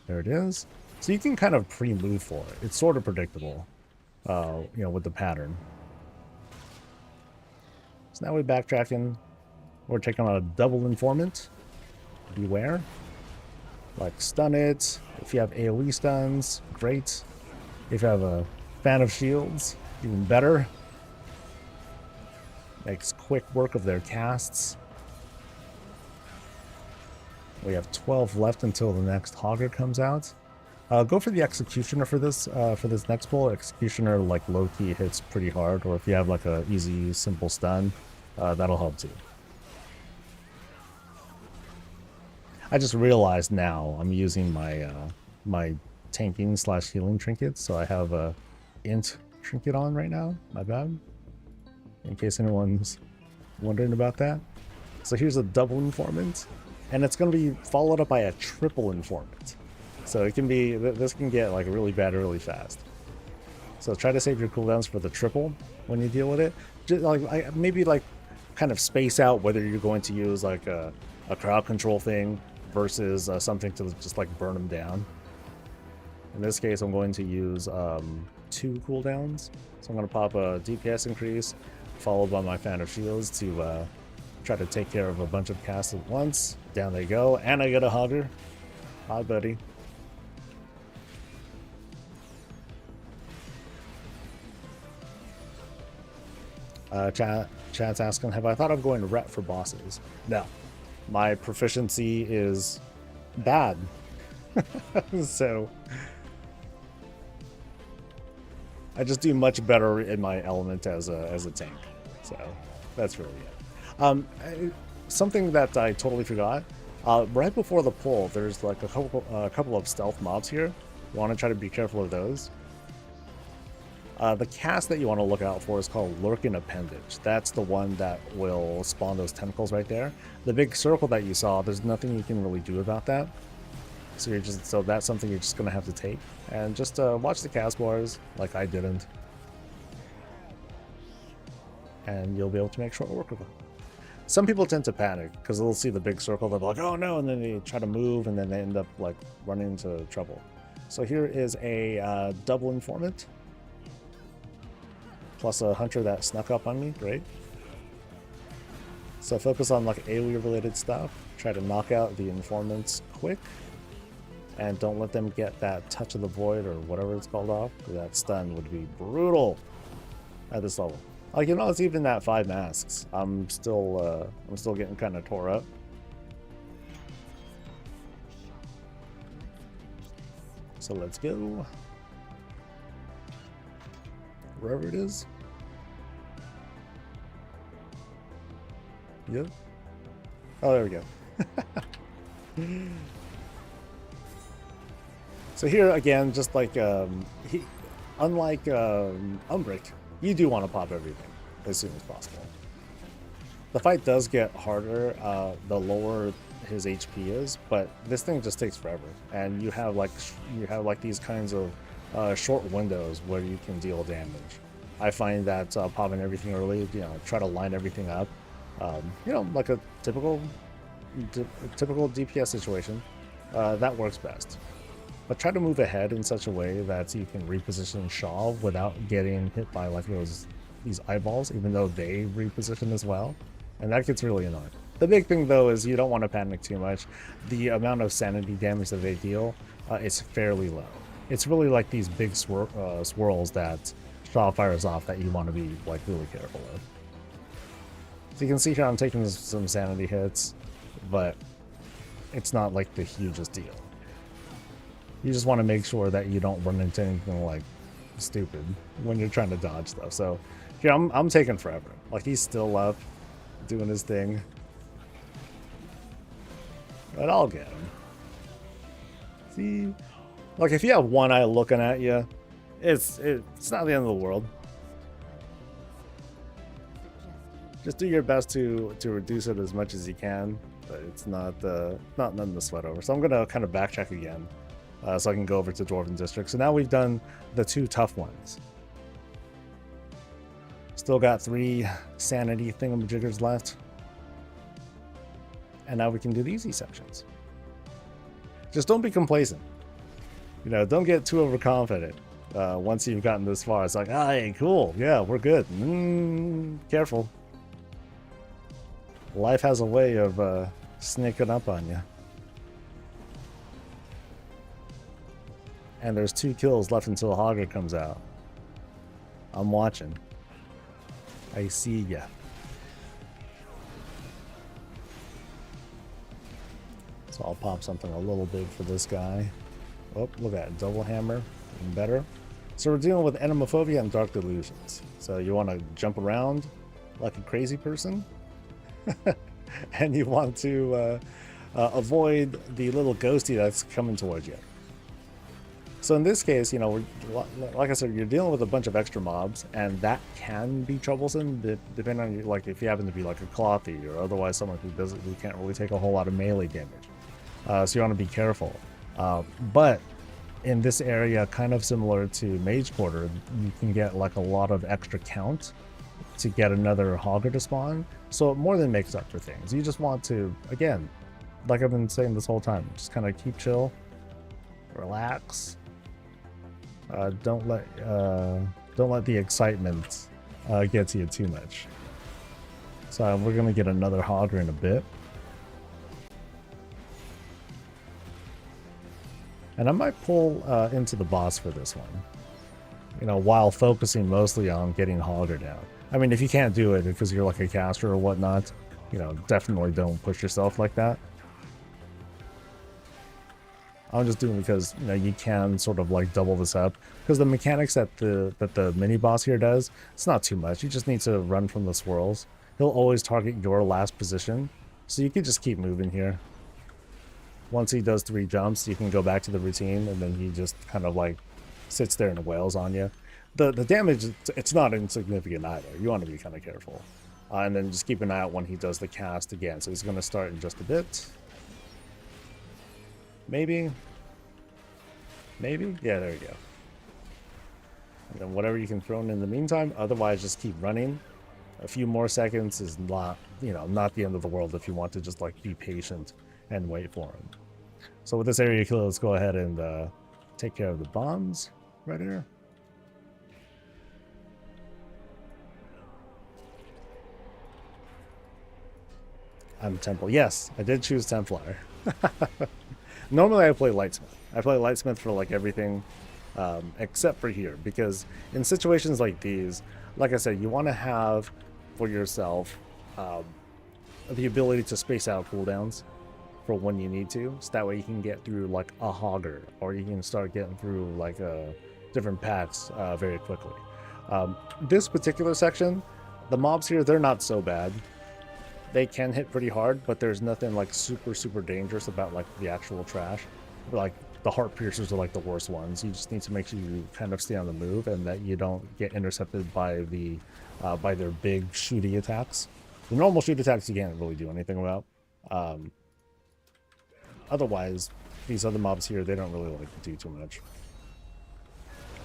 There it is. So you can kind of pre-move for it. It's sort of predictable, you know, with the pattern. So now we're backtracking. We're taking on a double informant. Beware. Like, stun it. If you have AoE stuns, great. If you have a fan of shields, even better. Makes quick work of their casts. We have 12 left until the next Hogger comes out. Go for the Executioner for this next pull. Executioner, like, low-key hits pretty hard, or if you have like a easy, simple stun, that'll help too. I just realized now I'm using my my tanking / healing trinket, so I have a int trinket on right now. My bad. In case anyone's wondering about that. So here's a double informant. and it's going to be followed up by a triple informant. So it can be, this can get like really bad really fast. So try to save your cooldowns for the triple when you deal with it. Just like maybe like kind of space out whether you're going to use like a crowd control thing versus something to just like burn them down. In this case, I'm going to use 2 cooldowns. So I'm going to pop a DPS increase, followed by my fan of shields to try to take care of a bunch of casts at once. Down they go, and I get a hugger. Hi, buddy. Chat's asking, have I thought of going ret for bosses? No. My proficiency is bad. So I just do much better in my element as a tank. So that's really it. Something that I totally forgot. Right before the pull, there's like a couple of stealth mobs here. You want to try to be careful of those. The cast that you want to look out for is called Lurking Appendage. That's the one that will spawn those tentacles right there. The big circle that you saw, there's nothing you can really do about that. So that's something you're just gonna have to take. And just watch the cast bars, like I didn't. And you'll be able to make short work of it. Some people tend to panic because they'll see the big circle, they'll be like, oh no, and then they try to move and then they end up like running into trouble. So here is a double informant. Plus a hunter that snuck up on me, great. So focus on like AoE related stuff. Try to knock out the informants quick. And don't let them get that touch of the void or whatever it's called off. That stun would be brutal at this level. Like, you know, it's even at 5 masks. I'm still getting kind of tore up. So let's go. Wherever it is. Yep. Oh, there we go. So here again, just like unlike Umbric, you do want to pop everything as soon as possible. The fight does get harder the lower his HP is, but this thing just takes forever, and you have like these kinds of short windows where you can deal damage. I find that popping everything early, you know, try to line everything up, you know, like a typical DPS situation, that works best. But try to move ahead in such a way that you can reposition Shaw without getting hit by like these eyeballs, even though they reposition as well. And that gets really annoying. The big thing though is you don't want to panic too much. The amount of sanity damage that they deal is fairly low. It's really like these big swirls that Shaw fires off that you want to be like really careful of. So you can see here I'm taking some sanity hits, but it's not like the hugest deal. You just want to make sure that you don't run into anything like stupid when you're trying to dodge stuff. So here I'm taking forever. Like he's still up doing his thing. But I'll get him. See? Like if you have one eye looking at you, it's not the end of the world. Just do your best to reduce it as much as you can, but it's not nothing to sweat over. So I'm gonna kind of backtrack again. So I can go over to Dwarven District. So now we've done the 2 tough ones. Still got 3 sanity thingamajiggers left. And now we can do the easy sections. Just don't be complacent. You know, don't get too overconfident. Once you've gotten this far, it's like, hey, cool, yeah, we're good. Careful. Life has a way of sneaking up on you. And there's 2 kills left until Hogger comes out. I'm watching. I see ya. So I'll pop something a little big for this guy. Oh, look at that. Double hammer. Even better. So we're dealing with enimophobia and dark delusions. So you want to jump around like a crazy person. And you want to avoid the little ghosty that's coming towards you. So in this case, you know, like I said, you're dealing with a bunch of extra mobs, and that can be troublesome depending on like if you happen to be like a clothy or otherwise someone who can't really take a whole lot of melee damage. So you want to be careful. But in this area, kind of similar to Mage Quarter, you can get like a lot of extra count to get another Hogger to spawn. So it more than makes up for things. You just want to, again, like I've been saying this whole time, just kind of keep chill, relax. Don't let the excitement get to you too much. So we're gonna get another Hogger in a bit. And I might pull into the boss for this one, you know, while focusing mostly on getting Hogger down. I mean, if you can't do it because you're like a caster or whatnot, you know, definitely don't push yourself like that. I'm just doing it because, you know, you can sort of like double this up because the mechanics that the mini boss here does, it's not too much. You just need to run from the swirls. He'll always target your last position, so you can just keep moving here. Once he does 3 jumps, you can go back to the routine, and then he just kind of like sits there and wails on you. The damage, it's not insignificant either. You want to be kind of careful. And then just keep an eye out when he does the cast again. So he's going to start in just a bit. Maybe? Maybe? Yeah, there you go. And then whatever you can throw in the meantime. Otherwise, just keep running. A few more seconds is not, you know, not the end of the world if you want to just like be patient and wait for him. So with this area kill, let's go ahead and take care of the bombs right here. I'm Temple. Yes, I did choose Templar. Normally I play Lightsmith. I play Lightsmith for like everything except for here, because in situations like these, like I said, you want to have for yourself the ability to space out cooldowns for when you need to, so that way you can get through like a Hogger, or you can start getting through like different packs very quickly. This particular section, the mobs here, they're not so bad. They can hit pretty hard, but there's nothing like super dangerous about like the actual trash. Like the heart piercers are like the worst ones. You just need to make sure you kind of stay on the move and that you don't get intercepted by by their big shooty attacks. The normal shoot attacks you can't really do anything about. Otherwise, these other mobs here, they don't really like to do too much.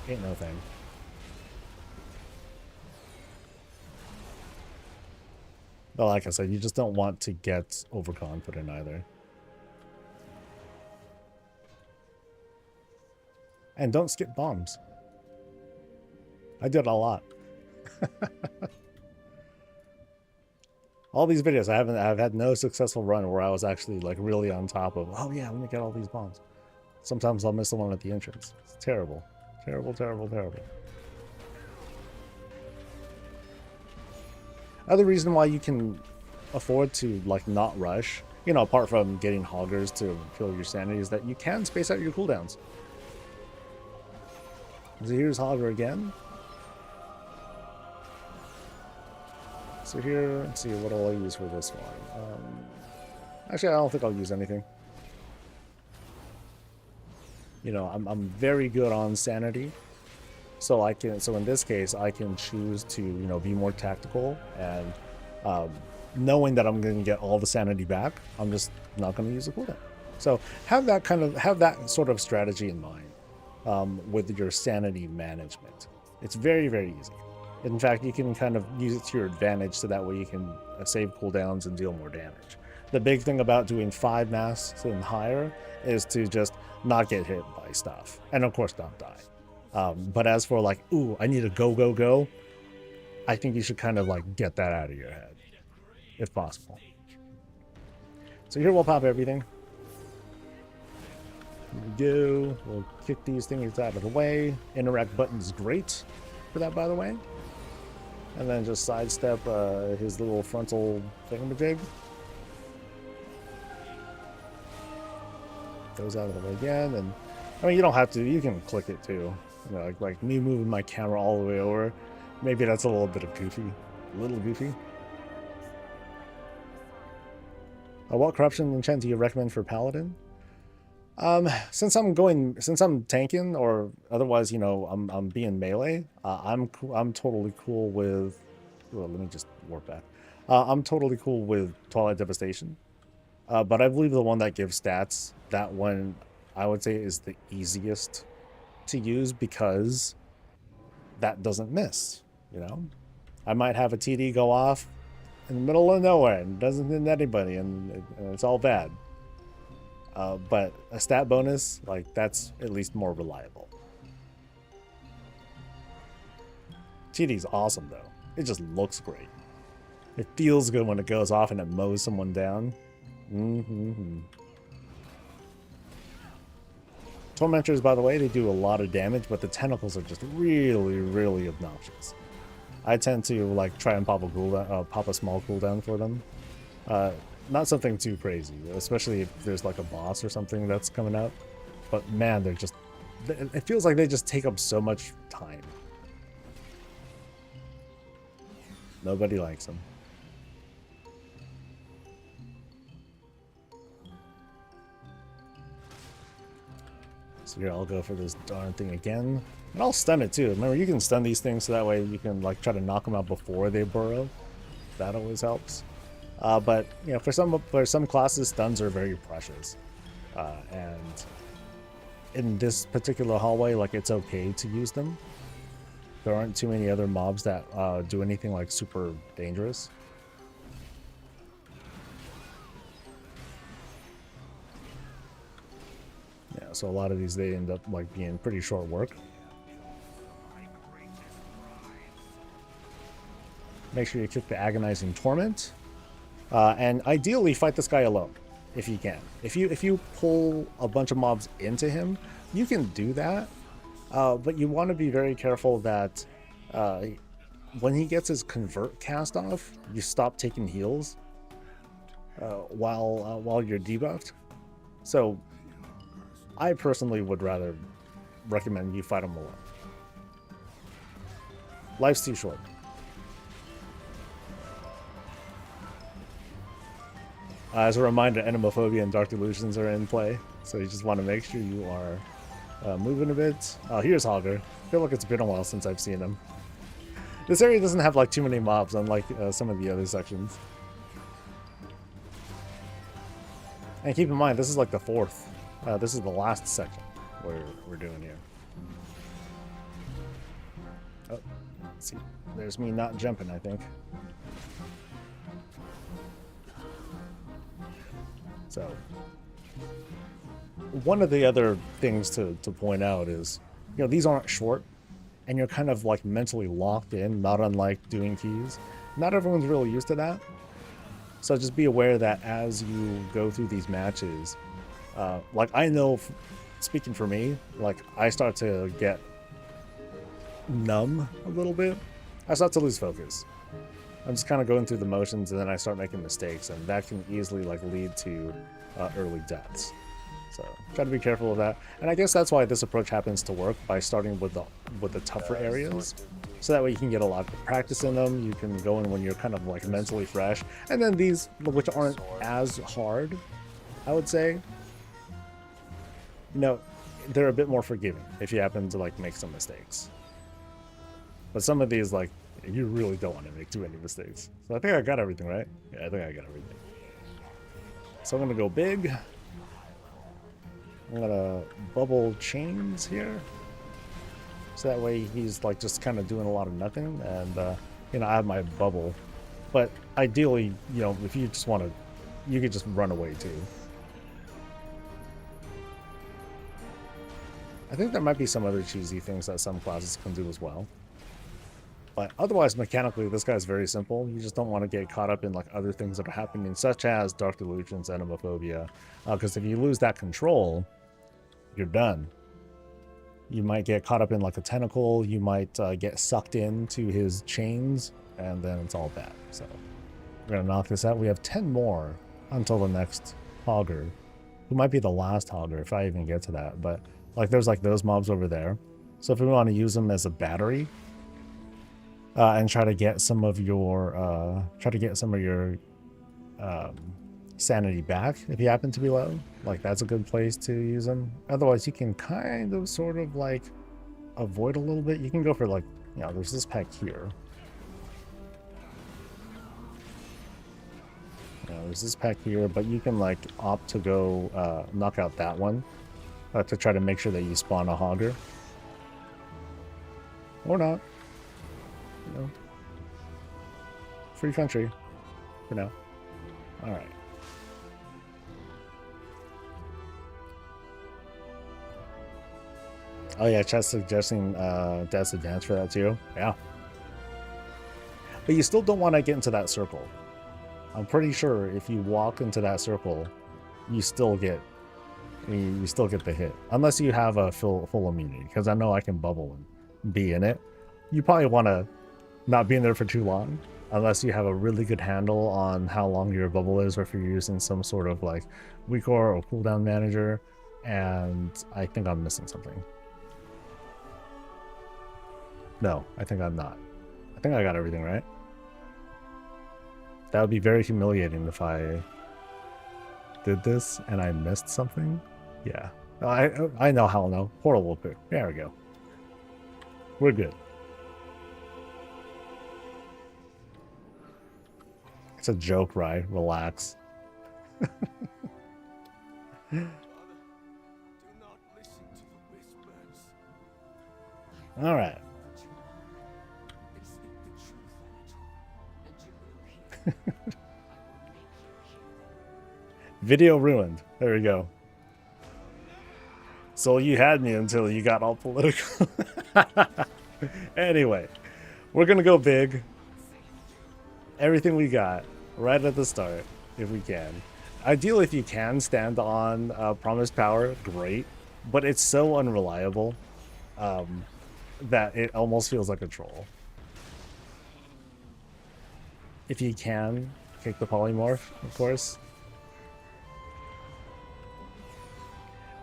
Ain't no thing. But like I said, you just don't want to get overconfident either. And don't skip bombs. I did a lot. All these videos, I've had no successful run where I was actually like really on top of, oh yeah, let me get all these bombs. Sometimes I'll miss the one at the entrance. It's terrible. Terrible. Other reason why you can afford to like not rush, you know, apart from getting Hoggers to kill your sanity, is that you can space out your cooldowns. So here's Hogger again. So here, let's see, what will I use for this one? Actually, I don't think I'll use anything. You know, I'm very good on sanity. So in this case, I can choose to, you know, be more tactical, and knowing that I'm going to get all the sanity back, I'm just not going to use the cooldown. So have that sort of strategy in mind with your sanity management. It's very easy. In fact, you can kind of use it to your advantage, so that way you can save cooldowns and deal more damage. The big thing about doing 5 masks and higher is to just not get hit by stuff, and of course not die. But as for like, ooh, I need to go, I think you should kind of like get that out of your head, if possible. So here we'll pop everything. Here we go. We'll kick these things out of the way. Interact button's great for that, by the way. And then just sidestep his little frontal thingamajig. Goes out of the way again, and I mean, you don't have to. You can click it too. You know, like me moving my camera all the way over. Maybe that's a little bit of goofy. A little goofy. What corruption enchant do you recommend for Paladin? Since I'm tanking or otherwise, I'm being melee. I'm totally cool with. Well, let me just warp back. I'm totally cool with Twilight Devastation. But I believe the one that gives stats, that one I would say is the easiest to use because that doesn't miss. You know, I might have a TD go off in the middle of nowhere and doesn't hit anybody, and it's all bad. But a stat bonus, like, that's at least more reliable. TD's awesome though. It just looks great. It feels good when it goes off and it mows someone down. Tormentors, by the way, they do a lot of damage, but the tentacles are just really, really obnoxious. I tend to like try and pop a small cooldown for them. Not something too crazy, especially if there's like a boss or something that's coming out. But man, they're just, it feels like they just take up so much time. Nobody likes them. So here, I'll go for this darn thing again. And I'll stun it too. Remember, you can stun these things so that way you can like try to knock them out before they burrow. That always helps. But for some classes, stuns are very precious. And in this particular hallway, like, it's okay to use them. There aren't too many other mobs that do anything like super dangerous. Yeah, so a lot of these, they end up like being pretty short work. Make sure you kick the Agonizing Torment. And ideally fight this guy alone, if you can. If you pull a bunch of mobs into him, you can do that. But you want to be very careful that when he gets his convert cast off, you stop taking heals while you're debuffed. So I personally would rather recommend you fight him alone. Life's too short. As a reminder, Enimophobia and Dark Delusions are in play, so you just want to make sure you are moving a bit. Oh, here's Hogger. I feel like it's been a while since I've seen him. This area doesn't have like too many mobs, unlike some of the other sections. And keep in mind, this is like the fourth. This is the last section we're doing here. Oh, let's see. There's me not jumping, I think. So, one of the other things to point out is, these aren't short, and you're kind of like mentally locked in, not unlike doing keys. Not everyone's really used to that. So just be aware that as you go through these matches, like, I know, speaking for me, like, I start to get numb a little bit. I start to lose focus. I'm just kind of going through the motions, and then I start making mistakes, and that can easily like lead to early deaths. So try to be careful of that. And I guess that's why this approach happens to work, by starting with the tougher areas, so that way you can get a lot of practice in them. You can go in when you're kind of like mentally fresh, and then these, which aren't as hard, I would say, they're a bit more forgiving if you happen to like make some mistakes. But some of these, like, you really don't want to make too many mistakes. So I think I got everything, right? Yeah, I think I got everything. So I'm going to go big. I'm going to bubble chains here. So that way he's like just kind of doing a lot of nothing. And, I have my bubble. But ideally, if you just want to, you could just run away too. I think there might be some other cheesy things that some classes can do as well. But otherwise, mechanically, this guy's very simple. You just don't want to get caught up in like other things that are happening, such as Dark Delusions, Enimophobia. Because if you lose that control, you're done. You might get caught up in like a tentacle. You might get sucked into his chains, and then it's all bad. So we're going to knock this out. We have 10 more until the next Hogger, who might be the last Hogger, if I even get to that. But like, there's like those mobs over there. So if we want to use them as a battery, and try to get some of your sanity back if you happen to be low. Like, that's a good place to use them. Otherwise, you can kind of sort of like avoid a little bit. You can go for like, you know, there's this pack here. There's this pack here, but you can like opt to go knock out that one to try to make sure that you spawn a hogger. Or not. You know. Free country. For now. Alright. Oh yeah, chat's suggesting Death's Advance for that too. Yeah. But you still don't want to get into that circle. I'm pretty sure if you walk into that circle, you still get the hit. Unless you have a full immunity. Because I know I can bubble and be in it. You probably want to not be in there for too long. Unless you have a really good handle on how long your bubble is, or if you're using some sort of like weak or cooldown manager. And I think I'm missing something. No, I think I'm not. I think I got everything right. That would be very humiliating if I did this and I missed something. Yeah. I know how no. Horrible poo. There we go. We're good. It's a joke, right? Relax. Father, do not listen to the whispers. All right. They speak the truth, and you will hear. Video ruined. There we go. So you had me until you got all political. Anyway, we're going to go big. Everything we got right at the start, if we can. Ideally, if you can stand on Promised Power, great. But it's so unreliable that it almost feels like a troll. If you can, kick the polymorph, of course.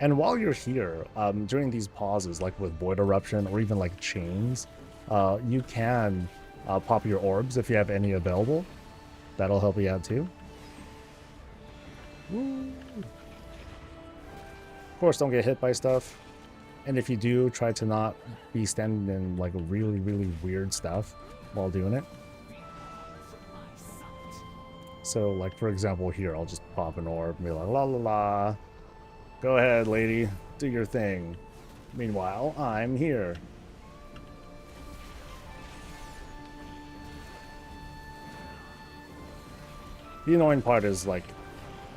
And while you're here, during these pauses, like with Void Eruption or even like Chains, you can pop your orbs if you have any available. That'll help you out too. Woo. Of course, don't get hit by stuff. And if you do, try to not be standing in like really, really weird stuff while doing it. So, like, for example, here, I'll just pop an orb and be like, la la la. Go ahead, lady. Do your thing. Meanwhile, I'm here. The annoying part is, like,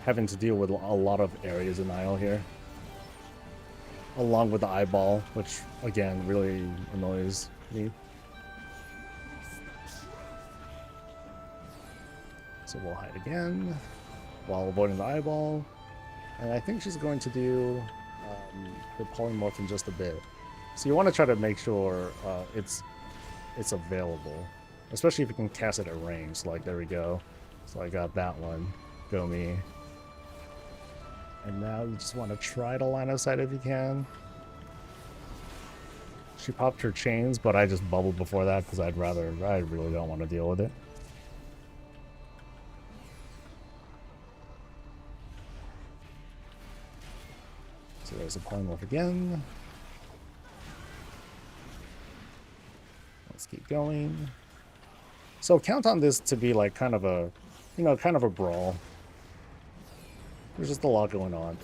having to deal with a lot of areas in Isle here. Along with the eyeball, which, again, really annoys me. So we'll hide again while avoiding the eyeball. And I think she's going to do the polymorph in just a bit. So you want to try to make sure it's available. Especially if you can cast it at range. So, like, there we go. So I got that one. Go me. And now you just want to try to line of sight if you can. She popped her chains, but I just bubbled before that because I really don't want to deal with it. So there's a polymorph again. Let's keep going. So count on this to be like kind of a, kind of a brawl. There's just a lot going on.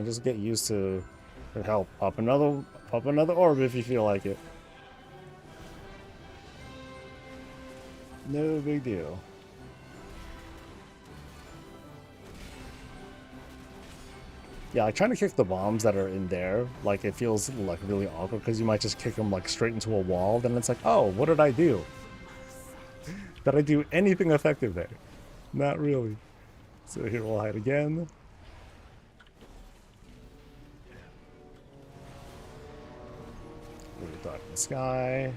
Just get used to help. Pop another orb if you feel like it. No big deal. Yeah, like trying to kick the bombs that are in there, like it feels like really awkward because you might just kick them like straight into a wall. Then it's like, oh, what did I do? Did I do anything effective there? Not really. So here we'll hide again. Really dark in the sky.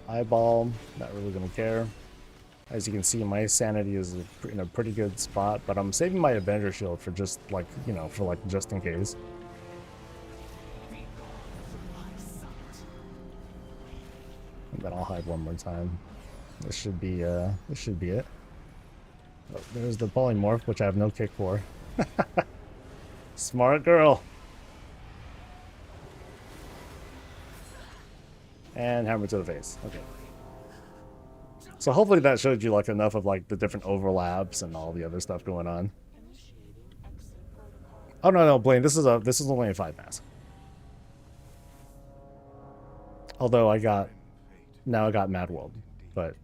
Eyeball, not really gonna care. As you can see, my sanity is in a pretty good spot, but I'm saving my Avenger shield for just like, just in case. Then I'll hide one more time. This should be it. Oh, there's the polymorph, which I have no kick for. Smart girl. And hammer to the face. Okay. So hopefully that showed you like enough of like the different overlaps and all the other stuff going on. Oh no, Blaine, this is only a 5 mask. Although I got Mad World, but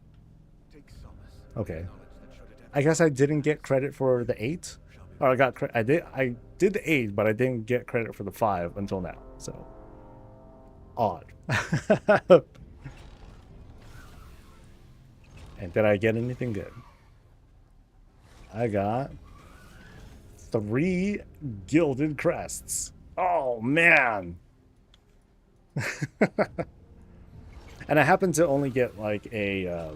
okay. I guess I didn't get credit for the 8. Or I did the 8, but I didn't get credit for the 5 until now. So odd. And did I get anything good? I got 3 gilded crests. Oh man. And I happen to only get like a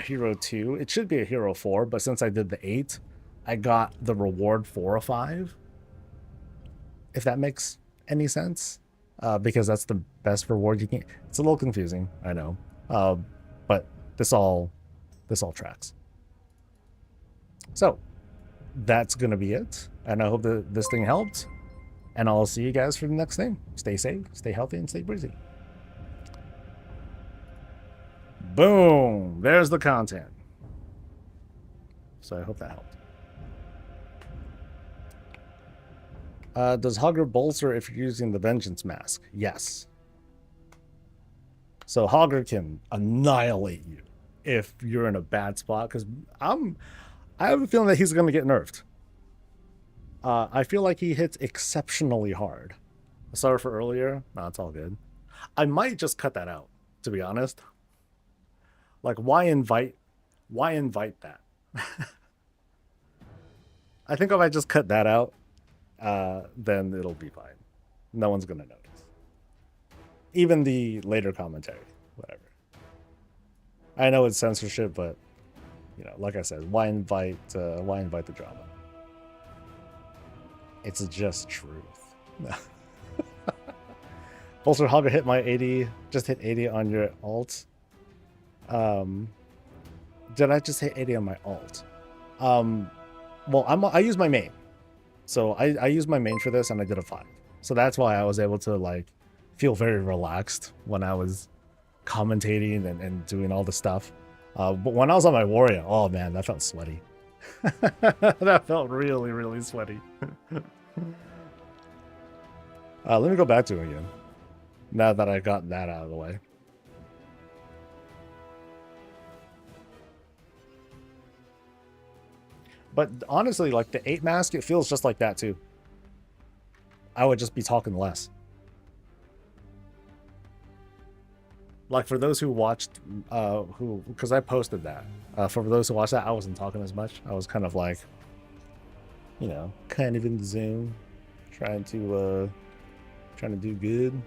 hero 2. It should be a hero 4, but since I did the 8, I got the reward for a 5. If that makes any sense. Because that's the best reward you can. It's a little confusing, I know. But this all tracks. So that's gonna be it. And I hope that this thing helped. And I'll see you guys for the next thing. Stay safe, stay healthy, and stay breezy. Boom! There's the content. So I hope that helped. Does Hogger bolster if you're using the Vengeance Mask? Yes. So Hogger can annihilate you if you're in a bad spot, because I have a feeling that he's going to get nerfed. I feel like he hits exceptionally hard. Sorry for earlier. No, it's all good. I might just cut that out, to be honest. Like, why invite that? I think if I just cut that out, then it'll be fine. No one's gonna notice. Even the later commentary, whatever. I know it's censorship, but you know, like I said, why invite the drama? It's just truth. Bolster Hogger hit my 80. Just hit 80 on your alt. Did I just hit 80 on my alt? Well, I use my main. So I use my main for this, and I did a 5. So that's why I was able to like feel very relaxed when I was commentating and doing all the stuff. But when I was on my warrior, oh man, that felt sweaty. That felt really, really sweaty. Let me go back to it again. Now that I got that out of the way. But honestly, like the 8 mask, it feels just like that too. I would just be talking less. Like for those who watched, because I posted that. For those who watched that, I wasn't talking as much. I was kind of like, you know, kind of in the zone, trying to do good.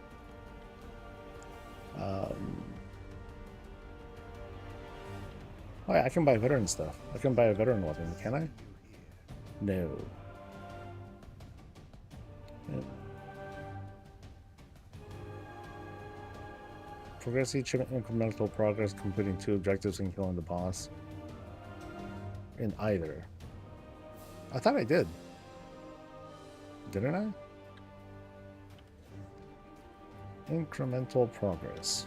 Oh yeah, I can buy veteran stuff. I can buy a veteran weapon, can I? No. Yep. Progress each incremental progress, completing 2 objectives and killing the boss. In either. I thought I did. Didn't I? Incremental progress.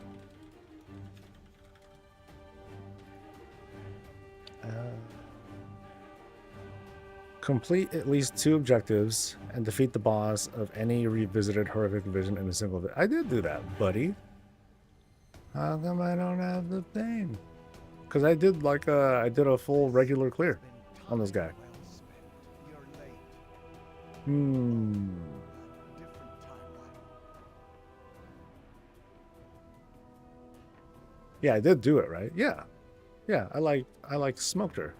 Complete at least 2 objectives and defeat the boss of any revisited horrific vision in a single video. I did do that, buddy. How come I don't have the thing? Because I did like I did a full regular clear on this guy. Yeah, I did do it, right? Yeah. Yeah, I like smoked her.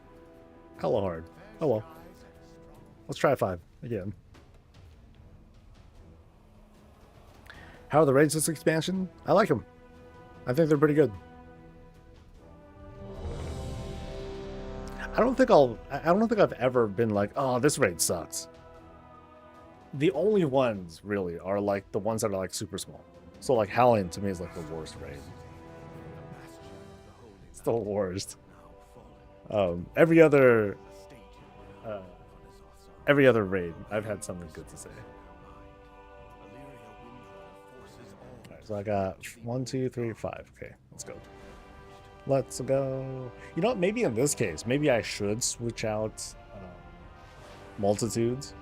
Hella hard. Oh well. Let's try 5 again. How are the raids this expansion? I like them. I think they're pretty good. I don't think I've ever been like, oh, this raid sucks. The only ones really are like the ones that are like super small. So like Howling to me is like the worst raid. the worst. now fallen. Every other A stage in uh, Von Azot's arm. every other raid, I've had something good to say. Alright, so I got 1, 2, 3, 5. Okay, let's go. Let's go. You know what? Maybe in this case, maybe I should switch out multitudes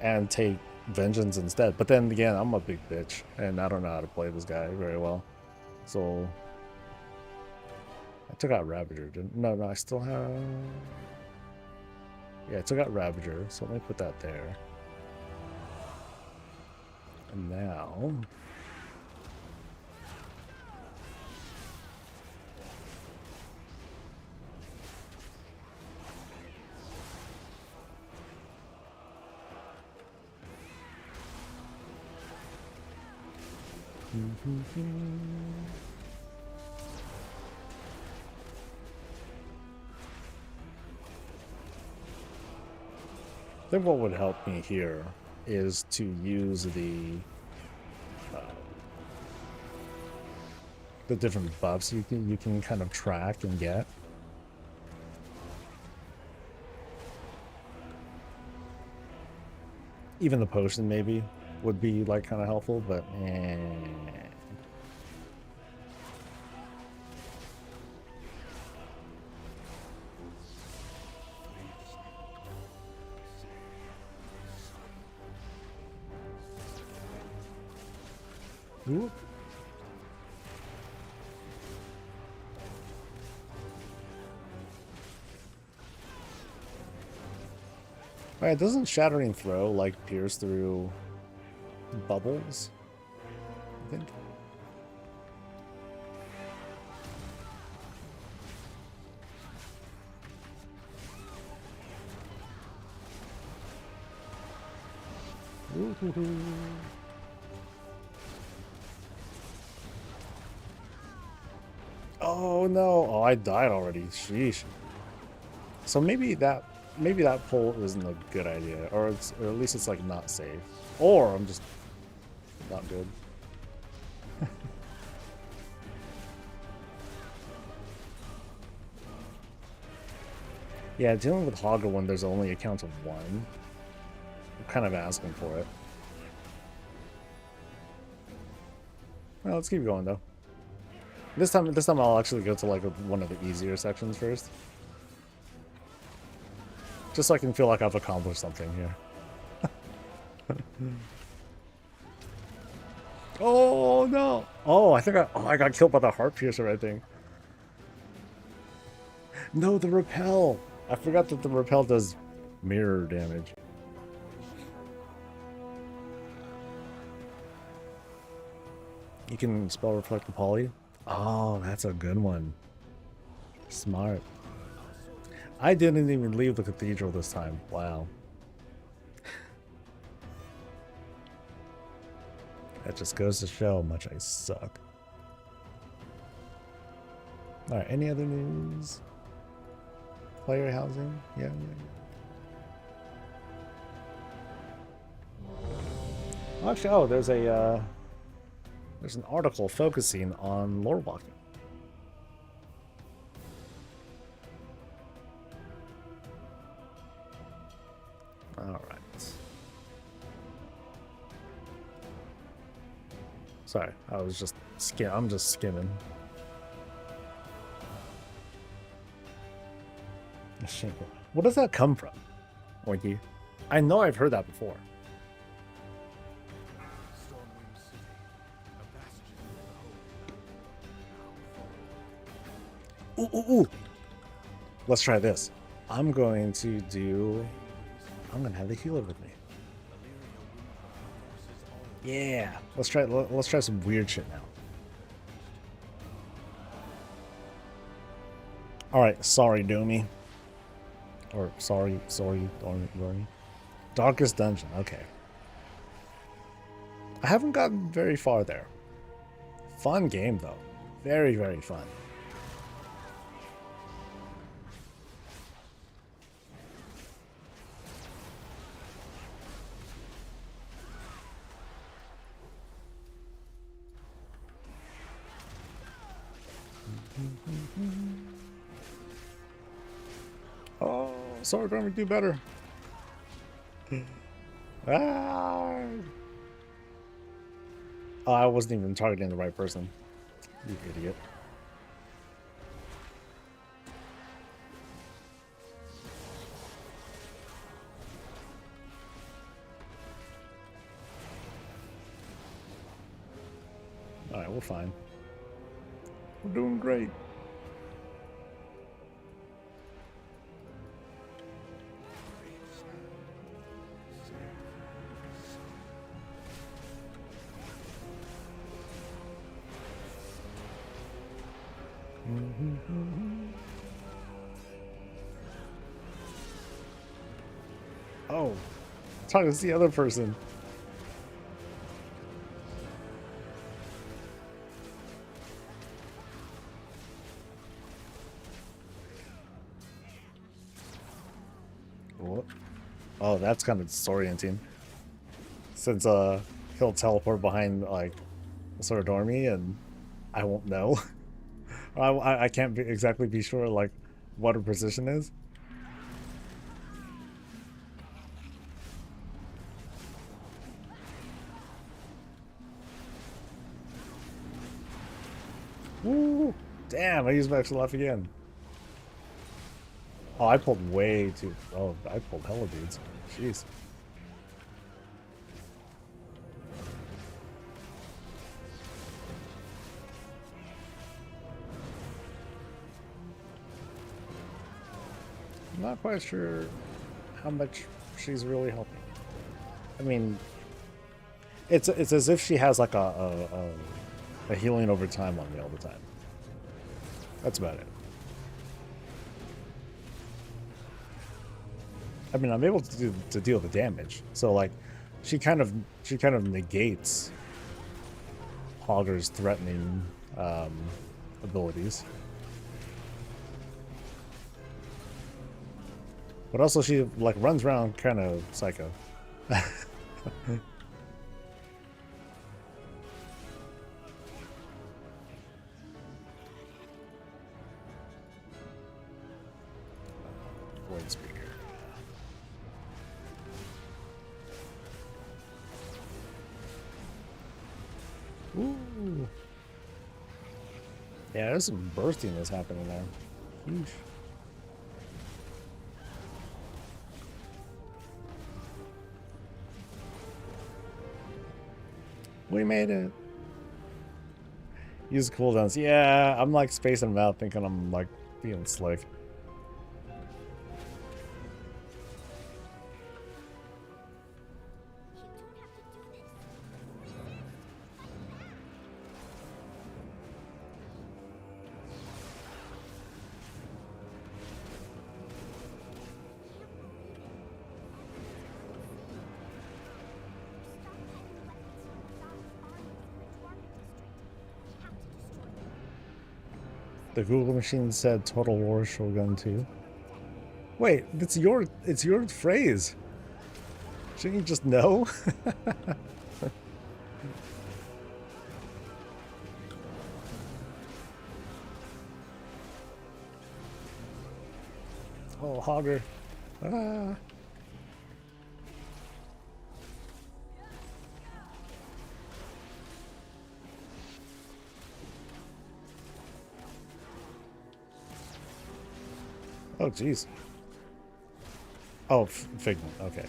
and take vengeance instead. But then again, I'm a big bitch and I don't know how to play this guy very well. So I took out Ravager. No, I still have. Yeah, I took out Ravager. So let me put that there. And now. I think what would help me here is to use the different buffs you can kind of track and get. Even the potion maybe would be like kind of helpful, but Ooh. Alright, doesn't Shattering Throw like pierce through bubbles? I think. Ooh. Oh no! Oh, I died already. Sheesh. So maybe that pull isn't a good idea, or at least it's like not safe, or I'm just not good. Yeah, dealing with Hogger when there's only a count of 1, I'm kind of asking for it. Well, let's keep going though. This time I'll actually go to like one of the easier sections first. Just so I can feel like I've accomplished something here. Oh no! Oh, I think I got killed by the heart piercer, I think. No, the repel! I forgot that the repel does mirror damage. You can spell reflect the poly? Oh, that's a good one. Smart. I didn't even leave the cathedral this time. Wow. That just goes to show how much I suck. Alright, any other news? Player housing? Yeah. Actually, oh, there's an article focusing on lore walking. All right. Sorry, I'm just skimming. What does that come from, Oinky? I know I've heard that before. Stormwind City, a bastion of the hope. Now fallen. Ooh. Let's try this. I'm gonna have the healer with me. Yeah. Let's try some weird shit now. Alright, sorry, Doomy. Or sorry, Dormy. Darkest Dungeon, okay. I haven't gotten very far there. Fun game though. Very, very fun. Sorry, Grammy, do better. Ah! Oh, I wasn't even targeting the right person. You idiot. Alright, we're fine. We're doing great. Oh, talking to the other person. What? Oh, that's kind of disorienting. Since he'll teleport behind like a sort of dormy, and I won't know. I can't exactly be sure like what her position is. Woo! Damn, I used my extra life again. Oh, I pulled way too. Oh, I pulled hella dudes. Jeez. I'm not quite sure how much she's really helping. I mean, it's as if she has like a healing over time on me all the time. That's about it. I mean, I'm able to deal the damage. So like, she kind of negates Hogger's threatening abilities. But also she like runs around kind of psycho. Void speaker. Ooh. Yeah, there's some bursting that's happening there. Huge. We made it. Use cooldowns. Yeah, I'm like spacing them out, thinking I'm like being slick. The Google machine said Total War Shogun 2. Wait, it's your phrase. Shouldn't you just know? Oh, Hogger. Ah. Oh, jeez. Oh, Figment. Okay.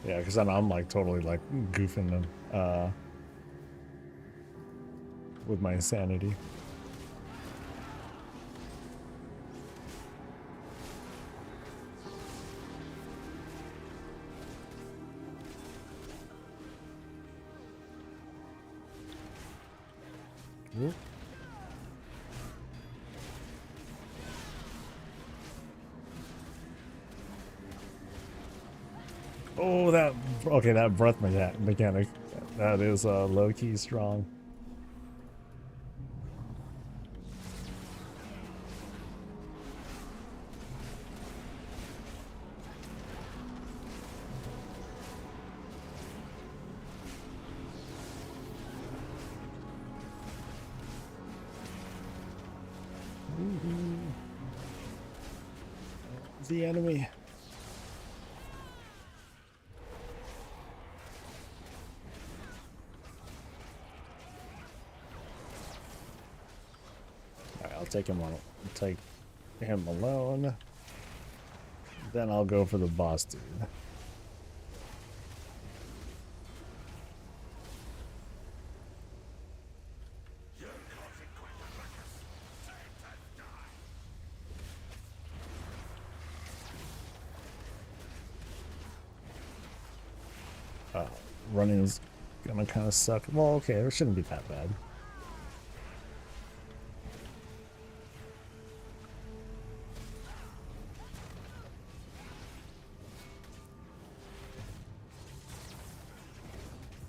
Yeah, because I'm like totally like goofing them with my insanity. Whoop. Oh, that okay. That breath mechanic, that is low key strong. the enemy. Alright, I'll take him on. I'll take him alone. Then I'll go for the boss dude. Running is gonna kind of suck. Well, okay, it shouldn't be that bad.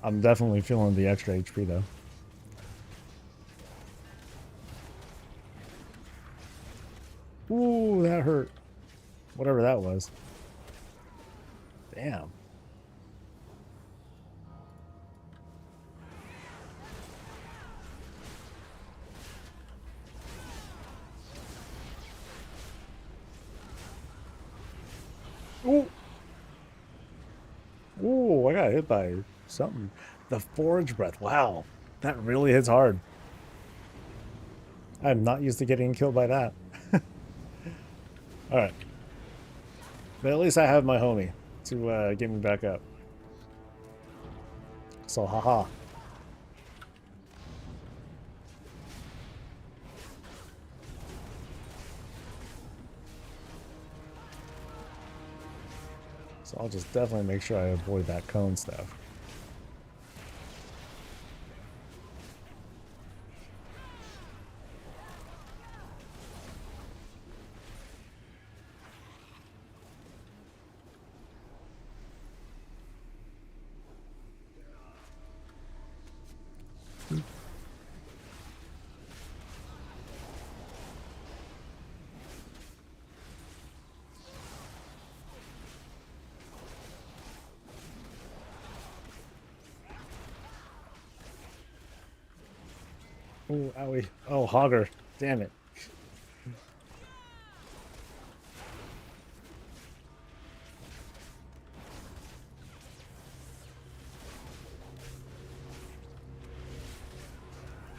I'm definitely feeling the extra HP though. Ooh, that hurt. Whatever that was. Damn. Ooh. Ooh, I got hit by something. The forge breath. Wow. That really hits hard. I'm not used to getting killed by that. Alright. But at least I have my homie to get me back up. So, haha. So I'll just definitely make sure I avoid that cone stuff. Oh, owie. Oh, Hogger. Damn it.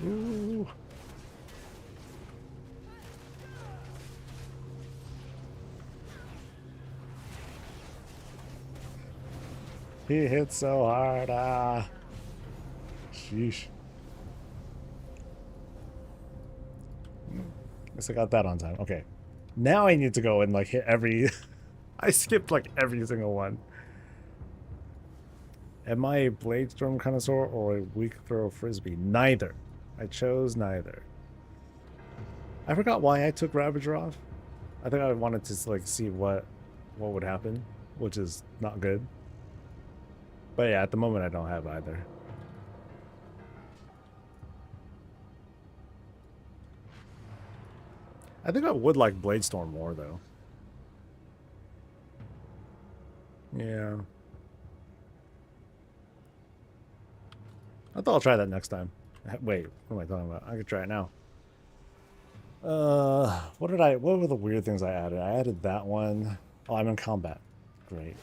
Ooh. He hit so hard. Ah. Sheesh. Guess I got that on time. Okay. Now I need to go and like hit every... I skipped like every single one. Am I a blade storm connoisseur or a weak throw frisbee? Neither. I chose neither. I forgot why I took Ravager off. I think I wanted to like see what would happen, which is not good. But yeah, at the moment I don't have either. I think I would like Blade Storm more though. Yeah. I thought I'll try that next time. Wait, what am I talking about? I could try it now. What were the weird things I added? I added that one. Oh, I'm in combat. Great.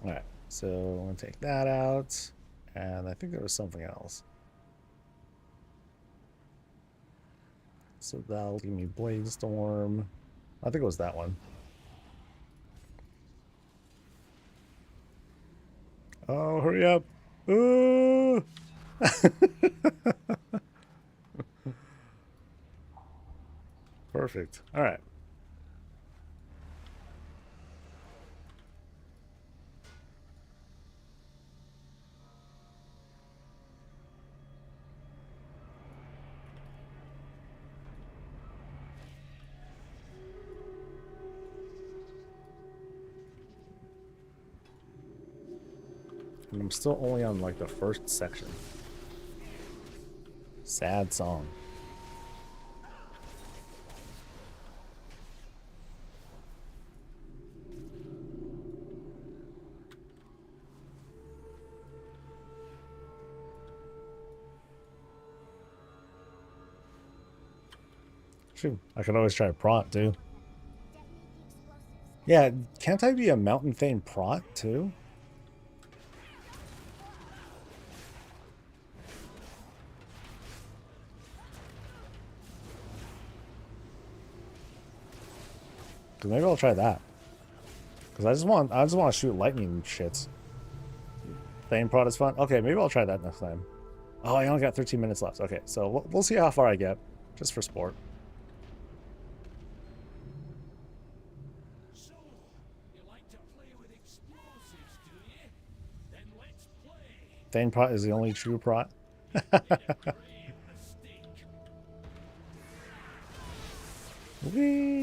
Alright, so I'm gonna take that out. And I think there was something else. So that'll give me Blade Storm. I think it was that one. Oh, hurry up. Ooh! Perfect. All right. And I'm still only on like the first section. Sad song. Shoot, I could always try a prot too. Detonate the explosives. Yeah, can't I be a Mountain Thane prot too? Cause maybe I'll try that. Cause I just want to shoot lightning shits. Thane prot is fun. Okay, maybe I'll try that next time. Oh, I only got 13 minutes left. Okay, so we'll see how far I get, just for sport. So, you like to play with explosives, do you? Then let's play. Thane prot is the only true prot. Made a grave mistake. Whee!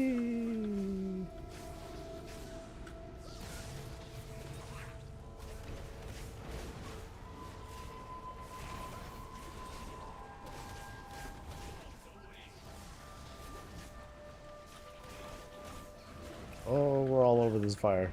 Oh, we're all over this fire.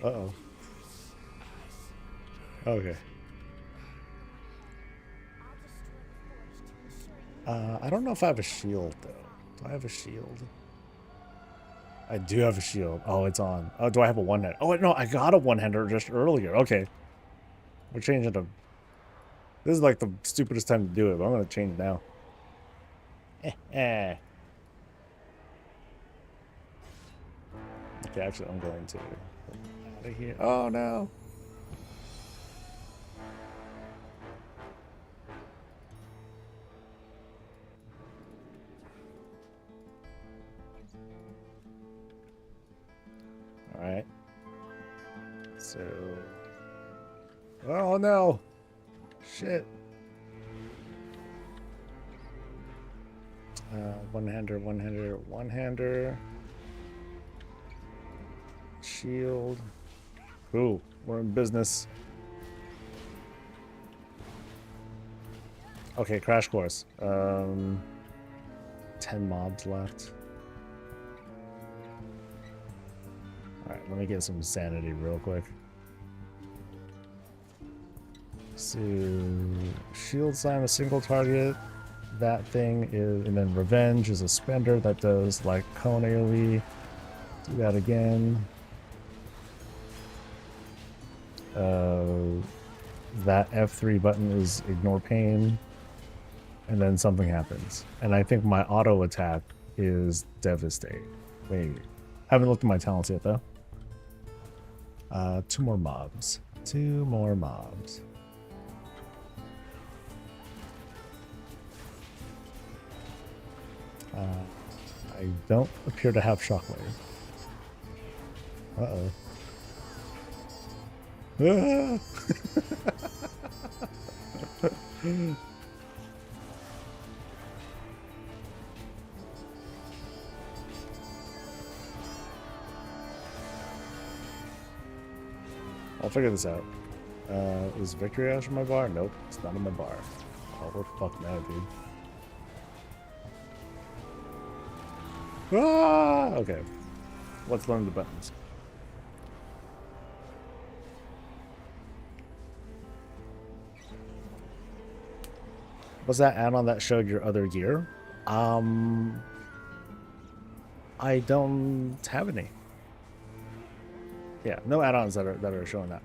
Uh-oh. Okay. I'll destroy the forge to ensure it I don't know if I have a shield, though. Do I have a shield? I do have a shield. Oh, it's on. Oh, do I have a one-hand? Oh, wait, no, I got a one-hander just earlier. Okay. We're changing to... This is like the stupidest time to do it, but I'm going to change now. Okay, actually, I'm going to... Out of here. Oh, no. Alright. So... Oh, no. Shit. One-hander, one-hander, one-hander. Shield. Ooh, we're in business. Okay, crash course. 10 mobs left. Alright, let me get some sanity real quick. So, shield slam a single target. That thing is, and then revenge is a spender that does like cone AoE. Do that again. That F3 button is ignore pain, and then something happens. And I think my auto attack is devastate. Wait, haven't looked at my talents yet though. 2 more mobs. 2 more mobs. I don't appear to have shockwave. Uh-oh. Ah! I'll figure this out. Is Victory Ash in my bar? Nope, it's not in my bar. Oh, we're fucked now, dude. Ah! Okay. Let's learn the buttons. Was that add-on that showed your other gear? I don't have any. Yeah, no add-ons that are showing that.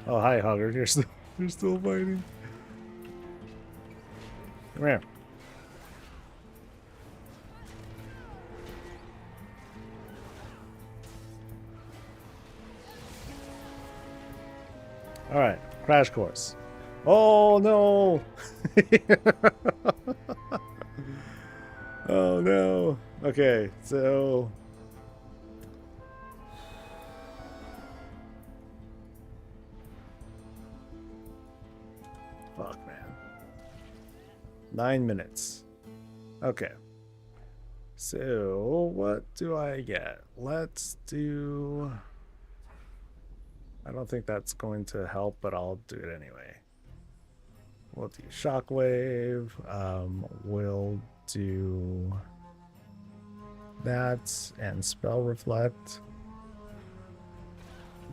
Oh, hi, Hogger. You're still fighting. Come here. All right, crash course. Oh no! Oh no. Okay, so fuck, man. 9 minutes. Okay. So what do I get? Let's do... I don't think that's going to help, but I'll do it anyway. We'll do shockwave. We'll do that and spell reflect.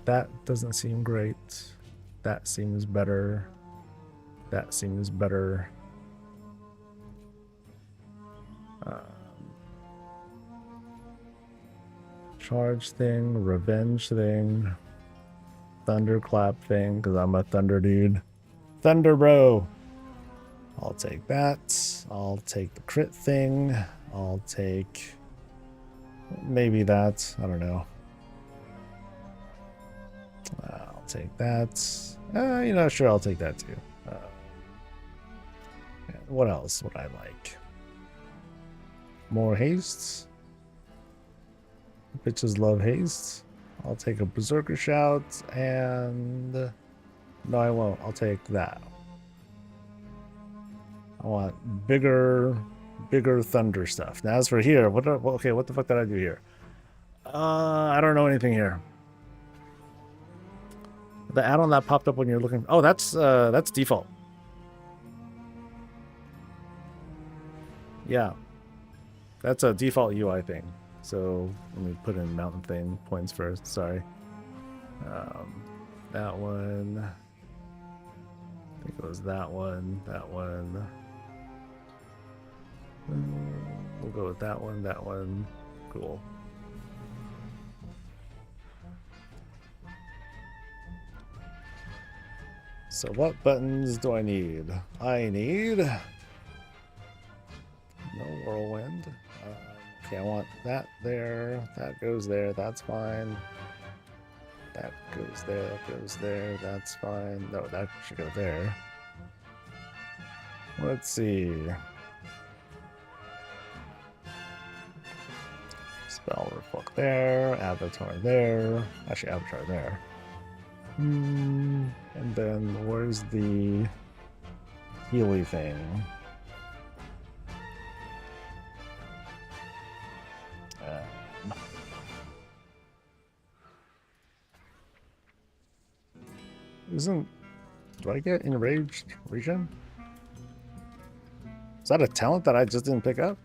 That doesn't seem great. That seems better. That seems better. Charge thing, revenge thing, thunderclap thing, because I'm a thunder dude. Thunder bro. I'll take that. I'll take the crit thing. I'll take maybe that. I don't know. I'll take that. You know, sure, I'll take that too. What else would I like? More haste. Bitches love haste. I'll take a berserker shout and no, I won't. I'll take that. I want bigger thunder stuff. Now as for here, okay, what the fuck did I do here? I don't know anything here. The add-on that popped up when you're looking. Oh, that's default. Yeah, that's a default UI thing. So let me put in mountain thing points first. Sorry. That one. I think it was that one. That one. We'll go with that one. That one. Cool. So what buttons do I need? I need no whirlwind. Okay, I want that there. That goes there. That's fine. That goes there. That goes there. That's fine. No, that should go there. Let's see. Spell reflect there. Avatar there. Actually, avatar there. And then where's the Healy thing? Do I get enraged regen? Is that a talent that I just didn't pick up?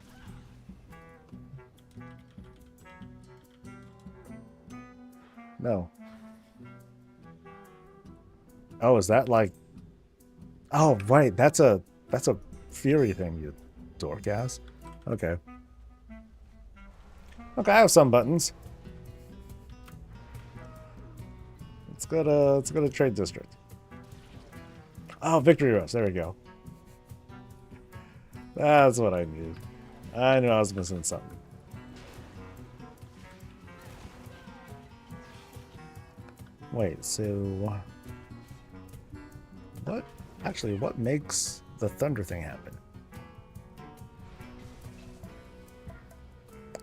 No. Oh, is that like... Oh, right, that's a fury thing, you dork ass. Okay. Okay, I have some buttons. Let's go to Trade District. Oh, Victory Rush. There we go. That's what I needed. I knew I was missing something. Wait, so what? Actually, what makes the thunder thing happen?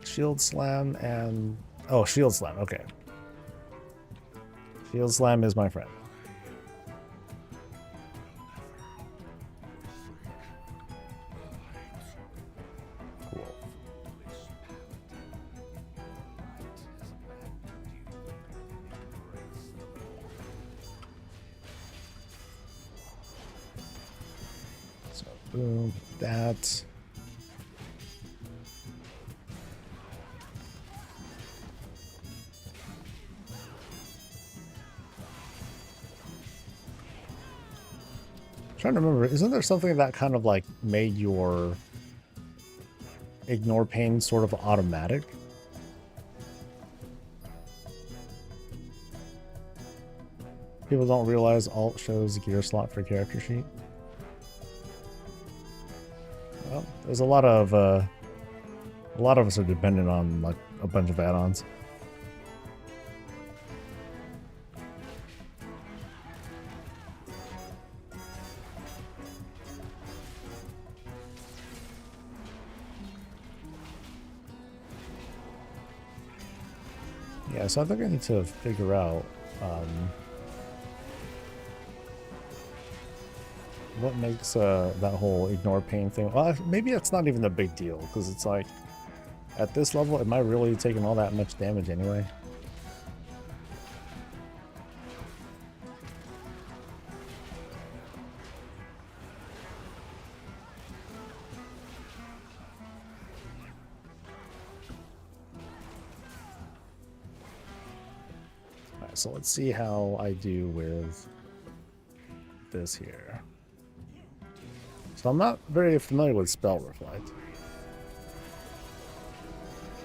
Shield Slam and... Oh, Shield Slam. Okay. Shield Slam is my friend. Cool. So, boom, that. Trying to remember, isn't there something that kind of like made your ignore pain sort of automatic? People don't realize alt shows gear slot for character sheet. Well, there's a lot of us are dependent on like a bunch of add-ons. Yeah, so I think I need to figure out what makes that whole ignore pain thing. Well, maybe it's not even a big deal because it's like at this level, am I really taking all that much damage anyway? so let's see how I do with this here. So I'm not very familiar with spell reflect.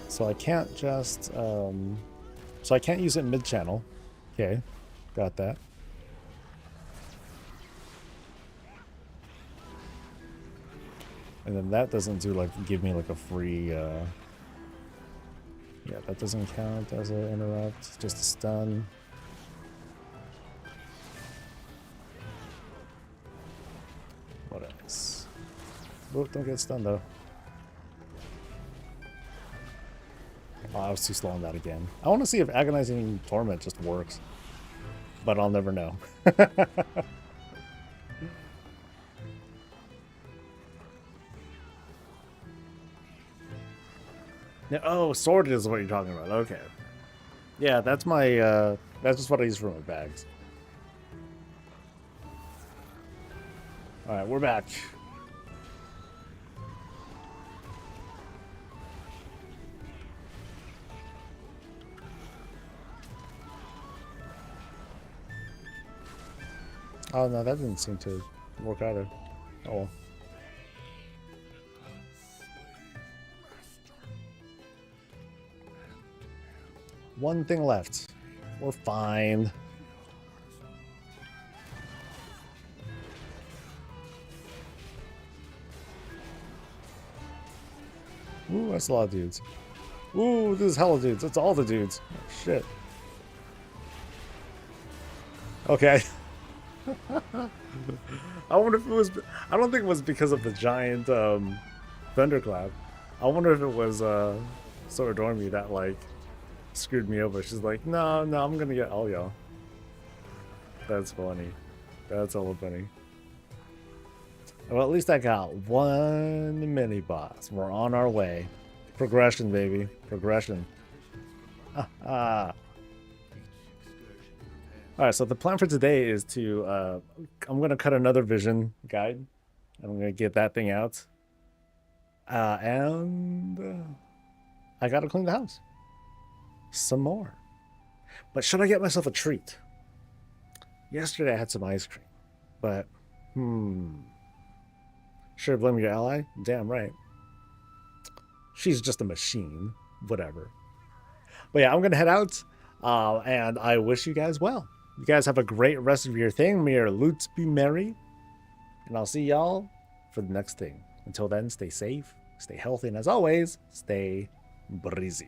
So I can't just, so I can't use it mid-channel. Okay, got that. And then that doesn't do like, give me like a free, yeah, that doesn't count as an interrupt, just a stun. What else? Whoop, don't get stunned though. Oh, I was too slow on that again. I want to see if Agonizing Torment just works. But I'll never know. Yeah, oh, sword is what you're talking about. Okay. Yeah, that's my, that's just what I use for my bags. Alright, we're back. Oh no, that didn't seem to work either. Oh well. One thing left. We're fine. Ooh, that's a lot of dudes. Ooh, this is hella dudes. That's all the dudes. Oh, shit. Okay. I wonder if it was... I don't think it was because of the giant thunderclap. I wonder if it was Sora Dormy that, like, screwed me over. She's like, no, I'm gonna get all y'all. That's funny. That's hella funny. Well, at least I got one mini boss. We're on our way. Progression, baby. Progression. Alright, so the plan for today is to, I'm going to cut another vision guide. I'm going to get that thing out. And I got to clean the house. Some more. But should I get myself a treat? Yesterday I had some ice cream. But, Sure, blame your ally? Damn right. She's just a machine. Whatever. But yeah, I'm going to head out. And I wish you guys well. You guys have a great rest of your thing. May your loot be merry. And I'll see y'all for the next thing. Until then, stay safe, stay healthy, and as always, stay breezy.